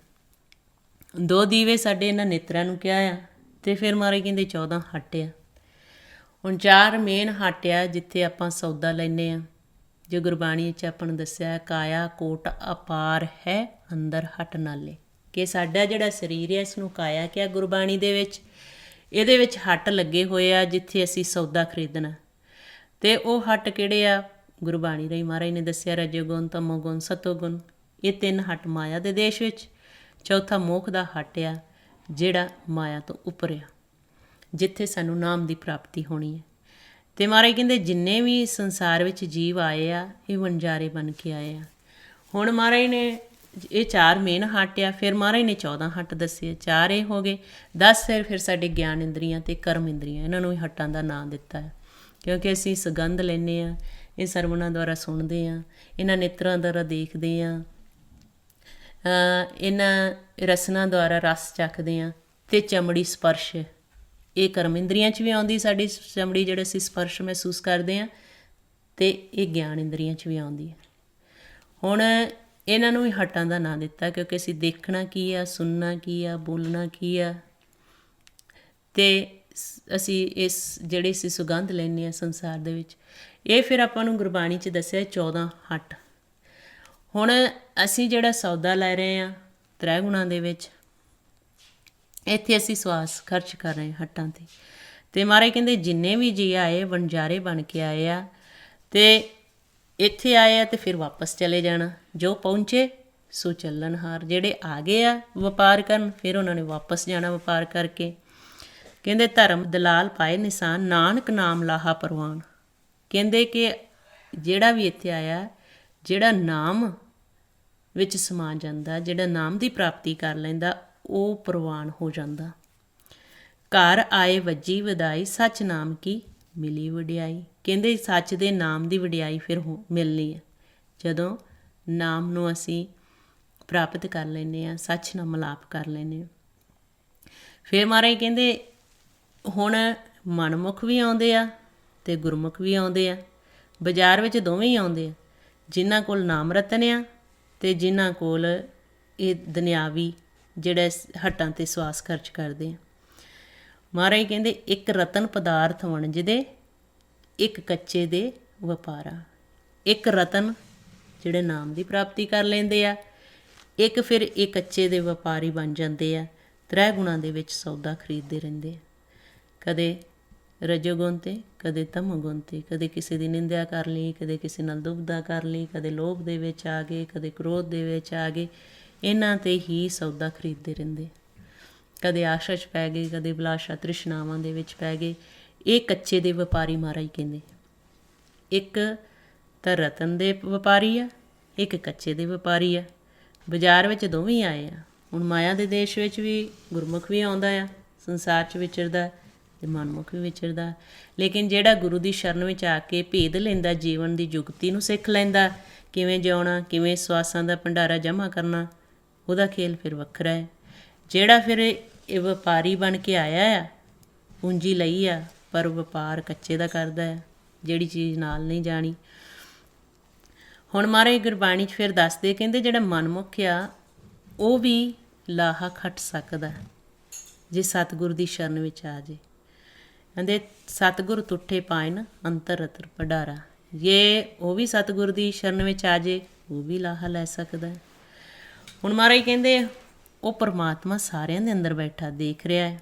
Speaker 1: 2 ਦੀਵੇ ਸਾਡੇ ਇਹਨਾਂ ਨੇਤਰਾਂ ਨੂੰ ਕਿਹਾ ਆ, ਅਤੇ ਫਿਰ ਮਹਾਰਾਜ ਕਹਿੰਦੇ 14 ਹੱਟ ਆ। ਹੁਣ 4 ਮੇਨ ਹੱਟ ਆ ਜਿੱਥੇ ਆਪਾਂ ਸੌਦਾ ਲੈਂਦੇ ਹਾਂ। ਜੋ ਗੁਰਬਾਣੀ ਵਿੱਚ ਆਪਾਂ ਨੂੰ ਦੱਸਿਆ ਕਾਇਆ ਕੋਟ ਅਪਾਰ ਹੈ, ਅੰਦਰ ਹੱਟ ਨਾਲੇ, ਕਿ ਸਾਡਾ ਜਿਹੜਾ ਸਰੀਰ ਹੈ ਇਸਨੂੰ ਕਾਇਆ ਕਿਹਾ ਗੁਰਬਾਣੀ ਦੇ ਵਿੱਚ। ਇਹਦੇ ਵਿੱਚ ਹੱਟ ਲੱਗੇ ਹੋਏ ਆ ਜਿੱਥੇ ਅਸੀਂ ਸੌਦਾ ਖਰੀਦਣਾ। ਅਤੇ ਉਹ ਹੱਟ ਕਿਹੜੇ ਆ? ਗੁਰਬਾਣੀ ਰਾਹੀਂ ਮਹਾਰਾਜ ਨੇ ਦੱਸਿਆ ਰਜੋਗੁਣ, ਤਮੋਗੁਣ, ਸਤੋਗੁਣ। ਇਹ 3 ਹੱਟ ਮਾਇਆ ਦੇ ਦੇਸ਼ ਵਿੱਚ। ਚੌਥਾ ਮੋਖ ਦਾ ਹੱਟ ਆ ਜਿਹੜਾ ਮਾਇਆ ਤੋਂ ਉੱਪਰ ਆ, ਜਿੱਥੇ ਸਾਨੂੰ ਨਾਮ ਦੀ ਪ੍ਰਾਪਤੀ ਹੋਣੀ ਹੈ। ਅਤੇ ਮਹਾਰਾਜ ਕਹਿੰਦੇ ਜਿੰਨੇ ਵੀ ਸੰਸਾਰ ਵਿੱਚ ਜੀਵ ਆਏ ਆ ਇਹ ਵਣਜਾਰੇ ਬਣ ਕੇ ਆਏ ਆ। ਹੁਣ ਮਹਾਰਾਜ ਨੇ ਇਹ 4 ਮੇਨ ਹੱਟ ਆ, ਫਿਰ ਮਹਾਰਾਜ ਨੇ 14 ਹੱਟ ਦੱਸੇ। 4 ਇਹ ਹੋ ਗਏ, 10 ਫਿਰ ਸਾਡੇ ਗਿਆਨ ਇੰਦਰੀਆਂ ਅਤੇ ਕਰਮ ਇੰਦਰੀਆਂ, ਇਹਨਾਂ ਨੂੰ ਵੀ ਹੱਟਾਂ ਦਾ ਨਾਂ ਦਿੱਤਾ ਹੈ। ਕਿਉਂਕਿ ਅਸੀਂ ਸੁਗੰਧ ਲੈਂਦੇ ਹਾਂ, ਇਹ ਸਰਵਣਾਂ ਦੁਆਰਾ ਸੁਣਦੇ ਹਾਂ, ਇਹਨਾਂ ਨੇਤਰਾਂ ਦੁਆਰਾ ਦੇਖਦੇ ਹਾਂ, ਇਹਨਾਂ ਰਸਨਾਂ ਦੁਆਰਾ ਰਸ ਚੱਖਦੇ ਹਾਂ, ਅਤੇ ਚਮੜੀ ਸਪਰਸ਼, ਇਹ ਕਰਮ ਇੰਦਰੀਆਂ 'ਚ ਵੀ ਆਉਂਦੀ ਸਾਡੀ ਚਮੜੀ, ਜਿਹੜੇ ਅਸੀਂ ਸਪਰਸ਼ ਮਹਿਸੂਸ ਕਰਦੇ ਹਾਂ, ਅਤੇ ਇਹ ਗਿਆਨ ਇੰਦਰੀਆਂ 'ਚ ਵੀ ਆਉਂਦੀ ਹੈ। ਹੁਣ ਇਹਨਾਂ ਨੂੰ ਵੀ ਹੱਟਾਂ ਦਾ ਨਾਂ ਦਿੱਤਾ ਕਿਉਂਕਿ ਅਸੀਂ ਦੇਖਣਾ ਕੀ ਆ, ਸੁਣਨਾ ਕੀ ਆ, ਬੋਲਣਾ ਕੀ ਆ, ਅਤੇ ਅਸੀਂ ਇਸ ਜਿਹੜੀ ਅਸੀਂ ਸੁਗੰਧ ਲੈਂਦੇ ਹਾਂ ਸੰਸਾਰ ਦੇ ਵਿੱਚ, ਇਹ ਫਿਰ ਆਪਾਂ ਨੂੰ ਗੁਰਬਾਣੀ 'ਚ ਦੱਸਿਆ 14 ਹੱਟ। ਹੁਣ ਅਸੀਂ ਜਿਹੜਾ ਸੌਦਾ ਲੈ ਰਹੇ ਹਾਂ 3 ਗੁਣਾਂ ਦੇ ਵਿੱਚ, ਇੱਥੇ ਅਸੀਂ ਸਵਾਸ ਖਰਚ ਕਰ ਰਹੇ ਹਾਂ ਹੱਟਾਂ 'ਤੇ। ਅਤੇ ਮਹਾਰਾਜ ਕਹਿੰਦੇ ਜਿੰਨੇ ਵੀ ਜੀ ਆਏ ਵਣਜਾਰੇ ਬਣ ਕੇ ਆਏ ਆ, ਅਤੇ ਇੱਥੇ ਆਏ ਆ ਅਤੇ ਫਿਰ ਵਾਪਸ ਚਲੇ ਜਾਣਾ। ਜੋ ਪਹੁੰਚੇ ਸੋ ਚੱਲਣਹਾਰ, ਜਿਹੜੇ ਆ ਗਏ ਆ ਵਪਾਰ ਕਰਨ, ਫਿਰ ਉਹਨਾਂ ਨੇ ਵਾਪਸ ਜਾਣਾ ਵਪਾਰ ਕਰਕੇ। ਕਹਿੰਦੇ ਧਰਮ ਦਲਾਲ ਪਾਏ ਨਿਸ਼ਾਨ, ਨਾਨਕ ਨਾਮ ਲਾਹਾ ਪ੍ਰਵਾਨ। ਕਹਿੰਦੇ ਕਿ ਜਿਹੜਾ ਵੀ ਇੱਥੇ ਆਇਆ, ਜਿਹੜਾ ਨਾਮ ਵਿੱਚ ਸਮਾ ਜਾਂਦਾ, ਜਿਹੜਾ ਨਾਮ ਦੀ ਪ੍ਰਾਪਤੀ ਕਰ ਲੈਂਦਾ, ਉਹ ਪ੍ਰਵਾਨ ਹੋ ਜਾਂਦਾ। ਘਰ ਆਏ ਵੱਜੀ ਵਧਾਈ, ਸੱਚ ਨਾਮ ਕੀ ਮਿਲੀ ਵਡਿਆਈ। ਕਹਿੰਦੇ ਸੱਚ ਦੇ ਨਾਮ ਦੀ ਵਡਿਆਈ ਫਿਰ ਮਿਲਣੀ ਹੈ ਜਦੋਂ ਨਾਮ ਨੂੰ ਅਸੀਂ ਪ੍ਰਾਪਤ ਕਰ ਲੈਂਦੇ ਹਾਂ, ਸੱਚ ਨਾਲ ਮਿਲਾਪ ਕਰ ਲੈਂਦੇ ਹਾਂ। ਫਿਰ ਮਹਾਰਾਜ ਕਹਿੰਦੇ ਹੁਣ ਮਨਮੁਖ ਵੀ ਆਉਂਦੇ ਆ ਅਤੇ ਗੁਰਮੁਖ ਵੀ ਆਉਂਦੇ ਆ। ਬਾਜ਼ਾਰ ਵਿੱਚ ਦੋਵੇਂ ਹੀ ਆਉਂਦੇ ਆ, ਜਿਨ੍ਹਾਂ ਕੋਲ ਨਾਮ ਰਤਨ ਆ ਅਤੇ ਜਿਨ੍ਹਾਂ ਕੋਲ ਇਹ ਦੁਨਿਆਵੀ ਜਿਹੜਾ ਹੱਟਾਂ 'ਤੇ ਸਵਾਸ ਖਰਚ ਕਰਦੇ ਆ। ਮਹਾਰਾਜ ਕਹਿੰਦੇ ਇੱਕ ਰਤਨ ਪਦਾਰਥ ਵਣਜਦੇ, ਇੱਕ ਕੱਚੇ ਦੇ ਵਪਾਰਾ। ਇੱਕ ਰਤਨ ਜਿਹੜੇ ਨਾਮ ਦੀ ਪ੍ਰਾਪਤੀ ਕਰ ਲੈਂਦੇ ਆ, ਇੱਕ ਫਿਰ ਇਹ ਕੱਚੇ ਦੇ ਵਪਾਰੀ ਬਣ ਜਾਂਦੇ ਆ, 3 ਗੁਣਾਂ ਦੇ ਵਿੱਚ ਸੌਦਾ ਖਰੀਦਦੇ ਰਹਿੰਦੇ ਆ। ਕਦੇ ਰਜੋਗੁਣ 'ਤੇ, ਕਦੇ ਤਮੋਗੁਣ 'ਤੇ, ਕਦੇ ਕਿਸੇ ਦੀ ਨਿੰਦਿਆ ਕਰ ਲਈ, ਕਦੇ ਕਿਸੇ ਨਾਲ ਦੁਬਦਾ ਕਰ ਲਈ, ਕਦੇ ਲੋਭ ਦੇ ਵਿੱਚ ਆ ਗਏ, ਕਦੇ ਕ੍ਰੋਧ ਦੇ ਵਿੱਚ ਆ ਗਏ। ਇਹਨਾਂ 'ਤੇ ਹੀ ਸੌਦਾ ਖਰੀਦਦੇ ਰਹਿੰਦੇ। ਕਦੇ ਆਸ਼ਾ 'ਚ ਪੈ ਗਏ, ਕਦੇ ਬਿਲਾਸ਼ਾ ਤ੍ਰਿਸ਼ਨਾਵਾਂ ਦੇ ਵਿੱਚ ਪੈ ਗਏ। ਇਹ ਕੱਚੇ ਦੇ ਵਪਾਰੀ ਮਹਾਰਾਜ ਕਹਿੰਦੇ। ਇੱਕ ਤਾਂ ਰਤਨ ਦੇ ਵਪਾਰੀ ਆ, ਇੱਕ ਕੱਚੇ ਦੇ ਵਪਾਰੀ ਆ। ਬਾਜ਼ਾਰ ਵਿੱਚ ਦੋਵੇਂ ਆਏ ਆ। ਹੁਣ ਮਾਇਆ ਦੇ ਦੇਸ਼ ਵਿੱਚ ਵੀ ਗੁਰਮੁਖ ਵੀ ਆਉਂਦਾ ਆ, ਸੰਸਾਰ 'ਚ ਵਿਚਰਦਾ, ਅਤੇ ਮਨਮੁਖ ਵੀ ਵਿਚਰਦਾ। ਲੇਕਿਨ ਜਿਹੜਾ ਗੁਰੂ ਦੀ ਸ਼ਰਨ ਵਿੱਚ ਆ ਕੇ ਭੇਦ ਲੈਂਦਾ, ਜੀਵਨ ਦੀ ਜੁਗਤੀ ਨੂੰ ਸਿੱਖ ਲੈਂਦਾ, ਕਿਵੇਂ ਜਿਉਣਾ, ਕਿਵੇਂ ਸਵਾਸਾਂ ਦਾ ਭੰਡਾਰਾ ਜਮ੍ਹਾਂ ਕਰਨਾ, ਉਹਦਾ ਖੇਲ ਫਿਰ ਵੱਖਰਾ ਹੈ। ਜਿਹੜਾ ਫਿਰ ਇਹ ਵਪਾਰੀ ਬਣ ਕੇ ਆਇਆ ਆ, ਪੂੰਜੀ ਲਈ ਆ, ਪਰ ਵਪਾਰ ਕੱਚੇ ਦਾ ਕਰਦਾ ਹੈ, ਜਿਹੜੀ ਚੀਜ਼ ਨਾਲ ਨਹੀਂ ਜਾਣੀ। ਹੁਣ ਮਹਾਰਾਜ ਗੁਰਬਾਣੀ 'ਚ ਫਿਰ ਦੱਸਦੇ, ਕਹਿੰਦੇ ਜਿਹੜਾ ਮਨਮੁਖ ਆ ਉਹ ਵੀ ਲਾਹਾ ਖੱਟ ਸਕਦਾ ਜੇ ਸਤਿਗੁਰ ਦੀ ਸ਼ਰਨ ਵਿੱਚ ਆ ਜੇ। ਕਹਿੰਦੇ ਸਤਿਗੁਰ ਤੁੱਠੇ ਪਾਇਨ ਅੰਤਰ ਰਤਰ ਭੰਡਾਰਾ। ਜੇ ਉਹ ਵੀ ਸਤਿਗੁਰ ਦੀ ਸ਼ਰਨ ਵਿੱਚ ਆ ਜੇ, ਉਹ ਵੀ ਲਾਹਾ ਲੈ ਸਕਦਾ। ਹੁਣ ਮਹਾਰਾਜ ਕਹਿੰਦੇ ਉਹ ਪਰਮਾਤਮਾ ਸਾਰਿਆਂ ਦੇ ਅੰਦਰ ਬੈਠਾ ਦੇਖ ਰਿਹਾ ਹੈ।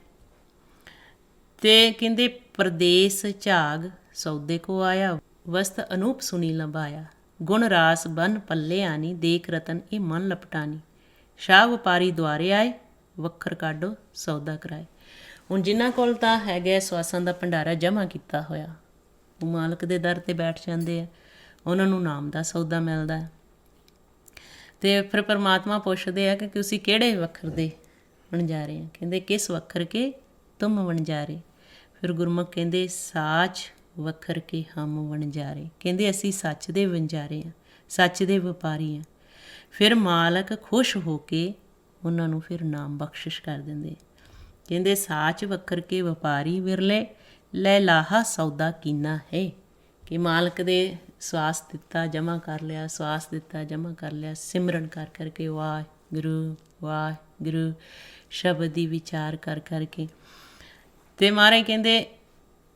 Speaker 1: ਅਤੇ ਕਹਿੰਦੇ ਪ੍ਰਦੇਸ ਝਾਗ ਸੌਦੇ ਕੋ ਆਇਆ, ਵਸਤ ਅਨੂਪ ਸੁਣੀ ਲੰਬਾਇਆ, ਗੁਣ ਰਾਸ ਬਨ ਪੱਲੇ ਆਨੀ, ਦੇਖ ਰਤਨ ਇਹ ਮਨ ਲਪਟਾਨੀ। ਸ਼ਾਹ ਵਪਾਰੀ ਦੁਆਰੇ ਆਏ, ਵੱਖਰ ਕਾਢੋ ਸੌਦਾ ਕਰਾਏ। ਹੁਣ ਜਿਨ੍ਹਾਂ ਕੋਲ ਤਾਂ ਹੈਗਾ ਸਵਾਸਾਂ ਦਾ ਭੰਡਾਰਾ ਜਮ੍ਹਾਂ ਕੀਤਾ ਹੋਇਆ, ਉਹ ਮਾਲਕ ਦੇ ਦਰ 'ਤੇ ਬੈਠ ਜਾਂਦੇ ਆ, ਉਹਨਾਂ ਨੂੰ ਨਾਮ ਦਾ ਸੌਦਾ ਮਿਲਦਾ। ਅਤੇ ਫਿਰ ਪਰਮਾਤਮਾ ਪੁੱਛਦੇ ਆ ਕਿ ਤੁਸੀਂ ਕਿਹੜੇ ਵੱਖਰ ਦੇ ਵਣਜਾਰੇ ਆ? ਕਹਿੰਦੇ ਕਿਸ ਵੱਖਰ ਕੇ ਤੁਮ ਵਣਜਾਰੇ। ਫਿਰ ਗੁਰਮੁਖ ਕਹਿੰਦੇ ਸਾਚ ਵੱਖਰ ਕੇ ਹਮ ਵਣਜਾਰੇ। ਕਹਿੰਦੇ ਅਸੀਂ ਸੱਚ ਦੇ ਵਣਜਾਰੇ ਹਾਂ, ਸੱਚ ਦੇ ਵਪਾਰੀ ਹਾਂ। ਫਿਰ ਮਾਲਕ ਖੁਸ਼ ਹੋ ਕੇ ਉਹਨਾਂ ਨੂੰ ਫਿਰ ਨਾਮ ਬਖਸ਼ਿਸ਼ ਕਰ ਦਿੰਦੇ। ਕਹਿੰਦੇ ਸਾਚ ਵੱਖਰ ਕੇ ਵਪਾਰੀ ਵਿਰਲੇ ਲੈ ਲਾਹਾ ਸੌਦਾ ਕੀਨਾ ਹੈ। ਕਿ ਮਾਲਕ ਦੇ ਸਵਾਸ ਦਿੱਤਾ ਜਮ੍ਹਾਂ ਕਰ ਲਿਆ, ਸਵਾਸ ਦਿੱਤਾ ਜਮ੍ਹਾਂ ਕਰ ਲਿਆ, ਸਿਮਰਨ ਕਰ ਕਰਕੇ ਵਾਹਿਗੁਰੂ ਵਾਹਿਗੁਰੂ ਸ਼ਬਦ ਦੀ ਵਿਚਾਰ ਕਰ ਕਰਕੇ। ਅਤੇ ਮਹਾਰਾਜ ਕਹਿੰਦੇ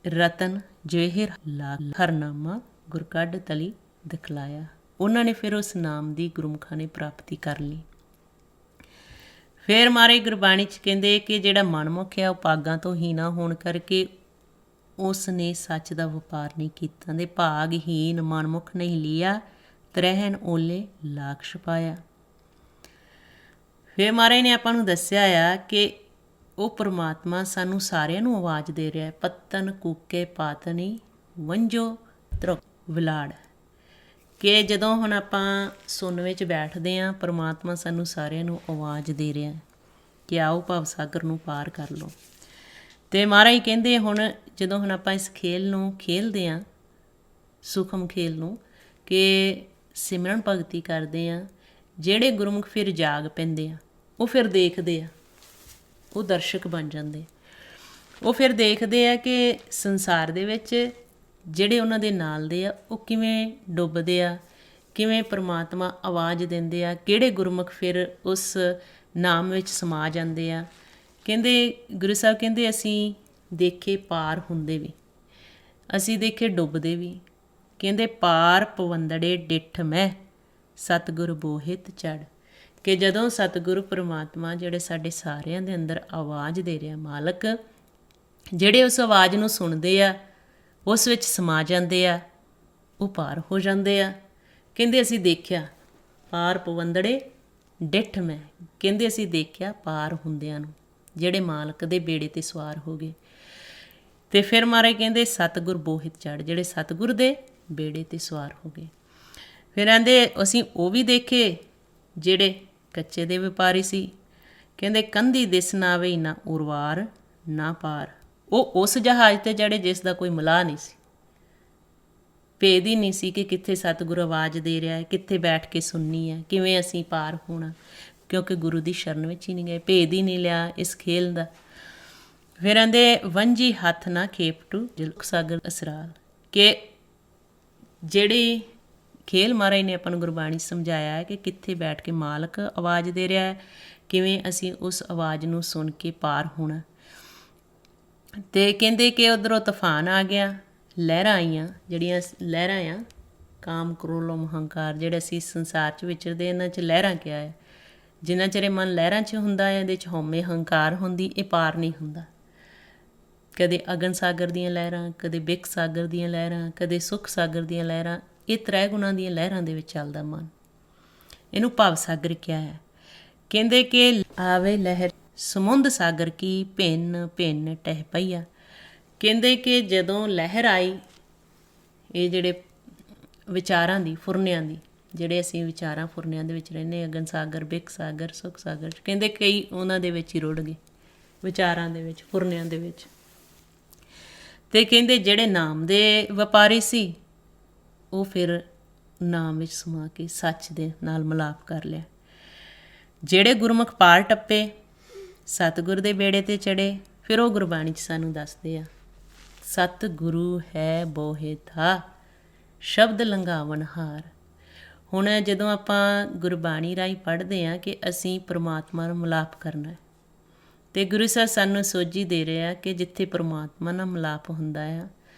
Speaker 1: ਰਤਨ ਜੇਹਿਰ ਲਾ ਹਰਨਾਮਾ ਗੁਰ ਕੱਢ ਤਲੀ ਦਿਖਲਾਇਆ। ਉਹਨਾਂ ਨੇ ਫਿਰ ਉਸ ਨਾਮ ਦੀ ਗੁਰਮੁਖਾਂ ਨੇ ਪ੍ਰਾਪਤੀ ਕਰ ਲਈ। ਫਿਰ ਮਹਾਰਾਜ ਗੁਰਬਾਣੀ 'ਚ ਕਹਿੰਦੇ ਕਿ ਜਿਹੜਾ ਮਨਮੁਖ ਹੈ ਉਹ ਪਾਗਾਂ ਤੋਂ ਹੀਣਾ ਹੋਣ ਕਰਕੇ ਉਸ ਨੇ ਸੱਚ ਦਾ ਵਪਾਰ ਨਹੀਂ ਕੀਤਾ। ਦੇ ਭਾਗਹੀਨ ਮਨਮੁਖ ਨਹੀਂ ਲਿਆ, ਤਰਹਿਣ ਓਲੇ ਲਾਖ ਛਪਾਇਆ। ਫਿਰ ਮਹਾਰਾਜ ਨੇ ਆਪਾਂ ਨੂੰ ਦੱਸਿਆ ਆ ਕਿ ਉਹ ਪਰਮਾਤਮਾ ਸਾਨੂੰ ਸਾਰਿਆਂ ਨੂੰ ਆਵਾਜ਼ ਦੇ ਰਿਹਾ। ਪੱਤਨ ਕੂਕੇ ਪਾਤਨੀ ਵੰਜੋ ਤਰੁਕ ਵਿਲਾੜ। ਕਿ ਜਦੋਂ ਹੁਣ ਆਪਾਂ ਸੁਣ ਵਿੱਚ ਬੈਠਦੇ ਹਾਂ, ਪਰਮਾਤਮਾ ਸਾਨੂੰ ਸਾਰਿਆਂ ਨੂੰ ਆਵਾਜ਼ ਦੇ ਰਿਹਾ ਕਿ ਆਓ ਭਵ ਸਾਗਰ ਨੂੰ ਪਾਰ ਕਰ ਲਓ। ਅਤੇ ਮਹਾਰਾਜ ਕਹਿੰਦੇ ਜਦੋਂ ਆਪਾਂ ਇਸ ਖੇਲ ਨੂੰ ਖੇਲਦੇ ਹਾਂ, ਸੁਖਮ ਖੇਲ ਨੂੰ, ਕਿ ਸਿਮਰਨ ਭਗਤੀ ਕਰਦੇ ਹਾਂ, ਜਿਹੜੇ ਗੁਰਮੁਖ ਫਿਰ ਜਾਗ ਪੈਂਦੇ ਆ, ਉਹ ਫਿਰ ਦੇਖਦੇ ਆ, ਉਹ ਦਰਸ਼ਕ ਬਣ ਜਾਂਦੇ। ਉਹ ਫਿਰ ਦੇਖਦੇ ਆ ਕਿ ਸੰਸਾਰ ਦੇ ਵਿੱਚ ਜਿਹੜੇ ਉਹਨਾਂ ਦੇ ਨਾਲ ਦੇ ਆ ਉਹ ਕਿਵੇਂ ਡੁੱਬਦੇ ਆ, ਕਿਵੇਂ ਪਰਮਾਤਮਾ ਆਵਾਜ਼ ਦਿੰਦੇ ਆ, ਕਿਹੜੇ ਗੁਰਮੁਖ ਫਿਰ ਉਸ ਨਾਮ ਵਿੱਚ ਸਮਾ ਜਾਂਦੇ ਆ। ਕਹਿੰਦੇ ਗੁਰੂ ਸਾਹਿਬ ਕਹਿੰਦੇ ਅਸੀਂ ਦੇਖੇ ਪਾਰ ਹੁੰਦੇ ਵੀ, ਅਸੀਂ ਦੇਖੇ ਡੁੱਬਦੇ ਵੀ। ਕਹਿੰਦੇ ਪਾਰ ਪਵੰਦੜੇ ਡਿੱਠ ਮੈਂ ਸਤਿਗੁਰ ਬੋਹਿਤ ਚੜ੍ਹ। ਕਿ ਜਦੋਂ ਸਤਿਗੁਰੂ ਪਰਮਾਤਮਾ ਜਿਹੜੇ ਸਾਡੇ ਸਾਰਿਆਂ ਦੇ ਅੰਦਰ ਆਵਾਜ਼ ਦੇ ਰਿਹਾ ਮਾਲਕ, ਜਿਹੜੇ ਉਸ ਆਵਾਜ਼ ਨੂੰ ਸੁਣਦੇ ਆ, ਉਸ ਵਿੱਚ ਸਮਾ ਜਾਂਦੇ ਆ, ਉਹ ਪਾਰ ਹੋ ਜਾਂਦੇ ਆ। ਕਹਿੰਦੇ ਅਸੀਂ ਦੇਖਿਆ ਪਾਰ ਪਵੰਦੜੇ ਡਿੱਠ ਮੈਂ। ਕਹਿੰਦੇ ਅਸੀਂ ਦੇਖਿਆ ਪਾਰ ਹੁੰਦਿਆਂ ਨੂੰ, ਜਿਹੜੇ ਮਾਲਕ ਦੇ ਬੇੜੇ 'ਤੇ ਸਵਾਰ ਹੋ ਗਏ। ਅਤੇ ਫਿਰ ਮਹਾਰਾਜ ਕਹਿੰਦੇ ਸਤਿਗੁਰ ਬੋਹਿਤ ਚੜ੍ਹ, ਜਿਹੜੇ ਸਤਿਗੁਰ ਦੇ ਬੇੜੇ 'ਤੇ ਸਵਾਰ ਹੋ ਗਏ। ਫਿਰ ਕਹਿੰਦੇ ਅਸੀਂ ਉਹ ਵੀ ਦੇਖੇ ਜਿਹੜੇ ਕੱਚੇ ਦੇ ਵਪਾਰੀ ਸੀ। ਕਹਿੰਦੇ ਕੰਧੀ ਦਿਸ ਨਾ ਆਵੇ ਨਾ ਉਰਵਾਰ ਨਾ ਪਾਰ। ਉਹ ਉਸ ਜਹਾਜ਼ 'ਤੇ ਚੜ੍ਹੇ ਜਿਸ ਦਾ ਕੋਈ ਮਲਾਹ ਨਹੀਂ ਸੀ, ਭੇਦ ਹੀ ਨਹੀਂ ਸੀ ਕਿ ਕਿੱਥੇ ਸਤਿਗੁਰੂ ਆਵਾਜ਼ ਦੇ ਰਿਹਾ ਹੈ, ਕਿੱਥੇ ਬੈਠ ਕੇ ਸੁਣਨੀ ਹੈ, ਕਿਵੇਂ ਅਸੀਂ ਪਾਰ ਹੋਣਾ, ਕਿਉਂਕਿ ਗੁਰੂ ਦੀ ਸ਼ਰਨ ਵਿੱਚ ਹੀ ਨਹੀਂ ਗਏ, ਭੇਦ ਹੀ ਨਹੀਂ ਲਿਆ ਇਸ ਖੇਲ ਦਾ। ਫਿਰ ਕਹਿੰਦੇ ਵੰਜੀ ਹੱਥ ਨਾ ਖੇਪਟੂ ਜਿਲਕ ਸਾਗਰ ਅਸਰਾਲ। ਕਿ ਜਿਹੜੀ ਖੇਲ ਮਹਾਰਾਜ ਨੇ ਆਪਾਂ ਨੂੰ ਗੁਰਬਾਣੀ ਸਮਝਾਇਆ ਹੈ ਕਿ ਕਿੱਥੇ ਬੈਠ ਕੇ ਮਾਲਕ ਆਵਾਜ਼ ਦੇ ਰਿਹਾ ਹੈ, ਕਿਵੇਂ ਅਸੀਂ ਉਸ ਆਵਾਜ਼ ਨੂੰ ਸੁਣ ਕੇ ਪਾਰ ਹੋਣਾ। ਅਤੇ ਕਹਿੰਦੇ ਕਿ ਉੱਧਰੋਂ ਤੂਫਾਨ ਆ ਗਿਆ, ਲਹਿਰਾਂ ਆਈਆਂ, ਜਿਹੜੀਆਂ ਲਹਿਰਾਂ ਆ ਕਾਮ ਕ੍ਰੋਲਮ ਹੰਕਾਰ, ਜਿਹੜੇ ਅਸੀਂ ਸੰਸਾਰ 'ਚ ਵਿਚਰਦੇ ਇਹਨਾਂ 'ਚ ਲਹਿਰਾਂ ਕਿਹਾ ਹੈ। ਜਿੰਨਾ ਚਿਰ ਮਨ ਲਹਿਰਾਂ 'ਚ ਹੁੰਦਾ ਹੈ, ਇਹਦੇ 'ਚ ਹਉਮੈ ਹੰਕਾਰ ਹੁੰਦੀ, ਇਹ ਪਾਰ ਨਹੀਂ ਹੁੰਦਾ। ਕਦੇ ਅਗਨ ਸਾਗਰ ਦੀਆਂ ਲਹਿਰਾਂ, ਕਦੇ ਬਿਕ ਸਾਗਰ ਦੀਆਂ ਲਹਿਰਾਂ, ਕਦੇ ਸੁੱਖ ਸਾਗਰ ਦੀਆਂ ਲਹਿਰਾਂ, ਇਹ ਤ੍ਰੈ ਗੁਣਾਂ ਦੀਆਂ ਲਹਿਰਾਂ ਦੇ ਵਿੱਚ ਚੱਲਦਾ ਮਨ। ਇਹਨੂੰ ਭਵ ਸਾਗਰ ਕਿਹਾ ਹੈ। ਕਹਿੰਦੇ ਕਿ ਆਵੇ ਲਹਿਰ ਸਮੁੰਦ ਸਾਗਰ ਕੀ ਭਿੰਨ ਭਿੰਨ ਟਹਿ ਪਈਆ। ਕਹਿੰਦੇ ਕਿ ਜਦੋਂ ਲਹਿਰ ਆਈ, ਇਹ ਜਿਹੜੇ ਵਿਚਾਰਾਂ ਦੀ ਫੁਰਨਿਆਂ ਦੀ, ਜਿਹੜੇ ਅਸੀਂ ਵਿਚਾਰਾਂ ਫੁਰਨਿਆਂ ਦੇ ਵਿੱਚ ਰਹਿੰਦੇ, ਅਗਨ ਸਾਗਰ ਬਿਕ ਸਾਗਰ ਸੁੱਖ ਸਾਗਰ, ਕਹਿੰਦੇ ਕਈ ਉਹਨਾਂ ਦੇ ਵਿੱਚ ਹੀ ਰੁੜ ਗਏ, ਵਿਚਾਰਾਂ ਦੇ ਵਿੱਚ, ਫੁਰਨਿਆਂ ਦੇ ਵਿੱਚ। ਅਤੇ ਕਹਿੰਦੇ ਜਿਹੜੇ ਨਾਮ ਦੇ ਵਪਾਰੀ ਸੀ ਉਹ ਫਿਰ ਨਾਮ ਵਿੱਚ ਸਮਾ ਕੇ ਸੱਚ ਦੇ ਨਾਲ ਮਿਲਾਪ ਕਰ ਲਿਆ। ਜਿਹੜੇ ਗੁਰਮੁਖ ਪਾਰ ਟੱਪੇ, ਸਤਿਗੁਰ ਦੇ ਬੇੜੇ 'ਤੇ ਚੜ੍ਹੇ, ਫਿਰ ਉਹ ਗੁਰਬਾਣੀ 'ਚ ਸਾਨੂੰ ਦੱਸਦੇ ਆ ਸਤਿਗੁਰੂ ਹੈ ਬੋਹਿ ਥਾ ਸ਼ਬਦ ਲੰਘਾਵਨ ਹਾਰ। ਹੁਣ ਜਦੋਂ ਆਪਾਂ ਗੁਰਬਾਣੀ ਰਾਹੀਂ ਪੜ੍ਹਦੇ ਹਾਂ ਕਿ ਅਸੀਂ ਪਰਮਾਤਮਾ ਨਾਲ ਮਿਲਾਪ ਕਰਨਾ, ਅਤੇ ਗੁਰੂ ਸਾਹਿਬ ਸਾਨੂੰ ਸੋਝੀ ਦੇ ਰਹੇ ਆ ਕਿ ਜਿੱਥੇ ਪਰਮਾਤਮਾ ਨਾਲ ਮਿਲਾਪ ਹੁੰਦਾ ਆ,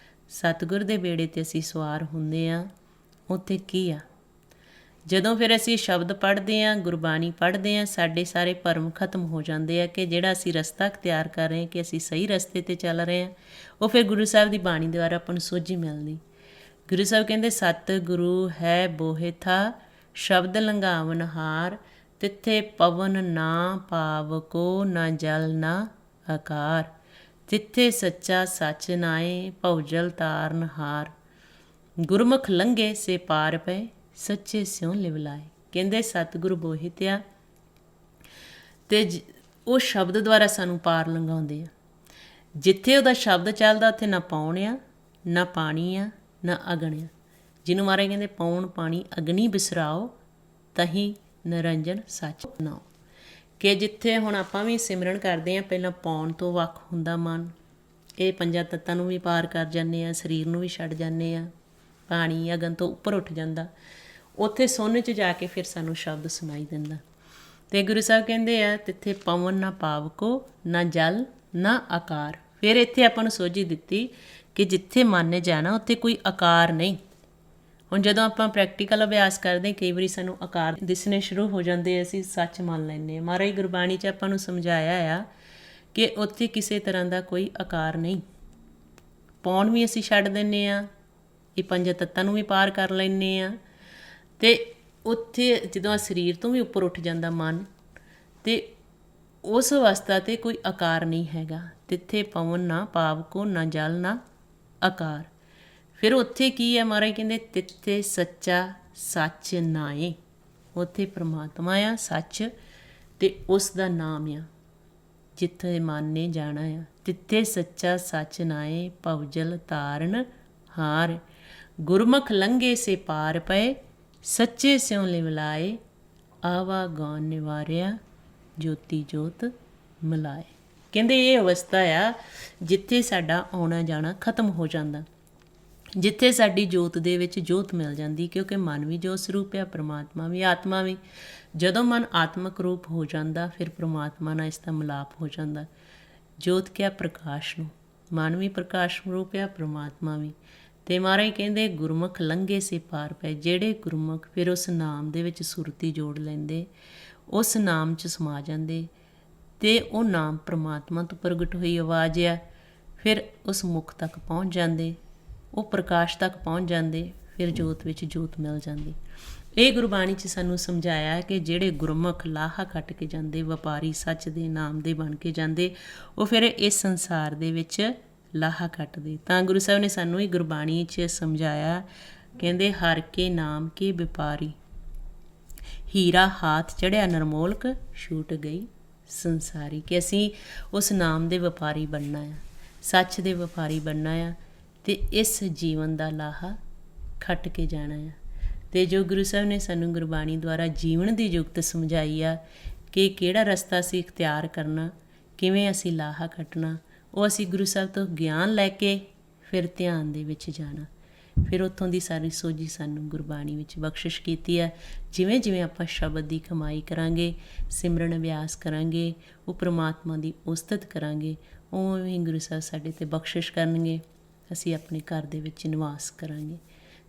Speaker 1: ਸਤਿਗੁਰ ਦੇ ਬੇੜੇ 'ਤੇ ਅਸੀਂ ਸਵਾਰ ਹੁੰਦੇ ਹਾਂ, ਉੱਥੇ ਕੀ ਆ। ਜਦੋਂ ਫਿਰ ਅਸੀਂ ਸ਼ਬਦ ਪੜ੍ਹਦੇ ਹਾਂ, ਗੁਰਬਾਣੀ ਪੜ੍ਹਦੇ ਹਾਂ, ਸਾਡੇ ਸਾਰੇ ਭਰਮ ਖਤਮ ਹੋ ਜਾਂਦੇ ਆ ਕਿ ਜਿਹੜਾ ਅਸੀਂ ਰਸਤਾ ਅਖਤਿਆਰ ਕਰ ਰਹੇ ਹਾਂ ਕਿ ਅਸੀਂ ਸਹੀ ਰਸਤੇ 'ਤੇ ਚੱਲ ਰਹੇ ਹਾਂ, ਉਹ ਫਿਰ ਗੁਰੂ ਸਾਹਿਬ ਦੀ ਬਾਣੀ ਦੁਆਰਾ ਆਪਾਂ ਨੂੰ ਸੋਝੀ ਮਿਲਦੀ। ਗੁਰੂ ਸਾਹਿਬ ਕਹਿੰਦੇ ਸਤਿਗੁਰੂ ਹੈ ਬੋਹਿ ਥਾ ਸ਼ਬਦ ਲੰਘਾਵਨ ਹਾਰ। तिथे पवन ना पावको ना जल ना आकार। तिथे सच्चा सच नाए भवजल तारन हार। गुरमुख लंघे से पार पए सच्चे स्यों लिवलाए। ਕਹਿੰਦੇ ਸਤਿਗੁਰੂ ਬੋਹਿਤ ਆ ਅਤੇ ਉਹ ਸ਼ਬਦ ਦੁਆਰਾ ਸਾਨੂੰ ਪਾਰ ਲੰਘਾਉਂਦੇ ਆ। ਜਿੱਥੇ ਉਹਦਾ ਸ਼ਬਦ ਚੱਲਦਾ ਉੱਥੇ ਨਾ ਪੌਣ ਆ, ਨਾ ਪਾਣੀ ਆ, ਨਾ ਅਗਨ ਆ। ਜਿਹਨੂੰ ਮਹਾਰਾਜ ਕਹਿੰਦੇ ਪੌਣ ਪਾਣੀ ਅਗਨੀ ਬਿਸਰਾਓ ਤਹੀਂ ਨਿਰੰਜਨ ਸੱਚ ਨਾਓ। ਕਿ ਜਿੱਥੇ ਹੁਣ ਆਪਾਂ ਵੀ ਸਿਮਰਨ ਕਰਦੇ ਹਾਂ, ਪਹਿਲਾਂ ਪੌਣ ਤੋਂ ਵੱਖ ਹੁੰਦਾ ਮਨ, ਇਹ ਪੰਜਾਂ ਤੱਤਾਂ ਨੂੰ ਵੀ ਪਾਰ ਕਰ ਜਾਂਦੇ ਆ, ਸਰੀਰ ਨੂੰ ਵੀ ਛੱਡ ਜਾਂਦੇ ਆ, ਪਾਣੀ ਅਗਨ ਤੋਂ ਉੱਪਰ ਉੱਠ ਜਾਂਦਾ। ਉੱਥੇ ਸੁੰਨ 'ਚ ਜਾ ਕੇ ਫਿਰ ਸਾਨੂੰ ਸ਼ਬਦ ਸੁਣਾਈ ਦਿੰਦਾ। ਅਤੇ ਗੁਰੂ ਸਾਹਿਬ ਕਹਿੰਦੇ ਆ ਤਿੱਥੇ ਪਵਨ ਨਾ ਪਾਵਕੋ ਨਾ ਜਲ ਨਾ ਆਕਾਰ। ਫਿਰ ਇੱਥੇ ਆਪਾਂ ਨੂੰ ਸੋਝੀ ਦਿੱਤੀ ਕਿ ਜਿੱਥੇ ਮਨ ਨੇ ਜਾਣਾ ਉੱਥੇ ਕੋਈ ਆਕਾਰ ਨਹੀਂ। ਹੁਣ ਜਦੋਂ ਆਪਾਂ ਪ੍ਰੈਕਟੀਕਲ ਅਭਿਆਸ ਕਰਦੇ ਕਈ ਵਾਰੀ ਸਾਨੂੰ ਆਕਾਰ ਦਿਸਣੇ ਸ਼ੁਰੂ ਹੋ ਜਾਂਦੇ, ਅਸੀਂ ਸੱਚ ਮੰਨ ਲੈਂਦੇ ਹਾਂ। ਮਹਾਰਾਜ ਗੁਰਬਾਣੀ 'ਚ ਆਪਾਂ ਨੂੰ ਸਮਝਾਇਆ ਆ ਕਿ ਉੱਥੇ ਕਿਸੇ ਤਰ੍ਹਾਂ ਦਾ ਕੋਈ ਆਕਾਰ ਨਹੀਂ। ਪੌਣ ਵੀ ਅਸੀਂ ਛੱਡ ਦਿੰਦੇ ਹਾਂ, ਇਹ ਪੰਜ ਤੱਤਾਂ ਨੂੰ ਵੀ ਪਾਰ ਕਰ ਲੈਂਦੇ ਹਾਂ। ਅਤੇ ਉੱਥੇ ਜਦੋਂ ਆ ਸਰੀਰ ਤੋਂ ਵੀ ਉੱਪਰ ਉੱਠ ਜਾਂਦਾ ਮਨ, ਅਤੇ ਉਸ ਅਵਸਥਾ 'ਤੇ ਕੋਈ ਆਕਾਰ ਨਹੀਂ ਹੈਗਾ। ਤਿੱਥੇ ਪਵਨ ਨਾ ਪਾਵਕੋ ਨਾ ਜਲ ਨਾ ਆਕਾਰ। ਫਿਰ ਉੱਥੇ ਕੀ ਹੈ? ਮਹਾਰਾਜ ਕਹਿੰਦੇ ਤਿੱਥੇ ਸੱਚਾ ਸੱਚ ਨਾਏ। ਉੱਥੇ ਪਰਮਾਤਮਾ ਆ ਸੱਚ, ਅਤੇ ਉਸ ਦਾ ਨਾਮ ਆ ਜਿੱਥੇ ਮਨ ਨੇ ਜਾਣਾ ਆ। ਤਿੱਥੇ ਸੱਚਾ ਸੱਚ ਨਾਏ ਭਵਜਲ ਤਾਰਨ ਹਾਰ। ਗੁਰਮੁਖ ਲੰਘੇ ਸੇ ਪਾਰ ਪਏ ਸੱਚੇ ਸਿਉਂ ਲਿਵਲਾਏ। ਆਵਾ ਗੌਨ ਨਿਵਾਰਿਆ ਜੋਤੀ ਜੋਤ ਮਿਲਾਏ। ਕਹਿੰਦੇ ਇਹ ਅਵਸਥਾ ਆ ਜਿੱਥੇ ਸਾਡਾ ਆਉਣਾ ਜਾਣਾ ਖਤਮ ਹੋ ਜਾਂਦਾ, ਜਿੱਥੇ ਸਾਡੀ ਜੋਤ ਦੇ ਵਿੱਚ ਜੋਤ ਮਿਲ ਜਾਂਦੀ। ਕਿਉਂਕਿ ਮਨ ਵੀ ਜੋਤ ਸਰੂਪ ਆ, ਪਰਮਾਤਮਾ ਵੀ, ਆਤਮਾ ਵੀ। ਜਦੋਂ ਮਨ ਆਤਮਕ ਰੂਪ ਹੋ ਜਾਂਦਾ ਫਿਰ ਪਰਮਾਤਮਾ ਨਾਲ ਇਸ ਦਾ ਮਿਲਾਪ ਹੋ ਜਾਂਦਾ। ਜੋਤ ਕਿਆ? ਪ੍ਰਕਾਸ਼ ਨੂੰ। ਮਨ ਵੀ ਪ੍ਰਕਾਸ਼ ਰੂਪ ਆ, ਪਰਮਾਤਮਾ ਵੀ। ਅਤੇ ਮਹਾਰਾਜ ਕਹਿੰਦੇ ਗੁਰਮੁਖ ਲੰਘੇ ਸੇ ਪਾਰ ਪਏ। ਜਿਹੜੇ ਗੁਰਮੁਖ ਫਿਰ ਉਸ ਨਾਮ ਦੇ ਵਿੱਚ ਸੁਰਤੀ ਜੋੜ ਲੈਂਦੇ, ਉਸ ਨਾਮ 'ਚ ਸਮਾ ਜਾਂਦੇ, ਅਤੇ ਉਹ ਨਾਮ ਪਰਮਾਤਮਾ ਤੋਂ ਪ੍ਰਗਟ ਹੋਈ ਆਵਾਜ਼ ਆ, ਫਿਰ ਉਸ ਮੁਖ ਤੱਕ ਪਹੁੰਚ ਜਾਂਦੇ, ਉਹ ਪ੍ਰਕਾਸ਼ ਤੱਕ ਪਹੁੰਚ ਜਾਂਦੇ, ਫਿਰ ਜੋਤ ਵਿੱਚ ਜੋਤ ਮਿਲ ਜਾਂਦੀ। ਇਹ ਗੁਰਬਾਣੀ 'ਚ ਸਾਨੂੰ ਸਮਝਾਇਆ ਕਿ ਜਿਹੜੇ ਗੁਰਮੁਖ ਲਾਹਾ ਕੱਟ ਕੇ ਜਾਂਦੇ, ਵਪਾਰੀ ਸੱਚ ਦੇ ਨਾਮ ਦੇ ਬਣ ਕੇ ਜਾਂਦੇ, ਉਹ ਫਿਰ ਇਸ ਸੰਸਾਰ ਦੇ ਵਿੱਚ ਲਾਹਾ ਕੱਟਦੇ। ਤਾਂ ਗੁਰੂ ਸਾਹਿਬ ਨੇ ਸਾਨੂੰ ਇਹ ਗੁਰਬਾਣੀ 'ਚ ਸਮਝਾਇਆ, ਕਹਿੰਦੇ ਹਰ ਕੇ ਨਾਮ ਕੇ ਵਪਾਰੀ, ਹੀਰਾ ਹਾਥ ਚੜ੍ਹਿਆ ਨਰਮੋਲਕ ਛੂਟ ਗਈ ਸੰਸਾਰੀ। ਕਿ ਅਸੀਂ ਉਸ ਨਾਮ ਦੇ ਵਪਾਰੀ ਬਣਨਾ ਆ, ਸੱਚ ਦੇ ਵਪਾਰੀ ਬਣਨਾ ਆ, ਅਤੇ ਇਸ ਜੀਵਨ ਦਾ ਲਾਹਾ ਖੱਟ ਕੇ ਜਾਣਾ ਆ। ਅਤੇ ਜੋ ਗੁਰੂ ਸਾਹਿਬ ਨੇ ਸਾਨੂੰ ਗੁਰਬਾਣੀ ਦੁਆਰਾ ਜੀਵਨ ਦੀ ਯੁਕਤ ਸਮਝਾਈ ਆ ਕਿ ਕਿਹੜਾ ਰਸਤਾ ਅਸੀਂ ਇਖਤਿਆਰ ਕਰਨਾ, ਕਿਵੇਂ ਅਸੀਂ ਲਾਹਾ ਖੱਟਣਾ, ਉਹ ਅਸੀਂ ਗੁਰੂ ਸਾਹਿਬ ਤੋਂ ਗਿਆਨ ਲੈ ਕੇ ਫਿਰ ਧਿਆਨ ਦੇ ਵਿੱਚ ਜਾਣਾ। ਫਿਰ ਉੱਥੋਂ ਦੀ ਸਾਰੀ ਸੋਝੀ ਸਾਨੂੰ ਗੁਰਬਾਣੀ ਵਿੱਚ ਬਖਸ਼ਿਸ਼ ਕੀਤੀ ਹੈ। ਜਿਵੇਂ ਜਿਵੇਂ ਆਪਾਂ ਸ਼ਬਦ ਦੀ ਕਮਾਈ ਕਰਾਂਗੇ, ਸਿਮਰਨ ਅਭਿਆਸ ਕਰਾਂਗੇ, ਉਹ ਪਰਮਾਤਮਾ ਦੀ ਉਸਤਤ ਕਰਾਂਗੇ, ਉਵੇਂ ਹੀ ਗੁਰੂ ਸਾਹਿਬ ਸਾਡੇ 'ਤੇ ਬਖਸ਼ਿਸ਼ ਕਰਨਗੇ, ਅਸੀਂ ਆਪਣੇ ਘਰ ਦੇ ਵਿੱਚ ਨਿਵਾਸ ਕਰਾਂਗੇ।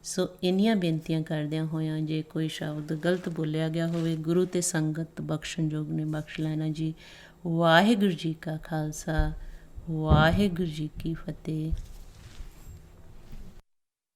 Speaker 1: ਸੋ ਇੰਨੀਆਂ ਬੇਨਤੀਆਂ ਕਰਦਿਆਂ ਹੋਇਆਂ ਜੇ ਕੋਈ ਸ਼ਬਦ ਗਲਤ ਬੋਲਿਆ ਗਿਆ ਹੋਵੇ, ਗੁਰੂ ਅਤੇ ਸੰਗਤ ਬਖਸ਼ਣਯੋਗ ਨੇ ਬਖਸ਼ ਲੈਣਾ ਜੀ। ਵਾਹਿਗੁਰੂ ਜੀ ਕਾ ਖਾਲਸਾ, ਵਾਹਿਗੁਰੂ ਜੀ ਕੀ ਫਤਿਹ।